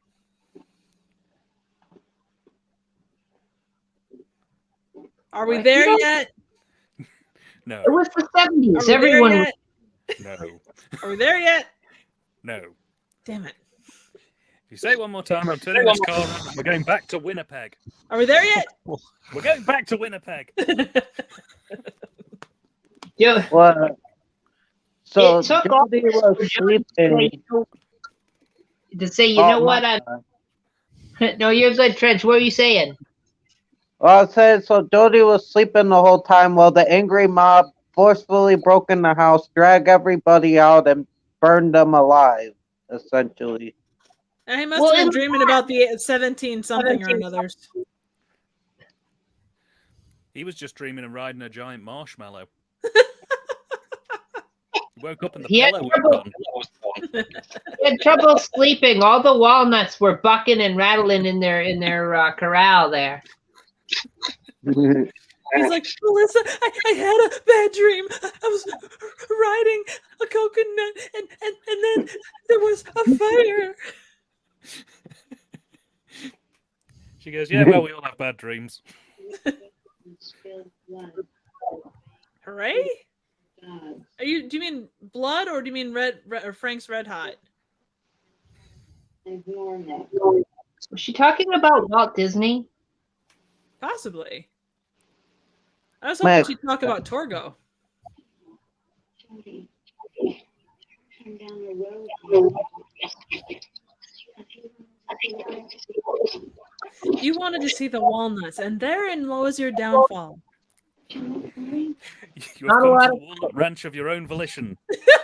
Are we there yet? No. It was the Are 70s. we Everyone there was yet? No. Are we there yet? No. Damn it. If you say it one more time, I'm turning this car around and we're going back to Winnipeg. Are we there yet? We're going back to Winnipeg. Yeah. Well, so It took all Jody this was for John sleeping. to say, you know what? No, you're good, Trench. What are you saying? Well, I said so. Jody was sleeping the whole time while the angry mob forcefully broke in the house, dragged everybody out, and burned them alive. Essentially. And he must have been dreaming about the 17 something or another's. He was just dreaming of riding a giant marshmallow. He woke up and the He had pillow trouble- was gone. He had trouble sleeping. All the walnuts were bucking and rattling in their corral there. He's like, Melissa, I had a bad dream. I was riding a coconut and then there was a fire. She goes, yeah, well, we all have bad dreams. Hooray? Do you mean blood or do you mean red or Frank's Red Hot? Was she talking about Walt Disney? Possibly. I was hoping she'd talk about Torgo. You wanted to see the walnuts, and therein lies your downfall. You have Not a come lot to the walnut ranch of your own volition.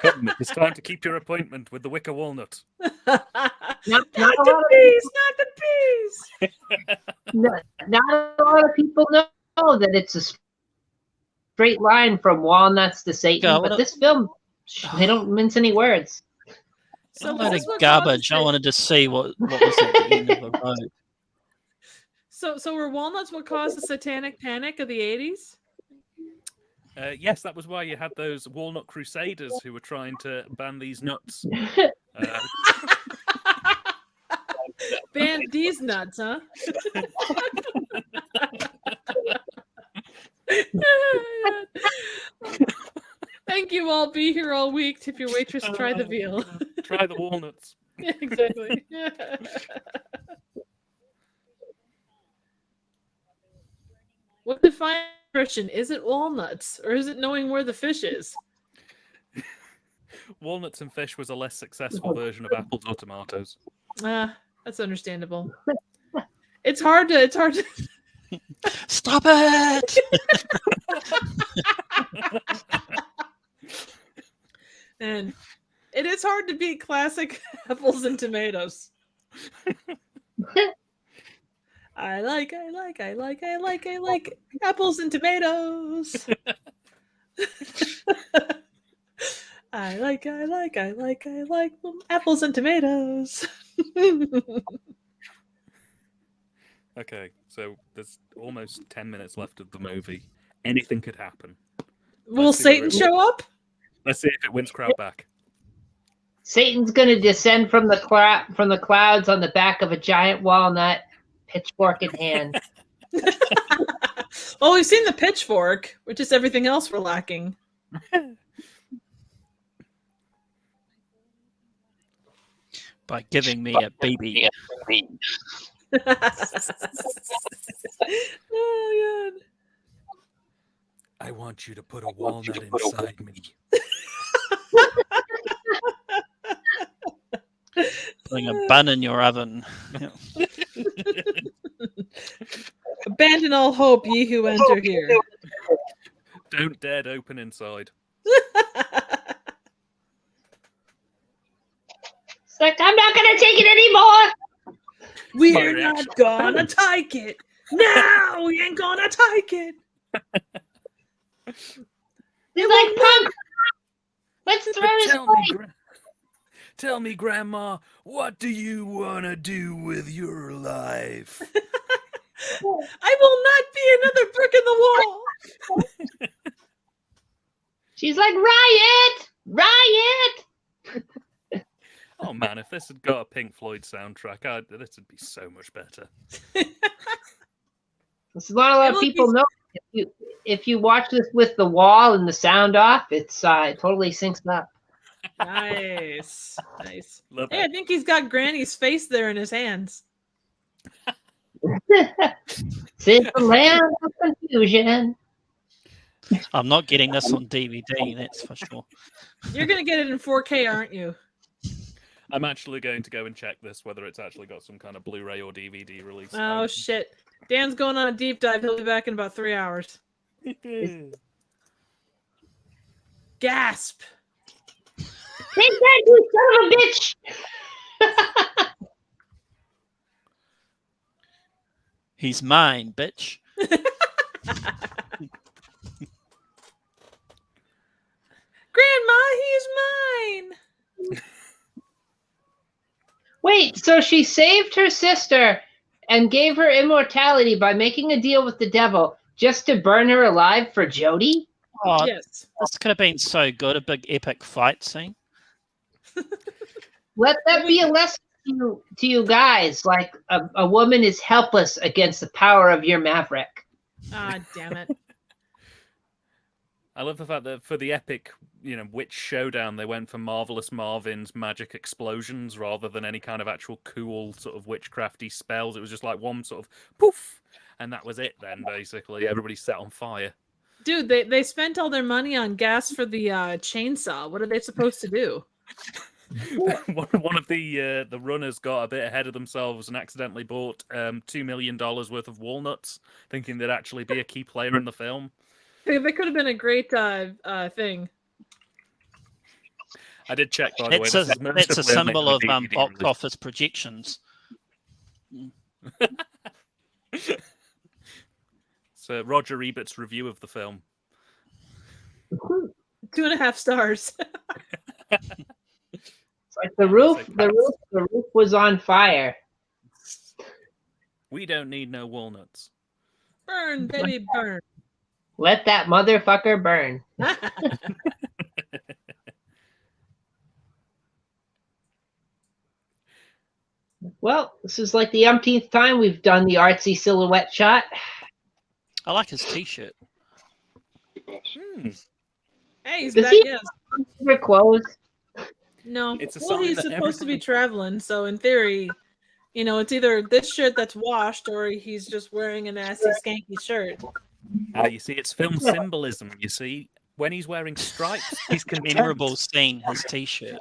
Come, it's time to keep your appointment with the wicker walnut. Not Not a lot the of peas, not the peas. not a lot of people know that it's a straight line from walnuts to Satan. Yeah, But this film, they don't mince any words. So A was load this of what garbage. caused I it? wanted to see what was at the end of the road. So were walnuts what caused the satanic panic of the 80s? Yes, that was why you had those walnut crusaders who were trying to ban these nuts. Ban these nuts, huh? Thank you. I'll be here all week. Tip your waitress. Try the veal. Try the walnuts. Yeah, exactly. What defines nutrition? Is it walnuts or is it knowing where the fish is? Walnuts and fish was a less successful version of apples or tomatoes. That's understandable. It's hard to Stop it! and it is hard to beat classic apples and tomatoes. I like apples and tomatoes. I like apples and tomatoes. Okay, so there's almost 10 minutes left of the movie. Anything could happen. Will Satan show up? Let's see if it wins crowd back. Satan's going to descend from the clouds on the back of a giant walnut, pitchfork in hand. Well, we've seen the pitchfork, which is everything else we're lacking. By giving me a baby. Oh, God. I want you to put a walnut inside me. Putting a bun in your oven. Abandon all hope, ye who enter here. Don't dare to open inside. It's like, I'm not going to take it anymore. We're not gonna take it. No, we ain't gonna take it. They're like, punk. Let's throw this away. Tell me, Grandma, what do you want to do with your life? I will not be another brick in the wall. She's like, riot! Riot! Oh man, if this had got a Pink Floyd soundtrack, this would be so much better. This is not a lot of people know. If you watch this with the wall and the sound off, it totally syncs up. Nice. Love Hey, I think he's got Granny's face there in his hands. It's the land of confusion. I'm not getting this on DVD, that's for sure. You're gonna get it in 4K, aren't you? I'm actually going to go and check this, whether it's actually got some kind of Blu-ray or DVD release. Oh, shit. Dan's going on a deep dive. He'll be back in about 3 hours. Gasp. Take that, you son of a bitch! He's mine, bitch. Grandma, he's mine. Wait, so she saved her sister and gave her immortality by making a deal with the devil just to burn her alive for Jody? Oh, Yes. this could have been so good, a big epic fight scene. Let that be a lesson to you guys. Like, a woman is helpless against the power of your Maverick. Ah, damn it. I love the fact that for the epic, witch showdown, they went for Marvelous Marvin's magic explosions rather than any kind of actual cool sort of witchcrafty spells. It was just like one sort of poof, and that was it then, basically. Everybody set on fire. Dude, they spent all their money on gas for the chainsaw. What are they supposed to do? One of the runners got a bit ahead of themselves and accidentally bought $2 million worth of walnuts, thinking they'd actually be a key player in the film. They could have been a great thing. I did check, by the way. It's a symbol of box office projections. So Roger Ebert's review of the film. 2.5 stars. It's like the roof was on fire. We don't need no walnuts. Burn, baby, burn. Let that motherfucker burn. Well, this is like the umpteenth time we've done the artsy silhouette shot. I like his T-shirt. Hey, he's Does back. he- Yes. Your clothes. No. It's a Well, sign he's that supposed to be everybody- traveling, so in theory, it's either this shirt that's washed or he's just wearing a nasty, skanky shirt. You see, it's film symbolism. You see, when he's wearing stripes, he's content. Memorable scene, his T-shirt.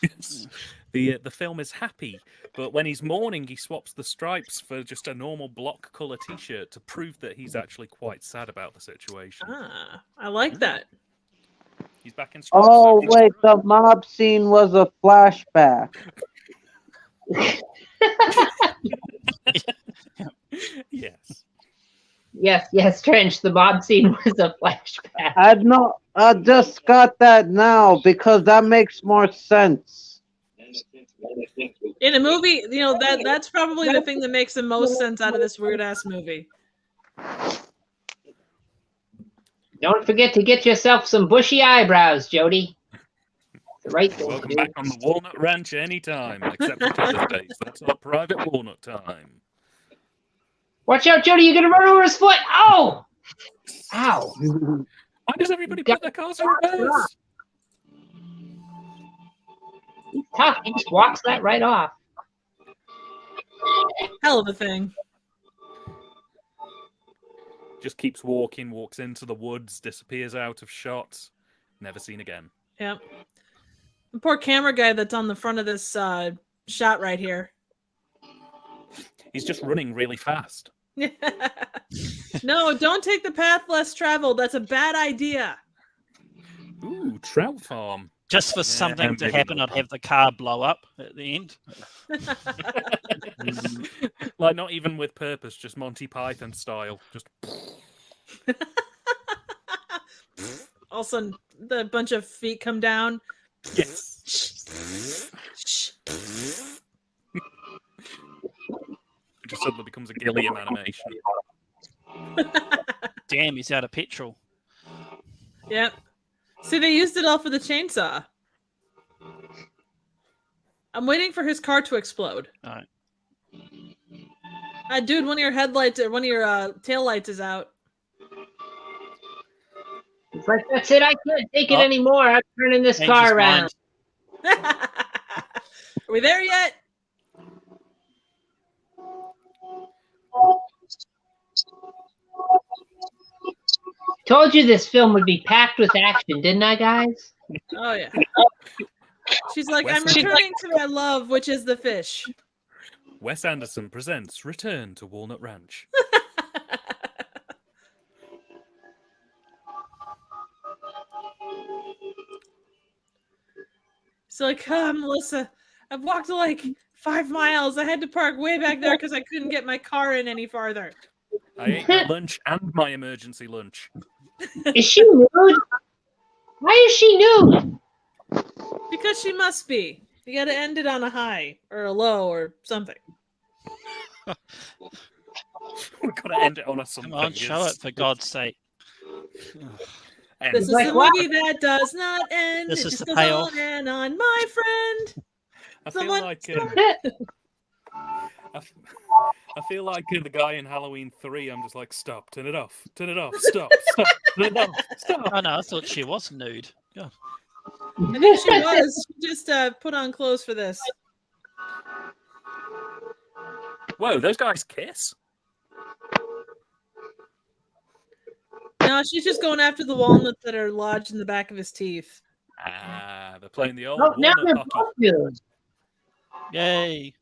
Yes. The film is happy, but when he's mourning, he swaps the stripes for just a normal block color T-shirt to prove that he's actually quite sad about the situation. Ah, I like that. He's back in stripes. Oh, so- wait, the mob scene was a flashback. Yes. Yes, Trench. The mob scene was a flashback. I just got that now because that makes more sense. In a movie, that's probably the thing that makes the most sense out of this weird ass movie. Don't forget to get yourself some bushy eyebrows, Jody. The right thing to Welcome do. back on the Walnut Ranch anytime, except for Thursdays. That's our private walnut time. Watch out, Jody! You're gonna run over his foot. Oh! Ow! Why does everybody put their cars in reverse? He's tough. He just walks that right off. Hell of a thing. Just keeps walking, walks into the woods, disappears out of shot, never seen again. Yep. The poor camera guy that's on the front of this shot right here. He's just running really fast. No, don't take the path less traveled. That's a bad idea. Ooh, trout farm. Just for something to maybe happen, not. I'd have the car blow up at the end. Like, not even with purpose, just Monty Python style. Just All of a sudden, the bunch of feet come down. yes. It just suddenly becomes a Gilliam animation. Damn, he's out of petrol. Yep. See, they used it all for the chainsaw. I'm waiting for his car to explode. All right. Dude, one of your headlights or one of your tail lights is out. It's like, that's it. I can't take it Oh. anymore. I'm turning this Change his car around. mind. Are we there yet? Told you this film would be packed with action, didn't I, guys? Oh yeah. She's like, Wes I'm returning to my love, which is the fish. Wes Anderson presents Return to Walnut Ranch. So like, Melissa, I've walked like 5 miles. I had to park way back there because I couldn't get my car in any farther. I ate my lunch and my emergency lunch. Is she nude? Why is she nude? Because she must be. You got to end it on a high or a low or something. We've got to end it on a something. Come on, show it for God's sake. End. This is Like the what? movie that does not end. This It is just the goes payoff. on and on, my friend. I feel Someone like I feel like the guy in Halloween 3. I'm just like, stop, turn it off, stop, turn it off, stop. Oh no, I thought she was nude. God. I think she was. She just put on clothes for this. Whoa, those guys kiss. No, she's just going after the walnuts that are lodged in the back of his teeth. Ah, they're playing the old Oh, now walnut they're hockey. both nude. Yay.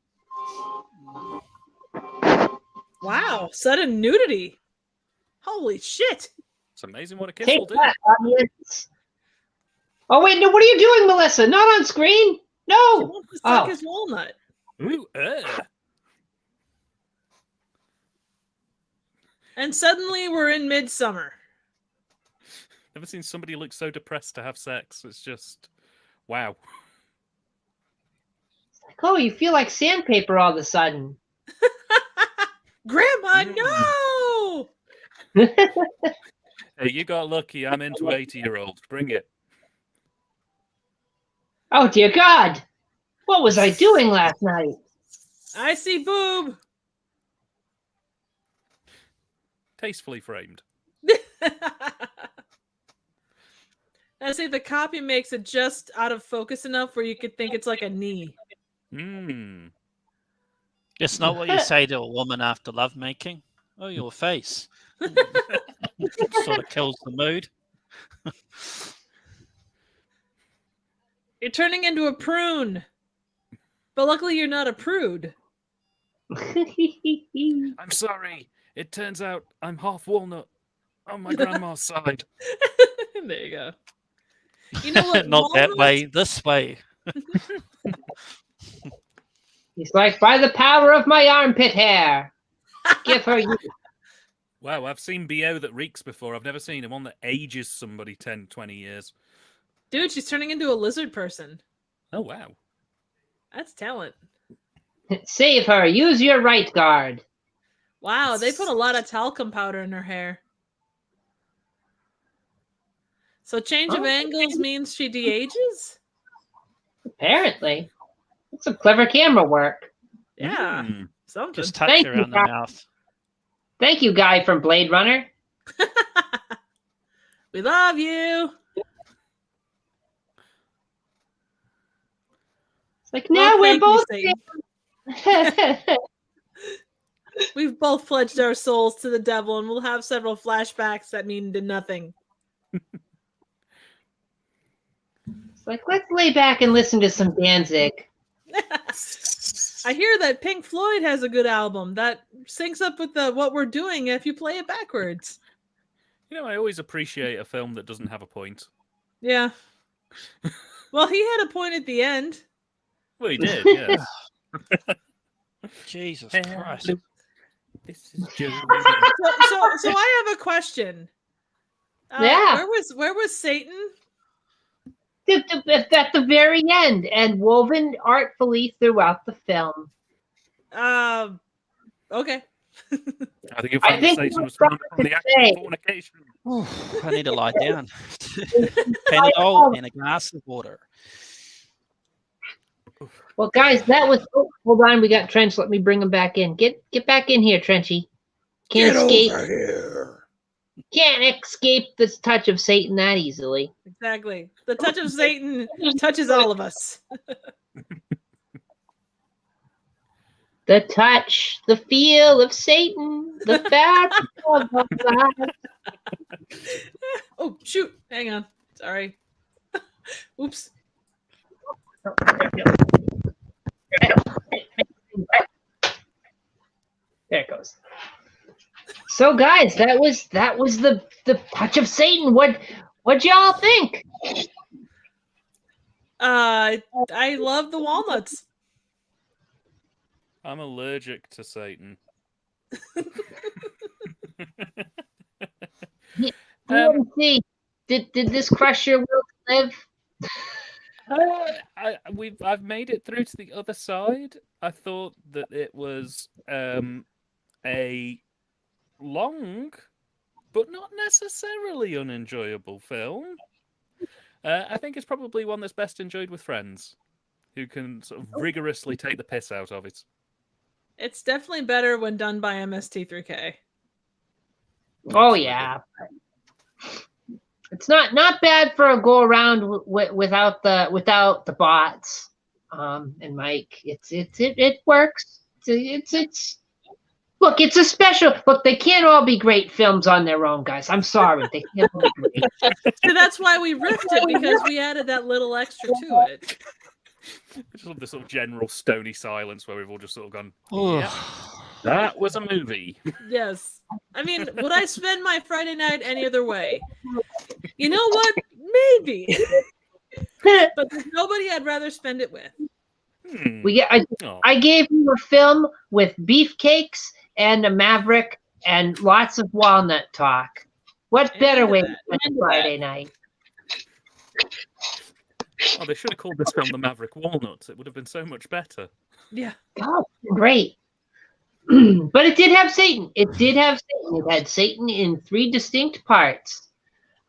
Wow, sudden nudity. Holy shit. It's amazing what a kiss Take will do. that, audience. Oh wait, no! What are you doing, Melissa? Not on screen. She No. wants to suck Oh. his walnut. Ooh, And suddenly we're in midsummer. Never seen somebody look so depressed to have sex. It's just, wow. Like, oh, you feel like sandpaper all of a sudden. Grandma, Mm. no! Hey, you got lucky. I'm into 80-year-olds. Bring it. Oh dear God! What was I doing last night? I see boob. Tastefully framed. I say the copy makes it just out of focus enough where you could think it's like a knee. It's not what you say to a woman after lovemaking. Oh, your face. Sort of kills the mood. You're turning into a prune. But luckily you're not a prude. I'm sorry. It turns out I'm half walnut on my grandma's side. There you go. You know what? Not that way, this way. He's like, by the power of my armpit hair, give her you. Wow, I've seen BO that reeks before. I've never seen one that ages somebody 10, 20 years. Dude, she's turning into a lizard person. Oh, wow. That's talent. Save her. Use your right guard. Wow, they put a lot of talcum powder in her hair. So change of angles means she de-ages? Apparently. That's some clever camera work. Yeah, something. Just touch Thank her you, around the Doc. mouth. Thank you, guy from Blade Runner. We love you. It's like, now we're both. We've both pledged our souls to the devil, and we'll have several flashbacks that mean to nothing. It's like, let's lay back and listen to some Danzig. I hear that Pink Floyd has a good album that syncs up with what we're doing if you play it backwards. You know, I always appreciate a film that doesn't have a point. Yeah. Well, he had a point at the end. Well, he did, yes. Jesus Christ. This is Joe. So I have a question. Yeah. Where was Satan? At the very end, and woven artfully throughout the film. Okay. I think you'll find that Satan was found from the act of fornication. I need to lie down. Panadol and a glass of water. Well, guys, that was. Oh, hold on, we got Trench. Let me bring him back in. Get back in here, Trenchy. Can't escape. Over here. Can't escape this touch of Satan that easily. Exactly. The touch of Satan touches all of us. The touch, the feel of Satan, the fabric of our lives. Oh, shoot. Hang on. Sorry. Oops. There it goes. So, guys, that was the touch of Satan. What'd y'all think? I love the walnuts. I'm allergic to Satan. See, did this crush your will to live? I've made it through to the other side. I thought that it was a long, but not necessarily unenjoyable film. I think it's probably one that's best enjoyed with friends who can sort of rigorously take the piss out of it. It's definitely better when done by MST3K. Oh yeah, it's not bad for a go around without the bots. And Mike, it works. It's look, it's a special look. They can't all be great films on their own, guys. I'm sorry, they can't all be great. So that's why we ripped it, because we added that little extra to it. I just love the sort of general stony silence where we've all just sort of gone, yeah, that was a movie. Yes. I mean, would I spend my Friday night any other way? You know what? Maybe. But there's nobody I'd rather spend it with. I gave you a film with beefcakes and a Maverick and lots of walnut talk. What better way to spend a Friday night? Oh, they should have called this film The Maverick Walnuts. It would have been so much better. Yeah. Oh, great. But it did have Satan. It had Satan in 3 distinct parts.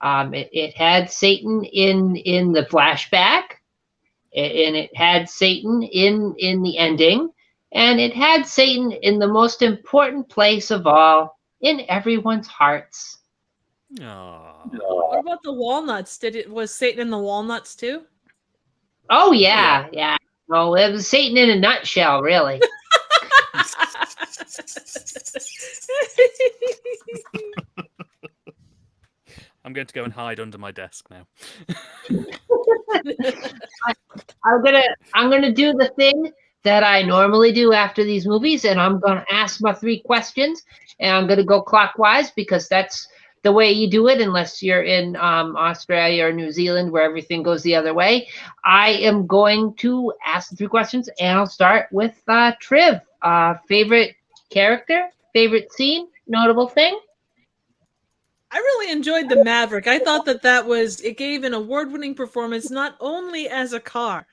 It had Satan in the flashback, and it had Satan in the ending, and it had Satan in the most important place of all, in everyone's hearts. Aw. What about the walnuts? Was Satan in the walnuts too? Oh yeah. Well, it was Satan in a nutshell, really. I'm going to go and hide under my desk now. I'm gonna do the thing that I normally do after these movies, and I'm gonna ask my 3 questions, and I'm gonna go clockwise because that's the way you do it, unless you're in Australia or New Zealand where everything goes the other way. I am going to ask the 3 questions, and I'll start with Triv. Favorite character, favorite scene, notable thing. I really enjoyed the Maverick. I thought it gave an award-winning performance not only as a car,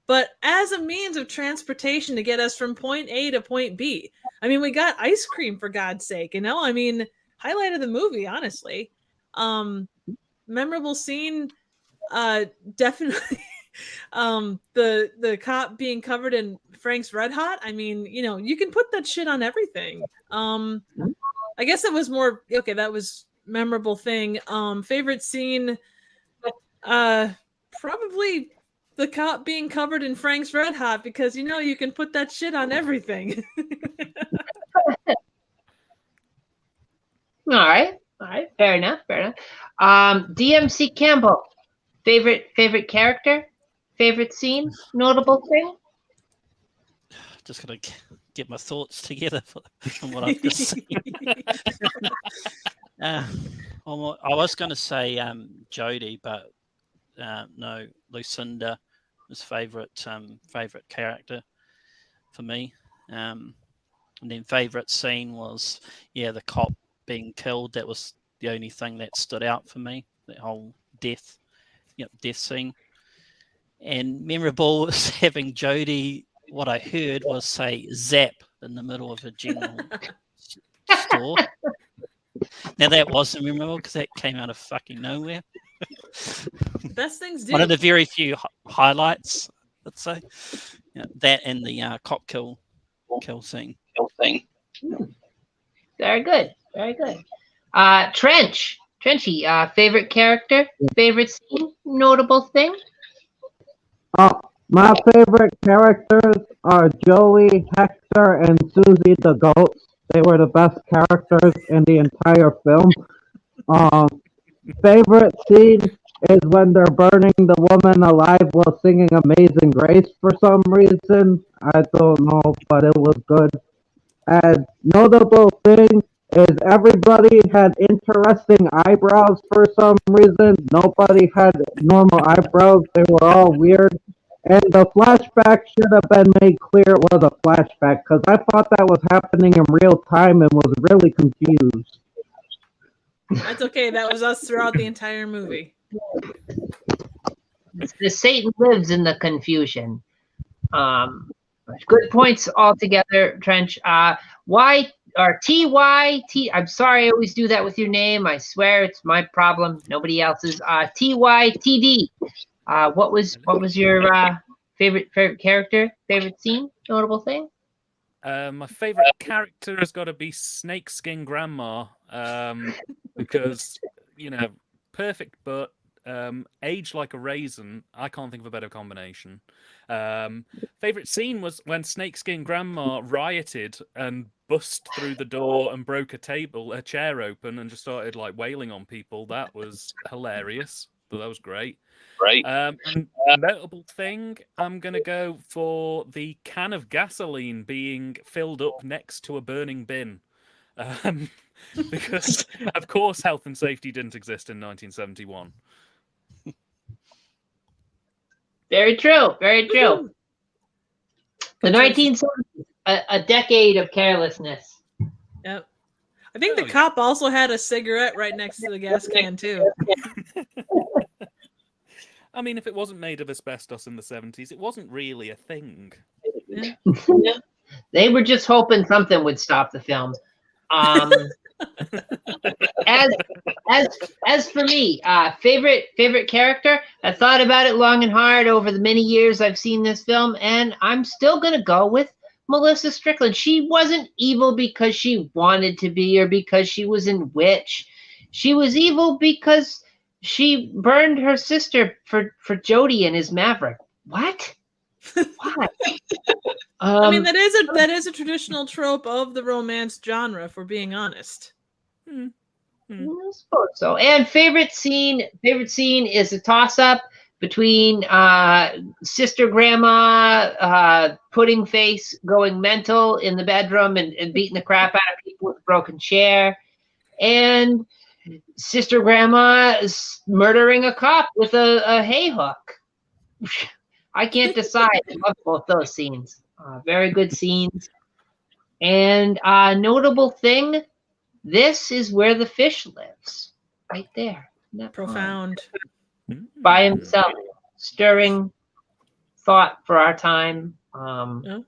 but as a means of transportation to get us from point A to point B. I mean, we got ice cream, for God's sake, you know? I mean, highlight of the movie, honestly. Memorable scene, definitely. The cop being covered in Frank's Red Hot. I mean, you know, you can put that shit on everything. I guess it was more okay. That was memorable thing. Favorite scene, probably the cop being covered in Frank's Red Hot, because you know you can put that shit on everything. All right, fair enough. DMC Campbell, favorite character, favorite scene, notable thing. Just gotta get my thoughts together from what I've just seen. I was going to say Jodie, but no, Lucinda was favorite character for me. And then favorite scene was the cop being killed. That was the only thing that stood out for me. That whole death scene. And memorable was having Jodie. What I heard was say "zap" in the middle of a general store. Now that wasn't memorable because that came out of fucking nowhere. Best things do. One of the very few highlights, let's say. That and the cop kill scene. Very good. Trenchy, favorite character, favorite scene, notable thing. My favorite characters are Joey, Hector, and Susie the Goat. They were the best characters in the entire film. Favorite scene is when they're burning the woman alive while singing Amazing Grace for some reason. I don't know, but it was good. And notable thing is everybody had interesting eyebrows for some reason. Nobody had normal eyebrows. They were all weird. And the flashback should have been made clear it was a flashback, because I thought that was happening in real time and was really confused. That's okay. That was us throughout the entire movie. The Satan lives in the confusion. Good points altogether, Trench. Y or TYT. I'm sorry, I always do that with your name. I swear it's my problem, nobody else's. TYTD. What was your favorite character, favorite scene, notable thing? My favorite character has got to be Snakeskin Grandma, because perfect but aged like a raisin. I can't think of a better combination. Favorite scene was when Snakeskin Grandma rioted and bust through the door and broke a chair open and just started like wailing on people. That was hilarious. But that was great. Right. And notable thing, I'm going to go for the can of gasoline being filled up next to a burning bin. Because, of course, health and safety didn't exist in 1971. Very true. The 1970s, a decade of carelessness. Yep. I think the cop also had a cigarette right next to the gas can, too. I mean, if it wasn't made of asbestos in the 70s, it wasn't really a thing. Yeah. They were just hoping something would stop the film. As as for me, favorite character, I thought about it long and hard over the many years I've seen this film, and I'm still gonna go with Melissa Strickland. She wasn't evil because she wanted to be or because she was in Witch. She was evil because she burned her sister for Jody and his Maverick. What? Why? I mean, that is a traditional trope of the romance genre, if we're being honest. I suppose so. And favorite scene is a toss-up between Sister Grandma pudding face going mental in the bedroom and beating the crap out of people with a broken chair, and Sister Grandma is murdering a cop with a hay hook. I can't decide. I love both those scenes. Very good scenes. And notable thing, this is where the fish lives. Right there. Isn't that Profound. by himself, stirring thought for our time. And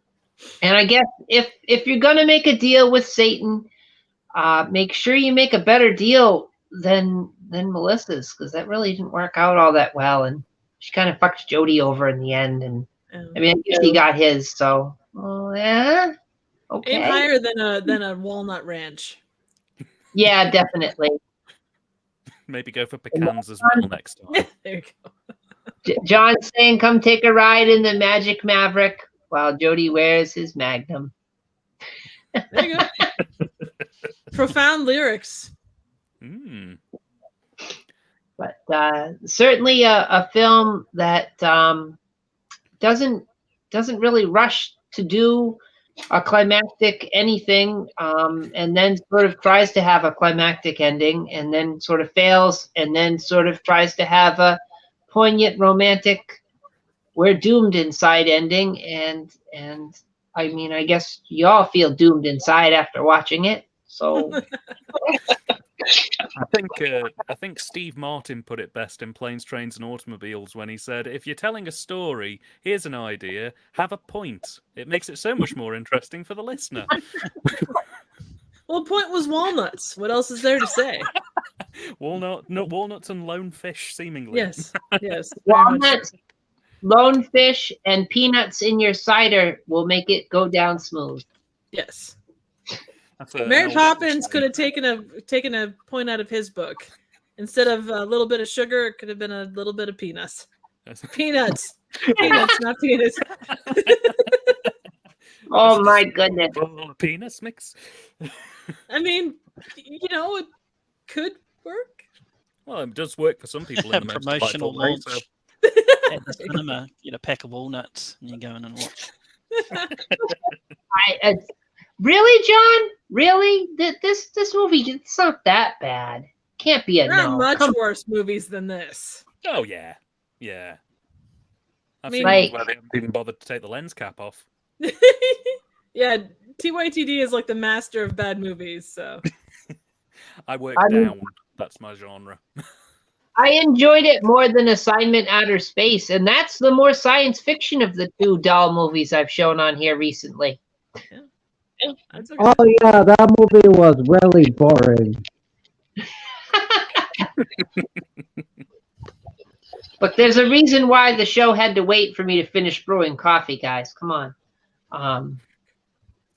I guess if you're gonna make a deal with Satan, make sure you make a better deal than Melissa's, because that really didn't work out all that well, and she kind of fucked Jody over in the end. And I mean, I guess he got his. So yeah, okay. Aim higher than a walnut ranch. Yeah, definitely. Maybe go for pecans as well next time. There you go. John's saying, "Come take a ride in the Magic Maverick," while Jody wears his Magnum. There you go. Profound lyrics. But certainly a film that doesn't really rush to do a climactic anything, and then sort of tries to have a climactic ending, and then sort of fails, and then sort of tries to have a poignant romantic "we're doomed inside" ending. And I mean, I guess you all feel doomed inside after watching it. So I think Steve Martin put it best in Planes, Trains and Automobiles when he said, "If you're telling a story, here's an idea, have a point. It makes it so much more interesting for the listener." Well, the point was walnuts. What else is there to say? Walnuts and lone fish, seemingly. Yes. walnuts, lone fish, and peanuts in your cider will make it go down smooth. Yes. An Mary old Poppins episode. could have taken a point out of his book. Instead of a little bit of sugar, it could have been a little bit of peanuts. Peanuts, not peanuts. Oh my goodness! A little penis mix. I mean, it could work. Well, it does work for some people in the most Promotional delightful way, launch so- at the cinema. Get a pack of walnuts and you go in and watch. Really, John? Really? This movie, it's not that bad. Can't be a There are no. much Come worse movies than this. Oh yeah. I've seen Like- ones where they haven't even bothered to take the lens cap off. Yeah, TYTD is like the master of bad movies. So I work I mean- down. That's my genre. I enjoyed it more than Assignment Outer Space, and that's the more science fiction of the two doll movies I've shown on here recently. that's okay. Oh yeah, that movie was really boring. But there's a reason why the show had to wait for me to finish brewing coffee, guys. Come on.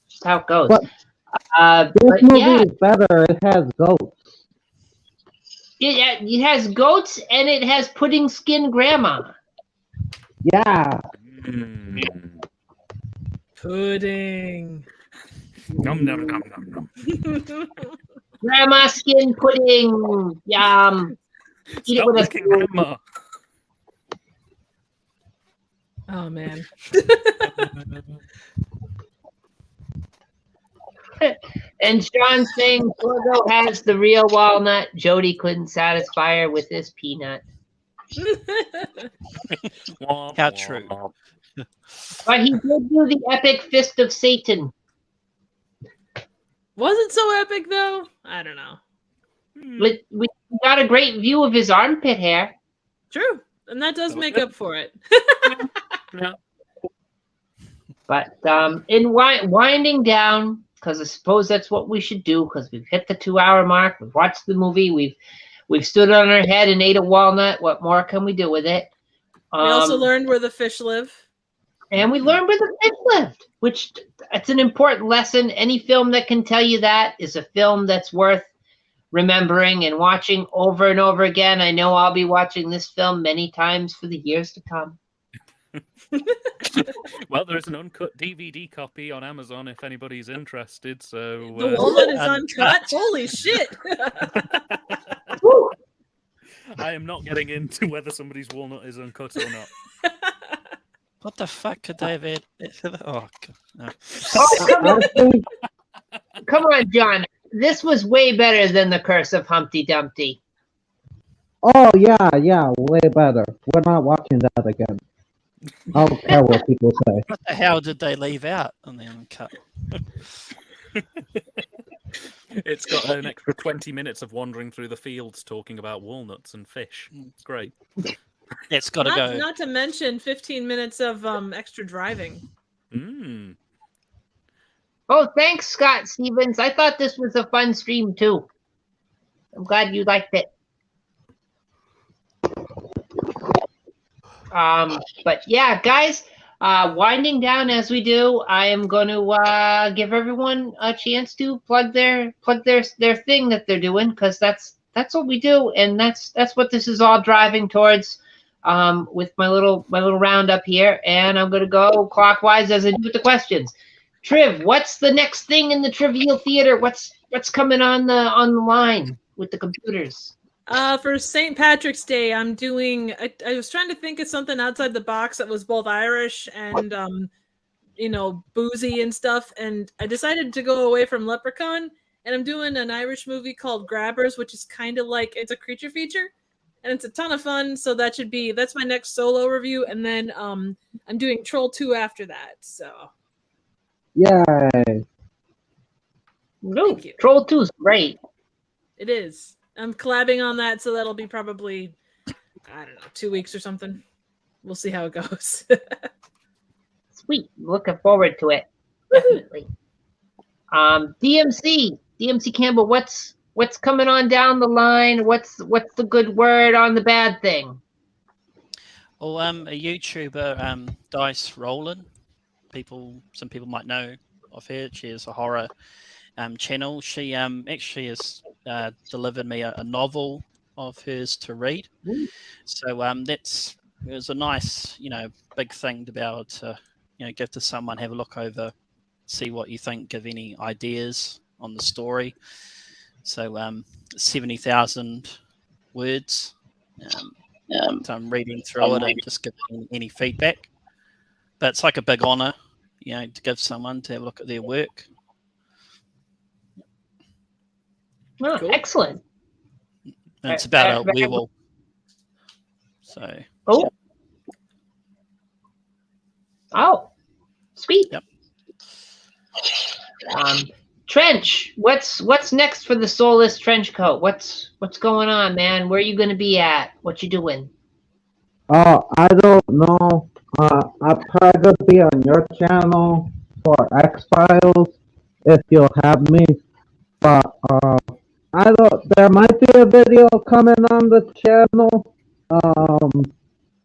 Just how it goes. But This But movie yeah, is better. It has goats. it has goats and it has pudding skin grandma. Yeah. Pudding. Nom nom nom nom nom. Grandma skin pudding. Yum. Eat it Stop with a licking spoon. grandma. Oh man. And Sean saying Gorgo has the real walnut. Jody couldn't satisfy her with this peanut. How true. But he did do the epic fist of Satan. Was it so epic though? I don't know. We got a great view of his armpit hair. True. And that does make up for it. Yeah. But in winding down, because I suppose that's what we should do, because we've hit the 2-hour mark, we've watched the movie, We've stood on our head and ate a walnut. What more can we do with it? We also Um, learned where the fish live. and we learned where the fish lived, which it's an important lesson. Any film that can tell you that is a film that's worth remembering and watching over and over again. I know I'll be watching this film many times for the years to come. Well, there is an uncut DVD copy on Amazon if anybody's interested. So The walnut is Uncut. uncut. Holy shit! Woo! I am not getting into whether somebody's walnut is uncut or not. What the fuck could they have had? Oh, God, no. Oh, come on. I think, Come on, John. This was way better than The Curse of Humpty Dumpty. oh yeah, way better. We're not watching that again. I don't care what people say. What the hell did they leave out on the uncut? It's got an extra 20 minutes of wandering through the fields talking about walnuts and fish. It's great. It's got to go. Not to mention 15 minutes of extra driving. Mm. Oh, thanks, Scott Stevens. I thought this was a fun stream, too. I'm glad you liked it. But yeah, guys, winding down as we do, I am going to give everyone a chance to plug their thing that they're doing, because that's what we do, and that's what this is all driving towards. With my little roundup here, and I'm going to go clockwise as I do with the questions. Triv, what's the next thing in the Trivial Theater? What's coming on the line with the computers? For St. Patrick's Day, I'm doing. I was trying to think of something outside the box that was both Irish and, boozy and stuff. And I decided to go away from Leprechaun, and I'm doing an Irish movie called Grabbers, which is kind of like it's a creature feature, and it's a ton of fun. So that's my next solo review, and then I'm doing Troll 2 after that. So Yay! No, you. Troll 2 is great. it is. I'm collabing on that, so that'll be probably, I don't know, 2 weeks or something. We'll see how it goes. Sweet. Looking forward to it. Definitely. DMC Campbell, what's coming on down the line? What's the good word on the bad thing? Oh, a YouTuber, Dice Roland. Some people might know of her. She has a horror channel. She actually has delivered me a novel of hers to read. Ooh. So it was a nice, big thing to be able to, give to someone, have a look over, see what you think, give any ideas on the story. So 70,000 words. So I'm reading through it and just giving any feedback. But it's like a big honour, to give someone to have a look at their work. Oh, Cool. Excellent. And it's about a werewolf. So Oh, sweet. Yep. Trench, what's next for the Soulless Trench Coat? What's going on, man? Where are you going to be at? What you doing? I don't know. I'll try to be on your channel for X-Files if you'll have me. But there might be a video coming on the channel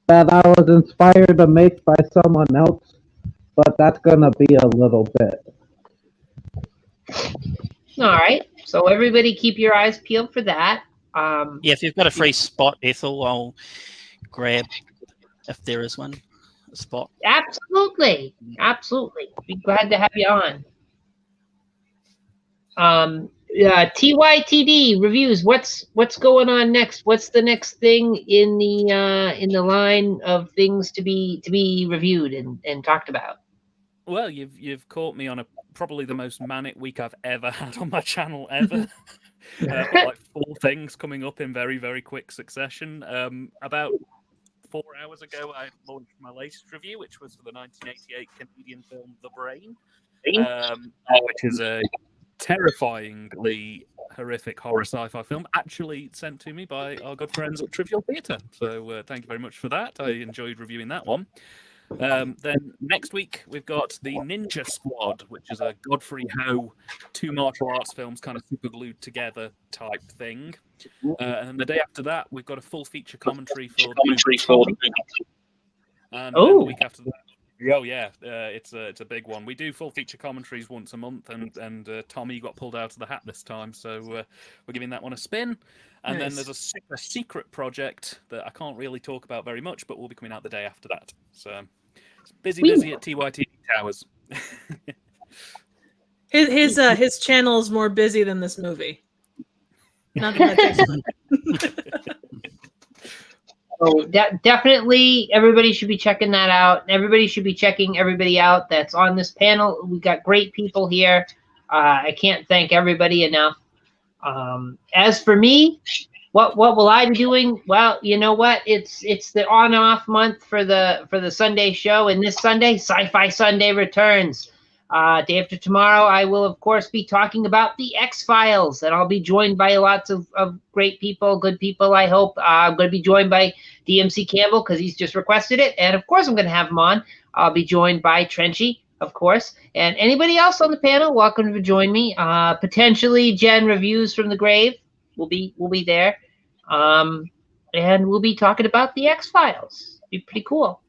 that I was inspired to make by someone else, but that's gonna be a little bit. All right. So everybody keep your eyes peeled for that. yeah, if you've got a free spot, Ethel, I'll grab, if there is one, a spot. Absolutely. Be glad to have you on. TYTD reviews. What's going on next? What's the next thing in the line of things to be reviewed and talked about? Well, you've caught me on probably the most manic week I've ever had on my channel ever. I've got like 4 things coming up in very, very quick succession. About 4 hours ago, I launched my latest review, which was for the 1988 Canadian film The Brain, which is a terrifyingly horrific horror sci-fi film, actually sent to me by our good friends at Trivial Theatre. So thank you very much for that. I enjoyed reviewing that one. Then next week we've got the Ninja Squad, which is a Godfrey Ho 2 martial arts films kind of super glued together type thing. And then the day after that, we've got a full feature commentary for and then the week after that. Oh yeah, it's a big one. We do full feature commentaries once a month, and Tommy got pulled out of the hat this time, so we're giving that one a spin. And then there's a super secret project that I can't really talk about very much, but will be coming out the day after that. So it's busy at TYT Towers. His channel is more busy than this movie. Not that So definitely, everybody should be checking that out. Everybody should be checking everybody out that's on this panel. We got great people here. I can't thank everybody enough. As for me, what will I be doing? Well, you know what? It's the on-off month for the Sunday show, and this Sunday, Sci-Fi Sunday returns. Day after tomorrow, I will, of course, be talking about the X-Files, and I'll be joined by lots of great people, good people, I hope. I'm going to be joined by DMC Campbell because he's just requested it, and, of course, I'm going to have him on. I'll be joined by Trenchy, of course, and anybody else on the panel, welcome to join me. Potentially, Jen Reviews from the Grave will be there, and we'll be talking about the X-Files. Be pretty cool.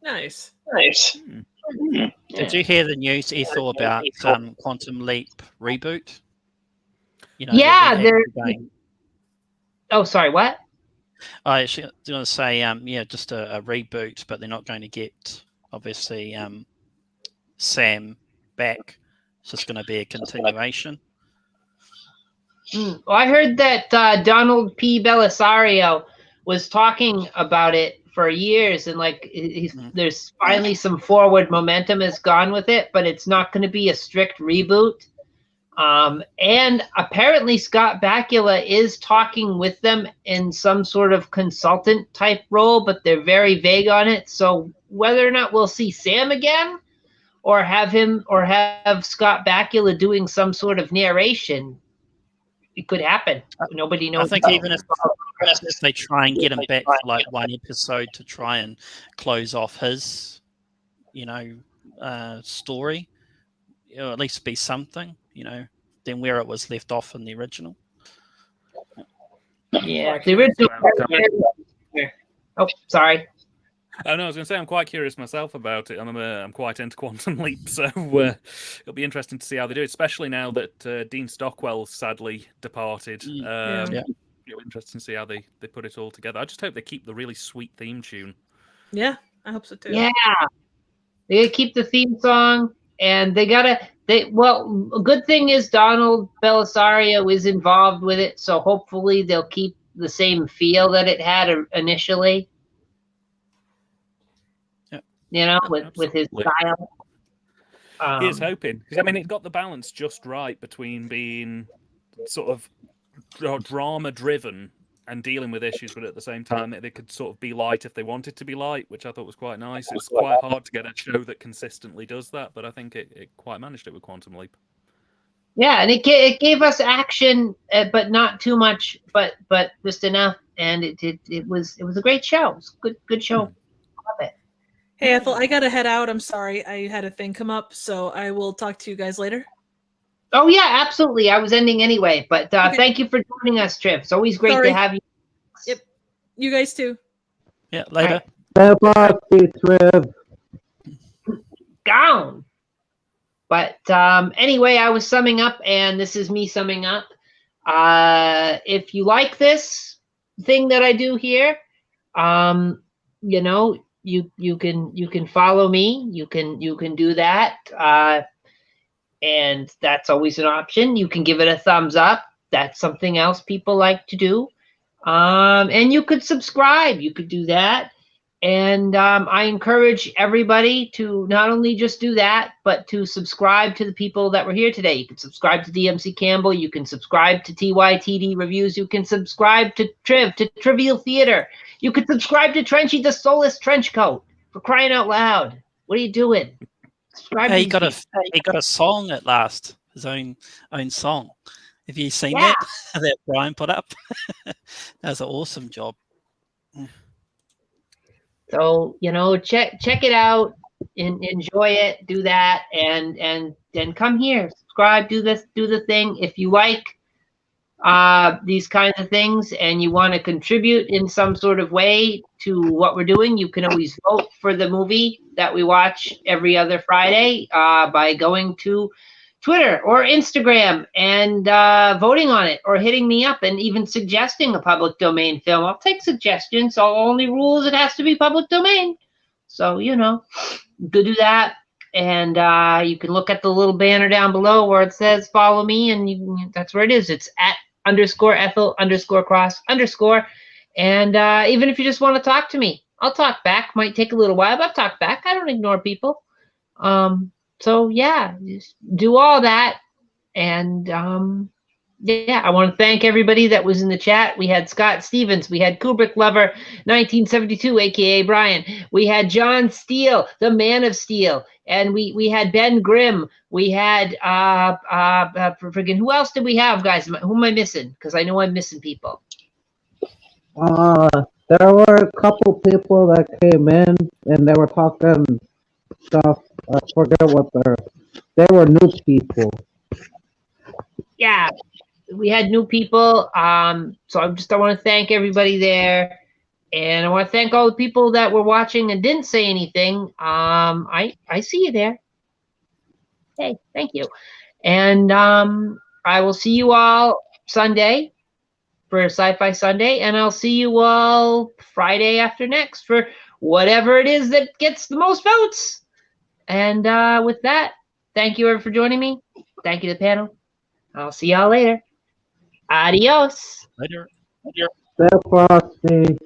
Nice. Did you hear the news, Ethel, about Quantum Leap reboot? You know, Yeah, they're Oh, sorry, what? I actually going to say, just a reboot, but they're not going to get obviously Sam back. It's just going to be a continuation. Well, I heard that Donald P. Belisario was talking about it for years, and there's finally some forward momentum has gone with it, but it's not going to be a strict reboot. And apparently Scott Bakula is talking with them in some sort of consultant type role, but they're very vague on it. So whether or not we'll see Sam again, or have Scott Bakula doing some sort of narration, it could happen. Nobody knows. I think even if they try and get him back for like one episode to try and close off his, story, at least be something, than where it was left off in the original. Yeah, the original. Oh, sorry. Oh no, I was going to say I'm quite curious myself about it. I'm quite into Quantum Leap, so it'll be interesting to see how they do it, especially now that Dean Stockwell sadly departed. It'll be interesting to see how they put it all together. I just hope they keep the really sweet theme tune. Yeah, I hope so too. Yeah, they gotta keep the theme song, and a good thing is Donald Belisario is involved with it, so hopefully they'll keep the same feel that it had initially. With his style. Here's hoping, because it got the balance just right between being sort of drama driven and dealing with issues, but at the same time they could sort of be light if they wanted to be light, which I thought was quite nice. It's quite hard to get a show that consistently does that, but I think it quite managed it with Quantum Leap. Yeah, and it gave us action, but not too much, but just enough, and it was a great show. It was a good show. Love it. Hey, Ethel, I gotta head out. I'm sorry. I had a thing come up, so I will talk to you guys later. Oh, yeah, absolutely. I was ending anyway, but thank you for joining us, Triv. It's always great to have you. Yep. You guys too. Yeah, later. Bye-bye, Triv. Gone. But anyway, I was summing up, and this is me summing up. If you like this thing that I do here, you can follow me. You can do that, and that's always an option. You can give it a thumbs up. That's something else people like to do. And you could subscribe. You could do that. And I encourage everybody to not only just do that, but to subscribe to the people that were here today. You can subscribe to DMC Campbell. You can subscribe to TYTD Reviews. You can subscribe to Trivial Theater. You could subscribe to Trenchy the Soulless Trenchcoat. For crying out loud. What are you doing? Subscribe. Hey, he got a song at last. His own song. Have you seen that that Brian put up? That was an awesome job. So check it out, enjoy it, do that, and then come here, subscribe, do the thing. If you like these kinds of things and you want to contribute in some sort of way to what we're doing, you can always vote for the movie that we watch every other Friday by going to Twitter or Instagram and voting on it, or hitting me up and even suggesting a public domain film. I'll take suggestions. So only rules, it has to be public domain. So, you know, go do that. And you can look at the little banner down below where it says follow me, and that's where it is. It's at _Ethel_Cross_. And even if you just want to talk to me, I'll talk back. Might take a little while, but I'll talk back. I don't ignore people. So yeah, just do all that. And yeah, I want to thank everybody that was in the chat. We had Scott Stevens, we had Kubrick Lover 1972, aka Brian. We had John Steele, the Man of Steel, and we had Ben Grimm. We had friggin' who else did we have, guys? Who am I missing? Because I know I'm missing people. There were a couple people that came in and they were talking stuff. I forget what they were new people. Yeah, we had new people. So I want to thank everybody there, and I want to thank all the people that were watching and didn't say anything. I see you there. Hey, thank you. And I will see you all Sunday for Sci-Fi Sunday, and I'll see you all Friday after next for whatever it is that gets the most votes. And with that, thank you everyone for joining me. Thank you to the panel. I'll see y'all later. Adios. Later. Stay frosty.